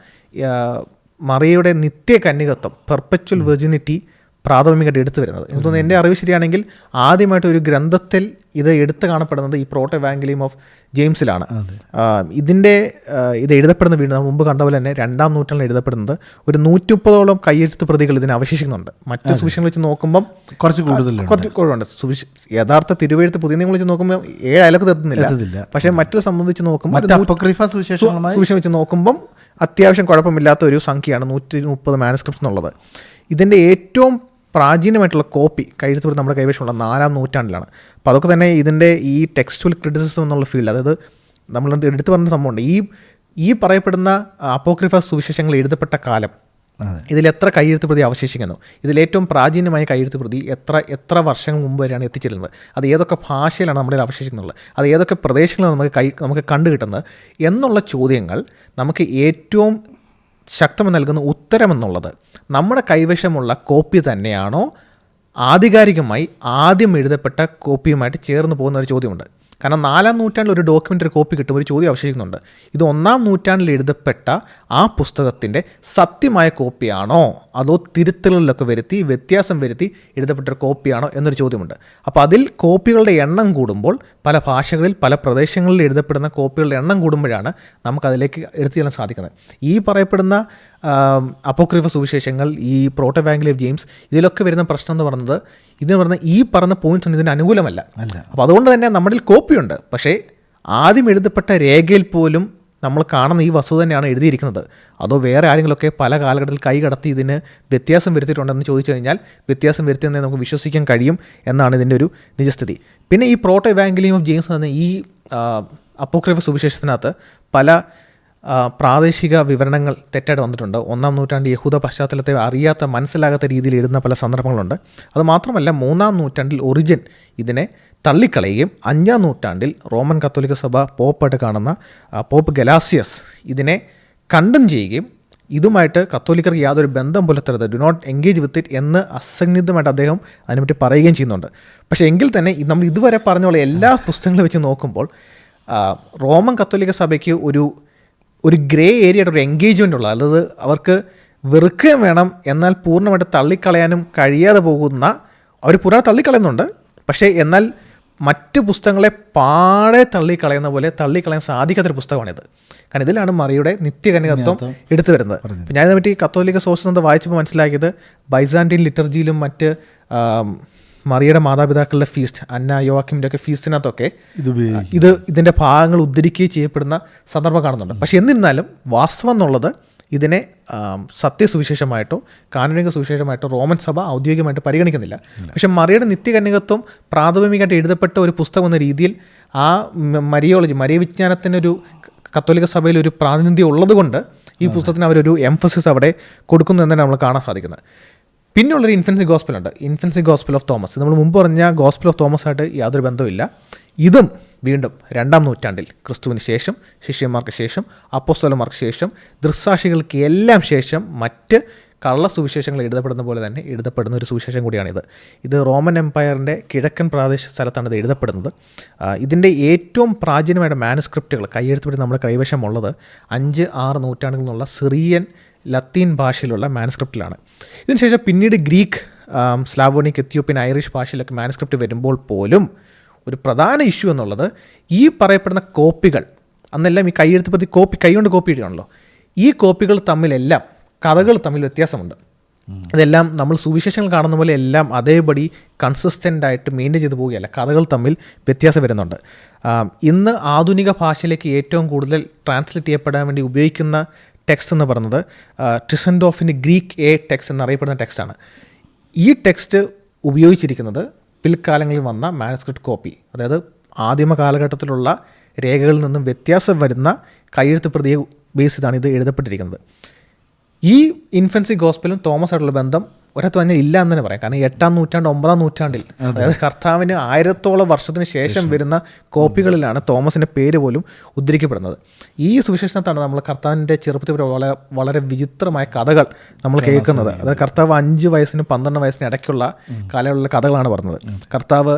മറിയയുടെ നിത്യകന്യകത്വം പെർപ്പച്വൽ വെർജിനിറ്റി പ്രാഥമികമായിട്ട് എടുത്തു വരുന്നത്. എനിക്ക് തോന്നുന്നു എൻ്റെ അറിവ് ശരിയാണെങ്കിൽ ആദ്യമായിട്ട് ഒരു ഗ്രന്ഥത്തിൽ ഇത് എടുത്തു കാണപ്പെടുന്നത് ഈ പ്രോട്ടോ ഇവാഞ്ചലിയം ഓഫ് ജെയിംസിലാണ്. ഇത് എഴുതപ്പെടുന്ന വീണ്ടും നമ്മൾ മുമ്പ് കണ്ട പോലെ തന്നെ 2-ാം നൂറ്റാണ്ടിൽ എഴുതപ്പെടുന്നത് ഒരു 130ഓളം കയ്യെഴുത്ത് പ്രതികൾ ഇതിന് അവശേഷിക്കുന്നുണ്ട്. മറ്റ് സുവിശേഷങ്ങൾ വെച്ച് നോക്കുമ്പം കുറച്ച് കൂടുതലുണ്ട്. യഥാർത്ഥ തിരുവെഴുത്ത് പുതിയ നിങ്ങൾ വെച്ച് നോക്കുമ്പോൾ 7 അയലൊക്കെ എത്തുന്നില്ല. പക്ഷേ മറ്റു സംബന്ധിച്ച് നോക്കുമ്പോൾ സുവിശേഷം വെച്ച് നോക്കുമ്പം അത്യാവശ്യം കുഴപ്പമില്ലാത്ത ഒരു സംഖ്യയാണ് 130 മാനുസ്ക്രിപ്റ്റ്സ് എന്നുള്ളത്. ഇതിൻ്റെ ഏറ്റവും പ്രാചീനമായിട്ടുള്ള കോപ്പി കയ്യെഴുത്ത് നമ്മുടെ കൈവശമുള്ള 4-ാം നൂറ്റാണ്ടിലാണ്. അപ്പോൾ അതൊക്കെ തന്നെ ഇതിൻ്റെ ഈ ടെക്സ്റ്റുവൽ ക്രിറ്റിസിസം എന്നുള്ള ഫീൽഡ്, അതായത് നമ്മൾ എടുത്തു പറഞ്ഞ സംഭവമുണ്ട്. ഈ പറയപ്പെടുന്ന അപ്പോക്രിഫ സുവിശേഷങ്ങൾ എഴുതപ്പെട്ട കാലം, ഇതിലെത്ര കയ്യെഴുത്ത് പ്രതി അവശേഷിക്കുന്നു, ഇതിലേറ്റവും പ്രാചീനമായ കയ്യെഴുത്ത് പ്രതി എത്ര വർഷങ്ങൾ മുമ്പ് വരെയാണ് എത്തിച്ചിരുന്നത്, അത് ഏതൊക്കെ ഭാഷയിലാണ് നമ്മുടെ അവശേഷിക്കുന്നുള്ളത്, അത് ഏതൊക്കെ പ്രദേശങ്ങളാണ് നമുക്ക് കണ്ടു കിട്ടുന്നത് എന്നുള്ള ചോദ്യങ്ങൾ നമുക്ക് ഏറ്റവും ശക്തം നൽകുന്ന ഉത്തരമെന്നുള്ളത് നമ്മുടെ കൈവശമുള്ള കോപ്പി തന്നെയാണോ ആധികാരികമായി ആദ്യം എഴുതപ്പെട്ട കോപ്പിയുമായിട്ട് ചേർന്ന് പോകുന്ന ഒരു ചോദ്യമുണ്ട്. കാരണം 4-ാം നൂറ്റാണ്ടിൽ ഒരു ഡോക്യുമെൻ്ററി കോപ്പി കിട്ടുമ്പോൾ ഒരു ചോദ്യം അവശേഷിക്കുന്നുണ്ട്. ഇത് 1-ാം നൂറ്റാണ്ടിൽ എഴുതപ്പെട്ട ആ പുസ്തകത്തിൻ്റെ സത്യമായ കോപ്പിയാണോ അതോ തിരുത്തലുകളിലൊക്കെ വരുത്തി വ്യത്യാസം വരുത്തി എഴുതപ്പെട്ടൊരു കോപ്പിയാണോ എന്നൊരു ചോദ്യമുണ്ട്. അപ്പോൾ അതിൽ കോപ്പികളുടെ എണ്ണം കൂടുമ്പോൾ പല ഭാഷകളിൽ പല പ്രദേശങ്ങളിൽ എഴുതപ്പെടുന്ന കോപ്പികളുടെ എണ്ണം കൂടുമ്പോഴാണ് നമുക്കതിലേക്ക് എടുത്തു ചെല്ലാൻ സാധിക്കുന്നത്. ഈ പറയപ്പെടുന്ന അപ്പോക്രിഫ സുവിശേഷങ്ങൾ, ഈ പ്രോട്ടോ ഇവാഞ്ചലിയം ഓഫ് ജെയിംസ്, ഇതിലൊക്കെ വരുന്ന പ്രശ്നം എന്ന് പറയുന്നത് ഈ പറഞ്ഞ പോയിന്റ്സ് ഒന്നും ഇതിന് അനുകൂലമല്ല. അപ്പോൾ അതുകൊണ്ട് തന്നെ നമ്മുടെ കോപ്പിയുണ്ട്, പക്ഷേ ആദ്യം എഴുതപ്പെട്ട രേഖയിൽ പോലും നമ്മൾ കാണുന്ന ഈ വസ്തുത തന്നെയാണ് എഴുതിയിരിക്കുന്നത്, അതോ വേറെ ആരെങ്കിലുമൊക്കെ പല കാലഘട്ടത്തിൽ കൈ കടത്തി ഇതിന് വ്യത്യാസം വരുത്തിയിട്ടുണ്ടെന്ന് ചോദിച്ചു കഴിഞ്ഞാൽ വ്യത്യാസം വരുത്തിയെന്നേ നമുക്ക് വിശ്വസിക്കാൻ കഴിയും എന്നാണ് ഇതിൻ്റെ ഒരു നിജസ്ഥിതി. പിന്നെ ഈ പ്രോട്ടോ ഇവാഞ്ചലിയം ഓഫ് ജെയിംസ് എന്ന ഈ അപ്പോക്രിഫ സുവിശേഷത്തിനകത്ത് പല പ്രാദേശിക വിവരണങ്ങൾ തെറ്റായിട്ട് വന്നിട്ടുണ്ട്. 1-ാം നൂറ്റാണ്ട് യഹൂദ പശ്ചാത്തലത്തെ അറിയാത്ത മനസ്സിലാകാത്ത രീതിയിൽ എഴുതുന്ന പല സന്ദർഭങ്ങളുണ്ട്. അതുമാത്രമല്ല 3-ാം നൂറ്റാണ്ടിൽ ഒറിജിൻ ഇതിനെ തള്ളിക്കളയുകയും 5-ാം നൂറ്റാണ്ടിൽ റോമൻ കത്തോലിക്ക സഭ പോപ്പായിട്ട് കാണുന്ന പോപ്പ് ഗലാസിയസ് ഇതിനെ കണ്ടം ചെയ്യുകയും ഇതുമായിട്ട് കത്തോലിക്കർക്ക് യാതൊരു ബന്ധം പുലർത്തരുത്, do not engage with it എന്ന് അസന്നിഗ്ധമായിട്ട് അദ്ദേഹം അതിനെപ്പറ്റി പറയുകയും ചെയ്യുന്നുണ്ട്. പക്ഷേ എങ്കിൽ തന്നെ നമ്മൾ ഇതുവരെ പറഞ്ഞുള്ള എല്ലാ പുസ്തകങ്ങളും വെച്ച് നോക്കുമ്പോൾ റോമൻ കത്തോലിക്ക സഭയ്ക്ക് ഒരു ഗ്രേ ഏരിയയുടെ ഒരു എൻഗേജ്മെൻ്റ് ഉള്ള, അതായത് അവർക്ക് വെറുക്കുകയും വേണം എന്നാൽ പൂർണ്ണമായിട്ട് തള്ളിക്കളയാനും കഴിയാതെ പോകുന്ന, അവർ പൂർണ്ണമായി തള്ളിക്കളയുന്നുണ്ട്, പക്ഷേ എന്നാൽ മറ്റ് പുസ്തകങ്ങളെ പാടെ തള്ളിക്കളയുന്ന പോലെ തള്ളിക്കളയാൻ സാധിക്കാത്തൊരു പുസ്തകമാണിത്. കാരണം ഇതിലാണ് മറിയുടെ നിത്യകന്യകത്വം എടുത്തു വരുന്നത്. അപ്പം ഞാനിതിനെ പറ്റി കത്തോലിക്ക സോഴ്സ് വായിച്ചപ്പോൾ മനസ്സിലാക്കിയത് ബൈസാൻറ്റീൻ ലിറ്റർജിയിലും മറ്റ് മറിയുടെ മാതാപിതാക്കളുടെ ഫീസ്റ്റ്, അന്ന യോവാക്കിമിൻ്റെ ഒക്കെ ഫീസ്റ്റിനകത്തൊക്കെ ഇതിൻ്റെ ഭാഗങ്ങൾ ഉദ്ധരിക്കുകയും ചെയ്യപ്പെടുന്ന സന്ദർഭം കാണുന്നുണ്ട്. പക്ഷെ എന്നിരുന്നാലും വാസ്തവം എന്നുള്ളത് ഇതിനെ സത്യസുവിശേഷമായിട്ടോ കാനോനിക സുവിശേഷമായിട്ടോ റോമൻ സഭ ഔദ്യോഗികമായിട്ട് പരിഗണിക്കുന്നില്ല. പക്ഷെ മറിയുടെ നിത്യകന്യകത്വം പ്രാഥമികമായിട്ട് എഴുതപ്പെട്ട ഒരു പുസ്തകം എന്ന രീതിയിൽ ആ മരിയ വിജ്ഞാനത്തിനൊരു കത്തോലിക്ക സഭയിൽ ഒരു പ്രാതിനിധ്യം ഉള്ളതുകൊണ്ട് ഈ പുസ്തകത്തിന് അവരൊരു എംഫസിസ് അവിടെ കൊടുക്കുന്നു എന്നാണ് നമ്മൾ കാണാൻ സാധിക്കുന്നത്. പിന്നെയുള്ളൊരു ഇൻഫൻസി ഗോസ്പലുണ്ട്, ഇൻഫൻസി ഗോസ്പൽ ഓഫ് തോമസ്. നമ്മൾ മുമ്പ് പറഞ്ഞ ഗോസ്പൽ ഓഫ് തോമസ് ആയിട്ട് യാതൊരു ബന്ധവുമില്ല. ഇതും വീണ്ടും 2-ാം നൂറ്റാണ്ടിൽ ക്രിസ്തുവിന് ശേഷം, ശിഷ്യന്മാർക്ക് ശേഷം, അപ്പോസ്തലന്മാർക്ക് ശേഷം, ദൃക്സാക്ഷികൾക്ക് എല്ലാം ശേഷം മറ്റ് കള്ള സുവിശേഷങ്ങൾ എഴുതപ്പെടുന്ന പോലെ തന്നെ എഴുതപ്പെടുന്ന ഒരു സുവിശേഷം കൂടിയാണിത്. ഇത് റോമൻ എംപയറിൻ്റെ കിഴക്കൻ പ്രാദേശിക സ്ഥലത്താണ് ഇത് എഴുതപ്പെടുന്നത്. ഇതിൻ്റെ ഏറ്റവും പ്രാചീനമായ മാനുസ്ക്രിപ്റ്റുകൾ കയ്യെഴുത്തുപടി നമ്മുടെ കൈവശമുള്ളത് 5-6 നൂറ്റാണ്ടുകളിൽ നിന്നുള്ള സിറിയൻ ലത്തീൻ ഭാഷയിലുള്ള മാനുസ്ക്രിപ്റ്റിലാണ്. ഇതിനുശേഷം പിന്നീട് ഗ്രീക്ക്, സ്ലാവോണിക്, എത്യോപ്യൻ, ഐറിഷ് ഭാഷയിലൊക്കെ മാനുസ്ക്രിപ്റ്റ് വരുമ്പോൾ പോലും ഒരു പ്രധാന ഇഷ്യൂ എന്നുള്ളത് ഈ പറയപ്പെടുന്ന കോപ്പികൾ, അന്നെല്ലാം ഈ കൈയെഴുത്ത് പ്രതി കൈകൊണ്ട് കോപ്പി ഇടുകയാണല്ലോ, ഈ കോപ്പികൾ തമ്മിലെല്ലാം കഥകൾ തമ്മിൽ വ്യത്യാസമുണ്ട്. ഇതെല്ലാം നമ്മൾ സുവിശേഷങ്ങൾ കാണുന്ന പോലെ എല്ലാം അതേപടി കൺസിസ്റ്റൻ്റ് ആയിട്ട് മെയിൻറ്റെയിൻ ചെയ്ത് പോവുകയല്ല, കഥകൾ തമ്മിൽ വ്യത്യാസം വരുന്നുണ്ട്. ഇന്ന് ആധുനിക ഭാഷയിലേക്ക് ഏറ്റവും കൂടുതൽ ട്രാൻസ്ലേറ്റ് ചെയ്യപ്പെടാൻ വേണ്ടി ഉപയോഗിക്കുന്ന ടെക്സ്റ്റ് എന്ന് പറയുന്നത് ട്രിസൻഡോഫിൻ്റെ ഗ്രീക്ക് എ ടെക്സ്റ്റ് എന്നറിയപ്പെടുന്ന ടെക്സ്റ്റാണ്. ഈ ടെക്സ്റ്റ് ഉപയോഗിച്ചിരിക്കുന്നത് പിൽക്കാലങ്ങളിൽ വന്ന മാനുസ്ക്രിപ്റ്റ് കോപ്പി, അതായത് ആദിമ കാലഘട്ടത്തിലുള്ള രേഖകളിൽ നിന്നും വ്യത്യാസം വരുന്ന കയ്യെഴുത്ത് പ്രതിയെ ബേസ് ചെയ്താണ് ഇത് എഴുതപ്പെട്ടിരിക്കുന്നത്. ഈ ഇൻഫൻസി ഗോസ്പലും തോമസ് ആയിട്ടുള്ള ബന്ധം ഒരത്ത് പറഞ്ഞാൽ ഇല്ല എന്ന് തന്നെ പറയാം. കാരണം 8-ാം നൂറ്റാണ്ട് 9-ാം നൂറ്റാണ്ടിൽ, അതായത് കർത്താവിന് 1000-ഓളം വർഷത്തിന് ശേഷം വരുന്ന കോപ്പികളിലാണ് തോമസിൻ്റെ പേര് പോലും ഉദ്ധരിക്കപ്പെടുന്നത്. ഈ സുവിശേഷത്താണ് നമ്മൾ കർത്താവിൻ്റെ ചെറുപ്പത്തിൽ വളരെ വിചിത്രമായ കഥകൾ നമ്മൾ കേൾക്കുന്നത്. അതായത് കർത്താവ് 5 വയസ്സിനും 12 വയസ്സിനും ഇടയ്ക്കുള്ള കാലയളവിലുള്ള കഥകളാണ് പറഞ്ഞത്. കർത്താവ്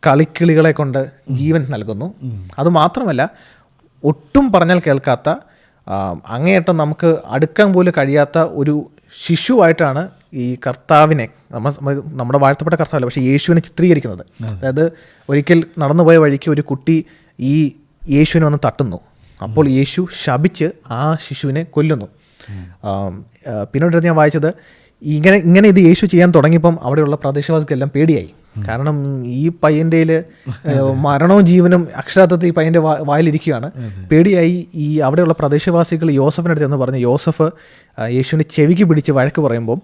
കളിക്കിളികളെ കൊണ്ട് ജീവൻ നൽകുന്നു. അതുമാത്രമല്ല, ഒട്ടും പറഞ്ഞാൽ കേൾക്കാത്ത, അങ്ങേയറ്റം നമുക്ക് അടുക്കാൻ പോലും കഴിയാത്ത ഒരു ശിശുവായിട്ടാണ് ഈ കർത്താവിനെ, നമ്മുടെ വാഴ്ത്തപ്പെട്ട കർത്താവല്ല, പക്ഷേ യേശുവിനെ ചിത്രീകരിക്കുന്നത്. അതായത് ഒരിക്കൽ നടന്നുപോയ വഴിക്ക് ഒരു കുട്ടി ഈ യേശുവിനെ വന്ന് തട്ടുന്നു. അപ്പോൾ യേശു ശപിച്ച് ആ ശിശുവിനെ കൊല്ലുന്നു. പിന്നീട് ഞാൻ വായിച്ചത്, ഇങ്ങനെ ഇത് യേശു ചെയ്യാൻ തുടങ്ങിയപ്പം അവിടെയുള്ള പ്രദേശവാസികൾക്കെല്ലാം പേടിയായി. കാരണം ഈ പയ്യൻ്റെ മരണവും ജീവനും അക്ഷരാർത്ഥത്തിൽ ഈ പയ്യൻ്റെ വായിലിരിക്കുകയാണ്. പേടിയായി ഈ അവിടെയുള്ള പ്രദേശവാസികൾ യോസഫിനടുത്ത് എന്ന് പറഞ്ഞ് യോസഫ് യേശുവിനെ ചെവിക്ക് പിടിച്ച് വഴക്ക് പറയുമ്പം,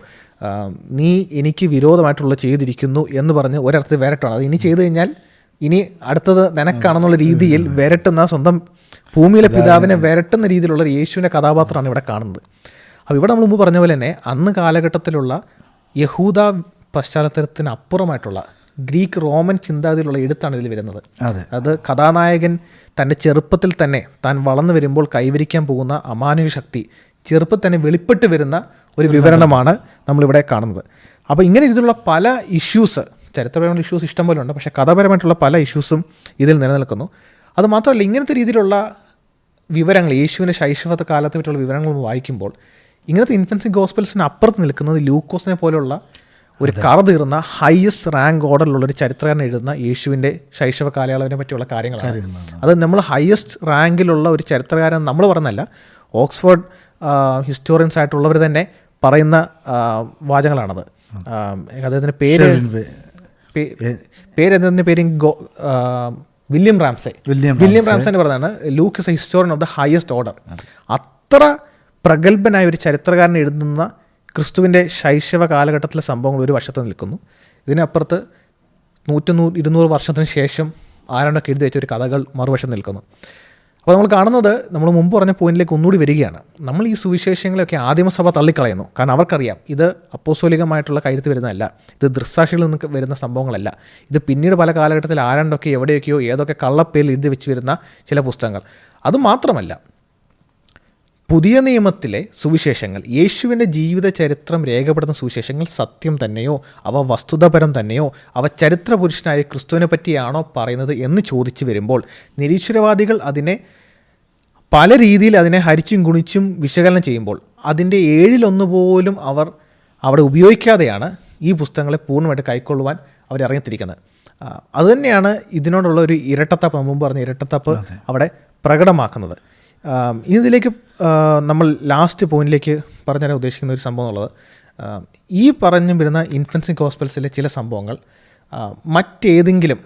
നീ എനിക്ക് വിരോധമായിട്ടുള്ള ചെയ്തിരിക്കുന്നു എന്ന് പറഞ്ഞ് ഒരർത്ഥത്തിൽ വരട്ടാണ്. അത് ഇനി ചെയ്തു കഴിഞ്ഞാൽ ഇനി അടുത്തത് നിനക്കാണെന്നുള്ള രീതിയിൽ വരട്ടുന്ന, സ്വന്തം ഭൂമിയിലെ പിതാവിനെ വരട്ടുന്ന രീതിയിലുള്ള യേശുവിൻ്റെ കഥാപാത്രമാണ് ഇവിടെ കാണുന്നത്. അപ്പോൾ ഇവിടെ നമ്മൾ മുമ്പ് പറഞ്ഞ പോലെ തന്നെ അന്ന് കാലഘട്ടത്തിലുള്ള യഹൂദ പശ്ചാത്തലത്തിന് അപ്പുറമായിട്ടുള്ള ഗ്രീക്ക് റോമൻ ചിന്താഗതിയിലുള്ള എഴുത്താണ് ഇതിൽ വരുന്നത്. അത് കഥാനായകൻ തൻ്റെ ചെറുപ്പത്തിൽ തന്നെ താൻ വളർന്നു വരുമ്പോൾ കൈവരിക്കാൻ പോകുന്ന അമാനുഷിക ശക്തി ചെറുപ്പത്തിൽ തന്നെ വെളിപ്പെട്ട് വരുന്ന ഒരു വിവരണമാണ് നമ്മളിവിടെ കാണുന്നത്. അപ്പോൾ ഇങ്ങനെ ഇതിലുള്ള പല ഇഷ്യൂസ്, ചരിത്രപരമായ ഇഷ്യൂസ് ഇഷ്ടം പോലെ ഉണ്ട്, പക്ഷേ കഥാപരമായിട്ടുള്ള പല ഇഷ്യൂസും ഇതിൽ നിലനിൽക്കുന്നു. അതുമാത്രമല്ല, ഇങ്ങനത്തെ രീതിയിലുള്ള വിവരങ്ങൾ, യേശുവിൻ്റെ ശൈശവ കാലത്തെ പറ്റിയുള്ള വിവരങ്ങൾ വായിക്കുമ്പോൾ ഇങ്ങനത്തെ ഇൻഫൻസി ഗോസ്പൽസിന് അപ്പുറത്ത് നിൽക്കുന്നത് ലൂക്കോസിനെ പോലുള്ള ഒരു കറ തീർന്ന ഹയസ്റ്റ് റാങ്ക് ഓർഡറിലുള്ളൊരു ചരിത്രകാരൻ എഴുതുന്ന യേശുവിൻ്റെ ശൈശവ കാലയളവിനെ പറ്റിയുള്ള കാര്യങ്ങളാണ്. അത് നമ്മൾ ഹയസ്റ്റ് റാങ്കിലുള്ള ഒരു ചരിത്രകാരൻ നമ്മൾ പറഞ്ഞല്ല, ഓക്സ്ഫോർഡ് ഹിസ്റ്റോറിയൻസ് ആയിട്ടുള്ളവർ തന്നെ പറയുന്ന വാചകങ്ങളാണത്. അദ്ദേഹത്തിൻ്റെ പേരെന്തിൻ്റെ പേര് വില്യം റാംസെ പറഞ്ഞാണ്, Luke is a historian of the highest order. അത്ര പ്രഗത്ഭനായ ഒരു ചരിത്രകാരൻ എഴുതുന്ന ക്രിസ്തുവിൻ്റെ ശൈശവ കാലഘട്ടത്തിലെ സംഭവങ്ങൾ ഒരു വശത്ത് നിൽക്കുന്നു. ഇതിനപ്പുറത്ത് 100-200 വർഷത്തിന് ശേഷം ആരാണ്ടൊക്കെ എഴുതി വെച്ച ഒരു കഥകൾ മറുവശം നിൽക്കുന്നു. അപ്പോൾ നമ്മൾ കാണുന്നത്, നമ്മൾ മുമ്പ് പറഞ്ഞ പോയിന്റിലേക്ക് ഒന്നുകൂടി വരികയാണ്. നമ്മൾ ഈ സുവിശേഷങ്ങളെയൊക്കെ ആദിമസഭ തള്ളിക്കളയുന്നു. കാരണം അവർക്കറിയാം ഇത് അപ്പോസ്തോലികമായിട്ടുള്ള കരുത്ത് വരുന്നതല്ല, ഇത് ദൃക്സാക്ഷികളിൽ നിന്ന് വരുന്ന സംഭവങ്ങളല്ല, ഇത് പിന്നീട് പല കാലഘട്ടത്തിൽ ആരാണ്ടൊക്കെ എവിടെയൊക്കെയോ ഏതൊക്കെ കള്ളപ്പേരിൽ എഴുതി വെച്ച് വരുന്ന ചില പുസ്തകങ്ങൾ. അതുമാത്രമല്ല, പുതിയ നിയമത്തിലെ സുവിശേഷങ്ങൾ, യേശുവിൻ്റെ ജീവിത ചരിത്രം രേഖപ്പെടുത്തുന്ന സുവിശേഷങ്ങൾ സത്യം തന്നെയോ, അവ വസ്തുതാപരം തന്നെയോ, അവ ചരിത്ര പുരുഷനായ ക്രിസ്തുവിനെ പറ്റിയാണോ പറയുന്നത് എന്ന് ചോദിച്ചു വരുമ്പോൾ നിരീശ്വരവാദികൾ അതിനെ പല രീതിയിൽ അതിനെ ഹരിച്ചും ഗുണിച്ചും വിശകലനം ചെയ്യുമ്പോൾ അതിൻ്റെ 1/7 പോലും അവർ അവിടെ ഉപയോഗിക്കാതെയാണ് ഈ പുസ്തകങ്ങളെ പൂർണ്ണമായിട്ട് കൈക്കൊള്ളുവാൻ അവരിറങ്ങിത്തിരിക്കുന്നത്. അതുതന്നെയാണ് ഇതിനോടുള്ള ഒരു ഇരട്ടത്താപ്പ്, മുമ്പ് പറഞ്ഞ ഇരട്ടത്താപ്പ് അവിടെ പ്രകടമാക്കുന്നത്. ഇതിലേക്ക് നമ്മൾ ലാസ്റ്റ് പോയിന്റിലേക്ക് പറഞ്ഞുതരാൻ ഉദ്ദേശിക്കുന്ന ഒരു സംഭവം എന്നുള്ളത്, ഈ പറഞ്ഞു വരുന്ന ഇൻഫൻസി ഗോസ്പൽസിലെ ചില സംഭവങ്ങൾ മറ്റേതെങ്കിലും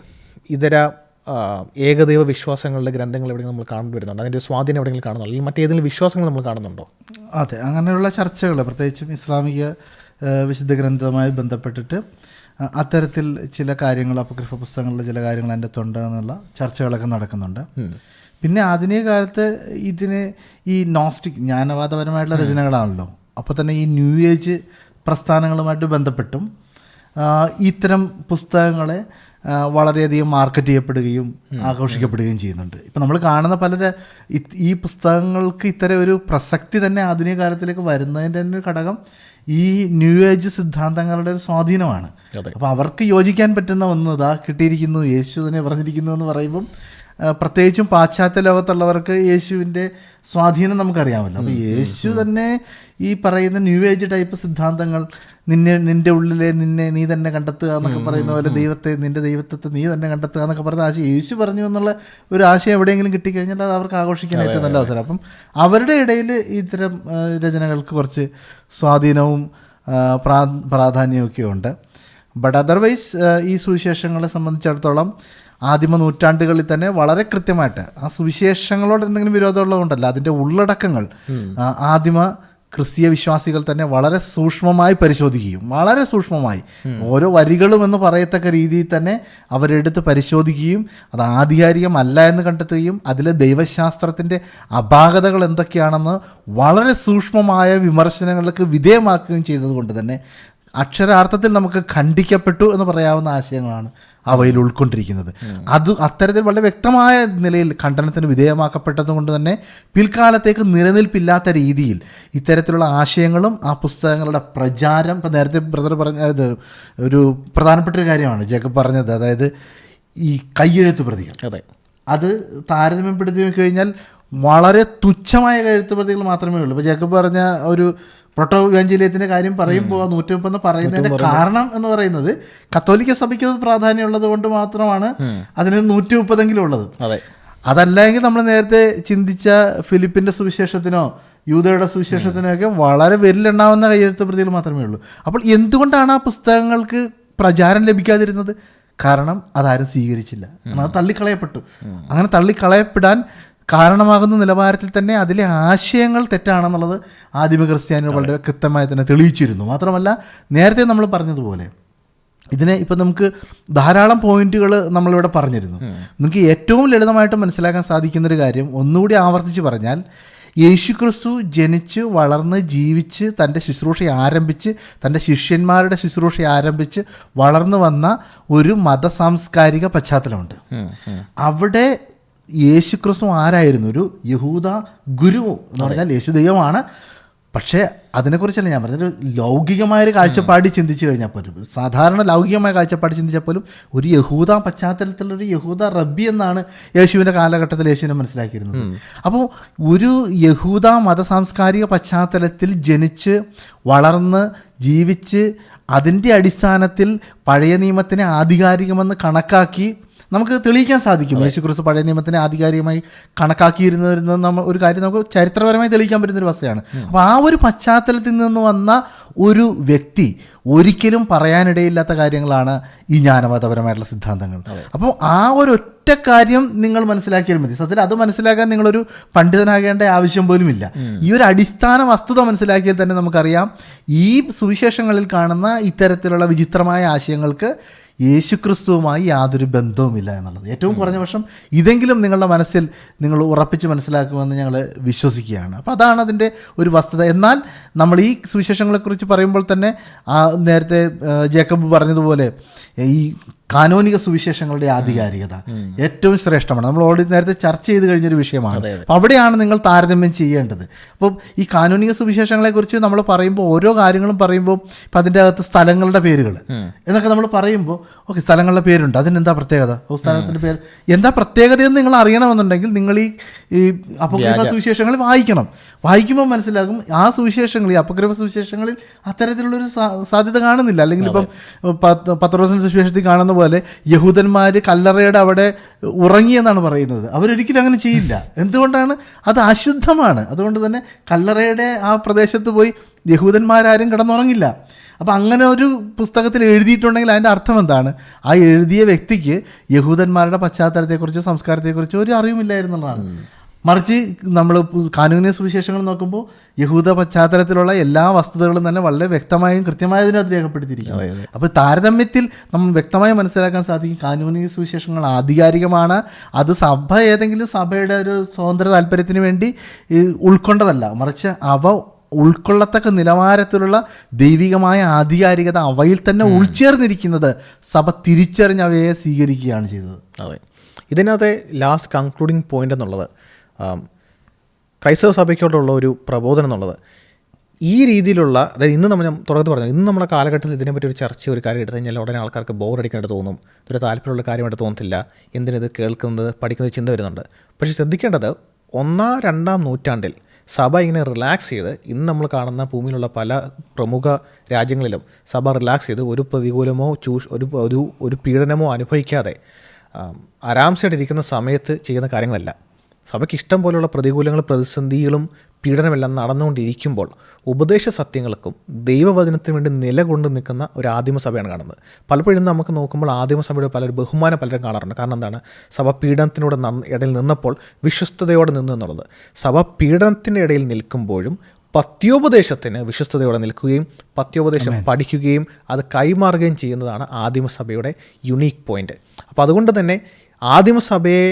ഇതര ഏകദൈവ വിശ്വാസങ്ങളുടെ ഗ്രന്ഥങ്ങൾ എവിടെയെങ്കിലും നമ്മൾ കാണേണ്ടി വരുന്നുണ്ടോ? അതിൻ്റെ സ്വാധീനം എവിടെയെങ്കിലും കാണുന്നുണ്ടോ? അല്ലെങ്കിൽ മറ്റേതെങ്കിലും വിശ്വാസങ്ങൾ നമ്മൾ കാണുന്നുണ്ടോ? അതെ, അങ്ങനെയുള്ള ചർച്ചകൾ, പ്രത്യേകിച്ചും ഇസ്ലാമിക വിശുദ്ധ ഗ്രന്ഥവുമായി ബന്ധപ്പെട്ടിട്ട് അത്തരത്തിൽ ചില കാര്യങ്ങൾ, അപക്രിഫ പുസ്തകങ്ങളിലെ ചില കാര്യങ്ങൾ അതിൻ്റെ തൊണ്ട് എന്നുള്ള ചർച്ചകളൊക്കെ നടക്കുന്നുണ്ട്. പിന്നെ ആധുനിക കാലത്ത് ഇതിന് ഈ നോസ്റ്റിക് ജ്ഞാനവാദപരമായിട്ടുള്ള രചനകളാണല്ലോ. അപ്പോൾ തന്നെ ഈ ന്യൂ ഏജ് പ്രസ്ഥാനങ്ങളുമായിട്ട് ബന്ധപ്പെട്ടും ഇത്തരം പുസ്തകങ്ങളെ വളരെയധികം മാർക്കറ്റ് ചെയ്യപ്പെടുകയും ആഘോഷിക്കപ്പെടുകയും ചെയ്യുന്നുണ്ട്. ഇപ്പം നമ്മൾ കാണുന്ന ഈ പുസ്തകങ്ങൾക്ക് ഇത്തരം ഒരു പ്രസക്തി തന്നെ ആധുനിക കാലത്തിലേക്ക് വരുന്നതിൻ്റെ തന്നെ ഒരു ഘടകം ഈ ന്യൂ ഏജ് സിദ്ധാന്തങ്ങളുടെ സ്വാധീനമാണ്. അപ്പോൾ അവർക്ക് യോജിക്കാൻ പറ്റുന്ന ഒന്ന് ഇതാ കിട്ടിയിരിക്കുന്നു, യേശു തന്നെ പറഞ്ഞിരിക്കുന്നു എന്ന് പറയുമ്പം, പ്രത്യേകിച്ചും പാശ്ചാത്യ ലോകത്തുള്ളവർക്ക് യേശുവിൻ്റെ സ്വാധീനം നമുക്കറിയാമല്ലോ. അപ്പോൾ യേശു തന്നെ ഈ പറയുന്ന ന്യൂ ഏജ് ടൈപ്പ് സിദ്ധാന്തങ്ങൾ, നിൻ്റെ ഉള്ളിലെ നീ തന്നെ കണ്ടെത്തുക എന്നൊക്കെ പറയുന്ന പോലെ, നിൻ്റെ ദൈവത്വത്തെ നീ തന്നെ കണ്ടെത്തുക എന്നൊക്കെ പറയുന്ന ആശയം യേശു പറഞ്ഞു എന്നുള്ള ഒരു ആശയം എവിടെയെങ്കിലും കിട്ടിക്കഴിഞ്ഞാൽ അത് അവർക്ക് ആഘോഷിക്കാൻ ഏറ്റവും നല്ല അവസരം. അപ്പം അവരുടെ ഇടയിൽ ഇത്തരം രചനകൾക്ക് കുറച്ച് സ്വാധീനവും പ്രാധാന്യമൊക്കെ ഉണ്ട്. ബട്ട് അതർവൈസ് ഈ സുവിശേഷങ്ങളെ സംബന്ധിച്ചിടത്തോളം ആദിമ നൂറ്റാണ്ടുകളിൽ തന്നെ വളരെ കൃത്യമായിട്ട് ആ സുവിശേഷങ്ങളോട് എന്തെങ്കിലും വിരോധമുള്ളതുകൊണ്ടല്ല, അതിൻ്റെ ഉള്ളടക്കങ്ങൾ ആദിമ ക്രിസ്തീയ വിശ്വാസികൾ തന്നെ വളരെ സൂക്ഷ്മമായി പരിശോധിക്കുകയും, വളരെ സൂക്ഷ്മമായി ഓരോ വരികളും എന്ന് പറയത്തക്ക രീതിയിൽ തന്നെ അവരെടുത്ത് പരിശോധിക്കുകയും അത് ആധികാരികമല്ല എന്ന് കണ്ടെത്തുകയും അതിലെ ദൈവശാസ്ത്രത്തിൻ്റെ അപാകതകൾ എന്തൊക്കെയാണെന്ന് വളരെ സൂക്ഷ്മമായ വിമർശനങ്ങൾക്ക് വിധേയമാക്കുകയും ചെയ്തതുകൊണ്ട് തന്നെ അക്ഷരാർത്ഥത്തിൽ നമുക്ക് ഖണ്ഡിക്കപ്പെട്ടു എന്ന് പറയാവുന്ന ആശയങ്ങളാണ് അവയിൽ ഉൾക്കൊണ്ടിരിക്കുന്നത്. അത്തരത്തിൽ വളരെ വ്യക്തമായ നിലയിൽ ഖണ്ഡനത്തിന് വിധേയമാക്കപ്പെട്ടതുകൊണ്ട് തന്നെ പിൽക്കാലത്തേക്ക് നിലനിൽപ്പില്ലാത്ത രീതിയിൽ ഇത്തരത്തിലുള്ള ആശയങ്ങളും ആ പുസ്തകങ്ങളുടെ പ്രചാരം, ഇപ്പം നേരത്തെ ബ്രദർ പറഞ്ഞത് ഒരു പ്രധാനപ്പെട്ട ഒരു കാര്യമാണ് ജേക്കബ് പറഞ്ഞത്, അതായത് ഈ കയ്യെഴുത്ത് പ്രതികൾ. അതെ, അത് താരതമ്യപ്പെടുത്തി കഴിഞ്ഞാൽ വളരെ തുച്ഛമായ കഴുത്ത് പ്രതികൾ മാത്രമേ ഉള്ളൂ. ഇപ്പോൾ ജേക്കബ് പറഞ്ഞ ഒരു പ്രോട്ടോ ഇവാഞ്ചലിയത്തിൻ്റെ കാര്യം പറയുമ്പോൾ 130 പറയുന്നതിൻ്റെ കാരണം എന്ന് പറയുന്നത് കത്തോലിക്ക സഭയ്ക്ക് അത് പ്രാധാന്യമുള്ളത് കൊണ്ട് മാത്രമാണ് അതിന് 130 ഉള്ളത്. അതല്ലെങ്കിൽ നമ്മൾ നേരത്തെ ചിന്തിച്ച ഫിലിപ്പിൻ്റെ സുവിശേഷത്തിനോ യൂദയുടെ സുവിശേഷത്തിനോ ഒക്കെ വളരെ വിരലെണ്ണാവുന്ന കയ്യെഴുത്ത് പ്രതികൾ മാത്രമേ ഉള്ളൂ. അപ്പോൾ എന്തുകൊണ്ടാണ് ആ പുസ്തകങ്ങൾക്ക് പ്രചാരം ലഭിക്കാതിരുന്നത്? കാരണം അതാരും സ്വീകരിച്ചില്ല, അത് തള്ളിക്കളയപ്പെട്ടു. അങ്ങനെ തള്ളിക്കളയപ്പെടാൻ കാരണമാകുന്ന നിലവാരത്തിൽ തന്നെ അതിലെ ആശയങ്ങൾ തെറ്റാണെന്നുള്ളത് ആദിമ ക്രിസ്ത്യാനികൾ വളരെ കൃത്യമായി തന്നെ തെളിയിച്ചിരുന്നു. മാത്രമല്ല നേരത്തെ നമ്മൾ പറഞ്ഞതുപോലെ ഇതിനെ ഇപ്പം നമുക്ക് ധാരാളം പോയിന്റുകൾ നമ്മളിവിടെ പറഞ്ഞിരുന്നു. നമുക്ക് ഏറ്റവും ലളിതമായിട്ട് മനസ്സിലാക്കാൻ സാധിക്കുന്നൊരു കാര്യം ഒന്നുകൂടി ആവർത്തിച്ച് പറഞ്ഞാൽ, യേശുക്രിസ്തു ജനിച്ച് വളർന്ന് ജീവിച്ച് തൻ്റെ ശുശ്രൂഷ ആരംഭിച്ച് തൻ്റെ ശിഷ്യന്മാരുടെ ശുശ്രൂഷ ആരംഭിച്ച് വളർന്നു വന്ന ഒരു മതസാംസ്കാരിക പശ്ചാത്തലമുണ്ട്. അവിടെ യേശുക്രിസ്തു ആരായിരുന്നു? ഒരു യഹൂദ ഗുരു എന്ന് പറഞ്ഞാൽ യേശു ദൈവമാണ്. പക്ഷേ അതിനെക്കുറിച്ചല്ല ഞാൻ പറഞ്ഞത്. ലൗകികമായൊരു കാഴ്ചപ്പാടി ചിന്തിച്ചു കഴിഞ്ഞാൽ പോലും, സാധാരണ ലൗകികമായ കാഴ്ചപ്പാടി ചിന്തിച്ചാൽ പോലും ഒരു യഹൂദ പശ്ചാത്തലത്തിലൊരു യഹൂദ റബ്ബി എന്നാണ് യേശുവിൻ്റെ കാലഘട്ടത്തിൽ യേശുവിനെ മനസ്സിലാക്കിയിരുന്നത്. അപ്പോൾ ഒരു യഹൂദ മതസാംസ്കാരിക പശ്ചാത്തലത്തിൽ ജനിച്ച് വളർന്ന് ജീവിച്ച് അതിൻ്റെ അടിസ്ഥാനത്തിൽ പഴയ നിയമത്തിനെ ആധികാരികമെന്ന് കണക്കാക്കി നമുക്ക് തെളിയിക്കാൻ സാധിക്കും. യേശുക്രിസ്തു പഴയ നിയമത്തിനെ ആധികാരികമായി കണക്കാക്കിയിരുന്ന നമ്മൾ ഒരു കാര്യം നമുക്ക് ചരിത്രപരമായി തെളിയിക്കാൻ പറ്റുന്നൊരു വസ്തുതയാണ്. അപ്പോൾ ആ ഒരു പശ്ചാത്തലത്തിൽ നിന്ന് വന്ന ഒരു വ്യക്തി ഒരിക്കലും പറയാനിടയില്ലാത്ത കാര്യങ്ങളാണ് ഈ ജ്ഞാനമതപരമായിട്ടുള്ള സിദ്ധാന്തങ്ങൾ. അപ്പോൾ ആ ഒരൊറ്റ കാര്യം നിങ്ങൾ മനസ്സിലാക്കിയാൽ മതി. സത്യത്തിൽ അത് മനസ്സിലാക്കാൻ നിങ്ങളൊരു പണ്ഡിതനാകേണ്ട ആവശ്യം പോലും ഇല്ല. ഈ ഒരു അടിസ്ഥാന വസ്തുത മനസ്സിലാക്കിയാൽ തന്നെ നമുക്കറിയാം ഈ സുവിശേഷങ്ങളിൽ കാണുന്ന ഇത്തരത്തിലുള്ള വിചിത്രമായ ആശയങ്ങൾക്ക് യേശുക്രിസ്തുവുമായി യാതൊരു ബന്ധവുമില്ല എന്നുള്ളത്. ഏറ്റവും കുറഞ്ഞ പക്ഷം ഇതെങ്കിലും നിങ്ങളുടെ മനസ്സിൽ നിങ്ങൾ ഉറപ്പിച്ച് മനസ്സിലാക്കുമെന്ന് ഞങ്ങൾ വിശ്വസിക്കുകയാണ്. അപ്പോൾ അതാണ് അതിൻ്റെ ഒരു വസ്തുത. എന്നാൽ നമ്മൾ ഈ സുവിശേഷങ്ങളെക്കുറിച്ച് പറയുമ്പോൾ തന്നെ നേരത്തെ ജേക്കബ് പറഞ്ഞതുപോലെ ഈ കാനോനിക സുവിശേഷങ്ങളുടെ ആധികാരികത ഏറ്റവും ശ്രേഷ്ഠമാണ്. നമ്മൾ ഓൾറെഡി നേരത്തെ ചർച്ച ചെയ്ത് കഴിഞ്ഞൊരു വിഷയമാണ്. അപ്പോൾ അവിടെയാണ് നിങ്ങൾ താരതമ്യം ചെയ്യേണ്ടത്. അപ്പം ഈ കാനോനിക സുവിശേഷങ്ങളെക്കുറിച്ച് നമ്മൾ പറയുമ്പോൾ ഓരോ കാര്യങ്ങളും പറയുമ്പോൾ ഇപ്പം അതിൻ്റെ അകത്ത് സ്ഥലങ്ങളുടെ പേരുകൾ എന്നൊക്കെ നമ്മൾ പറയുമ്പോൾ ഓക്കെ സ്ഥലങ്ങളുടെ പേരുണ്ട്, അതിനെന്താ പ്രത്യേകത? സ്ഥലത്തിൻ്റെ പേര് എന്താ പ്രത്യേകതയെന്ന് നിങ്ങൾ അറിയണമെന്നുണ്ടെങ്കിൽ നിങ്ങൾ ഈ അപക്രിഫ സുവിശേഷങ്ങൾ വായിക്കുമ്പോൾ മനസ്സിലാകും ആ സുവിശേഷങ്ങൾ, ഈ അപക്രിഫ സുവിശേഷങ്ങളിൽ അത്തരത്തിലുള്ളൊരു സാധ്യത കാണുന്നില്ല. അല്ലെങ്കിൽ ഇപ്പം പത്രോസിന്റെ സുവിശേഷത്തിൽ കാണുന്ന പോലെ യഹൂദന്മാർ കല്ലറയുടെ അവിടെ ഉറങ്ങിയെന്നാണ് പറയുന്നത്. അവരൊരിക്കലും അങ്ങനെ ചെയ്യില്ല. എന്തുകൊണ്ടാണ്? അത് അശുദ്ധമാണ്. അതുകൊണ്ട് തന്നെ കല്ലറയുടെ ആ പ്രദേശത്ത് പോയി യഹൂദന്മാരാരും കിടന്നുറങ്ങില്ല. അപ്പം അങ്ങനെ ഒരു പുസ്തകത്തിൽ എഴുതിയിട്ടുണ്ടെങ്കിൽ അതിൻ്റെ അർത്ഥം എന്താണ്? ആ എഴുതിയ വ്യക്തിക്ക് യഹൂദന്മാരുടെ പശ്ചാത്തലത്തെക്കുറിച്ചോ സംസ്കാരത്തെക്കുറിച്ചോ ഒരു അറിവുമില്ലായിരുന്നുള്ളതാണ്. മറിച്ച് നമ്മൾ കാനൂനിക സുവിശേഷങ്ങൾ നോക്കുമ്പോൾ യഹൂദ പശ്ചാത്തലത്തിലുള്ള എല്ലാ വസ്തുതകളും തന്നെ വളരെ വ്യക്തമായും കൃത്യമായതിനും അത് രേഖപ്പെടുത്തിയിരിക്കുന്നു. അപ്പോൾ താരതമ്യത്തിൽ നമ്മൾ വ്യക്തമായി മനസ്സിലാക്കാൻ സാധിക്കും കാനൂനിക സുവിശേഷങ്ങൾ ആധികാരികമാണ്. അത് സഭ ഏതെങ്കിലും സഭയുടെ ഒരു സ്വതന്ത്ര താല്പര്യത്തിന് വേണ്ടി ഉൾക്കൊണ്ടതല്ല, മറിച്ച് അവ ഉൾക്കൊള്ളത്തക്ക നിലവാരത്തിലുള്ള ദൈവികമായ ആധികാരികത അവയിൽ തന്നെ ഉൾച്ചേർന്നിരിക്കുന്നത് സഭ തിരിച്ചറിഞ്ഞ് അവയെ സ്വീകരിക്കുകയാണ് ചെയ്തത്. അതെ, ഇതിനകത്തെ ലാസ്റ്റ് കൺക്ലൂഡിങ് പോയിന്റ് എന്നുള്ളത് ക്രൈസ്തവ സഭയ്ക്കോടുള്ള ഒരു പ്രബോധനം എന്നുള്ളത് ഈ രീതിയിലുള്ള, അതായത് ഇന്ന് നമ്മൾ തുടർന്ന് പറഞ്ഞു, ഇന്ന് നമ്മുടെ കാലഘട്ടത്തിൽ ഇതിനെപ്പറ്റി ഒരു ചർച്ച ഒരു കാര്യം എടുത്തു കഴിഞ്ഞാൽ ഉടനെ ആൾക്കാർക്ക് ബോറടിക്കാനായിട്ട് തോന്നും, ഇതൊരു താല്പര്യമുള്ള കാര്യമായിട്ട് തോന്നത്തില്ല, എന്തിനത് കേൾക്കുന്നത് പഠിക്കുന്നത് ചിന്ത വരുന്നുണ്ട്. പക്ഷേ ശ്രദ്ധിക്കേണ്ടത് 1-2 നൂറ്റാണ്ടിൽ സഭ ഇങ്ങനെ റിലാക്സ് ചെയ്ത് ഇന്ന് നമ്മൾ കാണുന്ന ഭൂമിയിലുള്ള പല പ്രമുഖ രാജ്യങ്ങളിലും സഭ റിലാക്സ് ചെയ്ത് ഒരു പ്രതികൂലമോ ഒരു പീഡനമോ അനുഭവിക്കാതെ ആരാംസമായിട്ടിരിക്കുന്ന സമയത്ത് ചെയ്യുന്ന കാര്യങ്ങളല്ല. സഭയ്ക്ക് ഇഷ്ടം പോലെയുള്ള പ്രതികൂലങ്ങളും പ്രതിസന്ധികളും പീഡനമെല്ലാം നടന്നുകൊണ്ടിരിക്കുമ്പോൾ ഉപദേശ സത്യങ്ങൾക്കും ദൈവവചനത്തിന് വേണ്ടി നിലകൊണ്ട് നിൽക്കുന്ന ഒരു ആദിമസഭയാണ് കാണുന്നത്. പലപ്പോഴും നമുക്ക് നോക്കുമ്പോൾ ആദിമസഭയുടെ ബഹുമാനം പലരും കാണാറുണ്ട്. കാരണം എന്താണ്? സഭ പീഡനത്തിനോട് ഇടയിൽ നിന്നപ്പോൾ വിശ്വസ്തയോടെ നിന്നു എന്നുള്ളത്. സഭ പീഡനത്തിൻ്റെ ഇടയിൽ നിൽക്കുമ്പോഴും പത്യോപദേശത്തിന് വിശ്വസ്തയോടെ നിൽക്കുകയും പത്യോപദേശം പഠിക്കുകയും അത് കൈമാറുകയും ചെയ്യുന്നതാണ് ആദിമസഭയുടെ യുണീക്ക് പോയിന്റ്. അപ്പോൾ അതുകൊണ്ട് തന്നെ ആദിമസഭയെ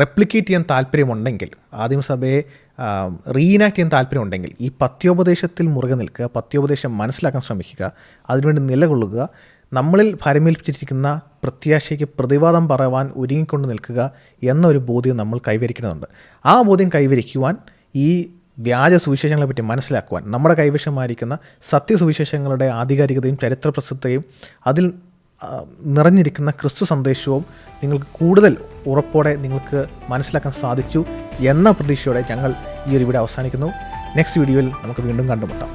റെപ്ലിക്കേറ്റ് ചെയ്യാൻ താല്പര്യമുണ്ടെങ്കിൽ, ആദിമസഭയെ റീഇനാക്ട് ചെയ്യാൻ താല്പര്യമുണ്ടെങ്കിൽ ഈ പത്യോപദേശത്തിൽ മുറുകെ നിൽക്കുക, പത്യോപദേശം മനസ്സിലാക്കാൻ ശ്രമിക്കുക, അതിനുവേണ്ടി നിലകൊള്ളുക, നമ്മളിൽ ഭരമേൽപ്പിച്ചിരിക്കുന്ന പ്രത്യാശയ്ക്ക് പ്രതിവാദം പറയുവാൻ ഒരുങ്ങിക്കൊണ്ട് നിൽക്കുക എന്നൊരു ബോധ്യം നമ്മൾ കൈവരിക്കുന്നുണ്ട്. ആ ബോധ്യം കൈവരിക്കുവാൻ ഈ വ്യാജ സുവിശേഷങ്ങളെ പറ്റി മനസ്സിലാക്കുവാൻ, നമ്മുടെ കൈവശമായിരിക്കുന്ന സത്യസുവിശേഷങ്ങളുടെ ആധികാരികതയും ചരിത്രപ്രസിദ്ധതയും അതിൽ നിറഞ്ഞിരിക്കുന്ന ക്രിസ്തു സന്ദേശവും നിങ്ങൾക്ക് കൂടുതൽ ഉറപ്പോടെ നിങ്ങൾക്ക് മനസ്സിലാക്കാൻ സാധിച്ചു എന്ന പ്രതീക്ഷയോടെ ഞങ്ങൾ ഈ ഒരു വീഡിയോ അവസാനിക്കുന്നു. നെക്സ്റ്റ് വീഡിയോയിൽ നമുക്ക് വീണ്ടും കണ്ടുമുട്ടാം.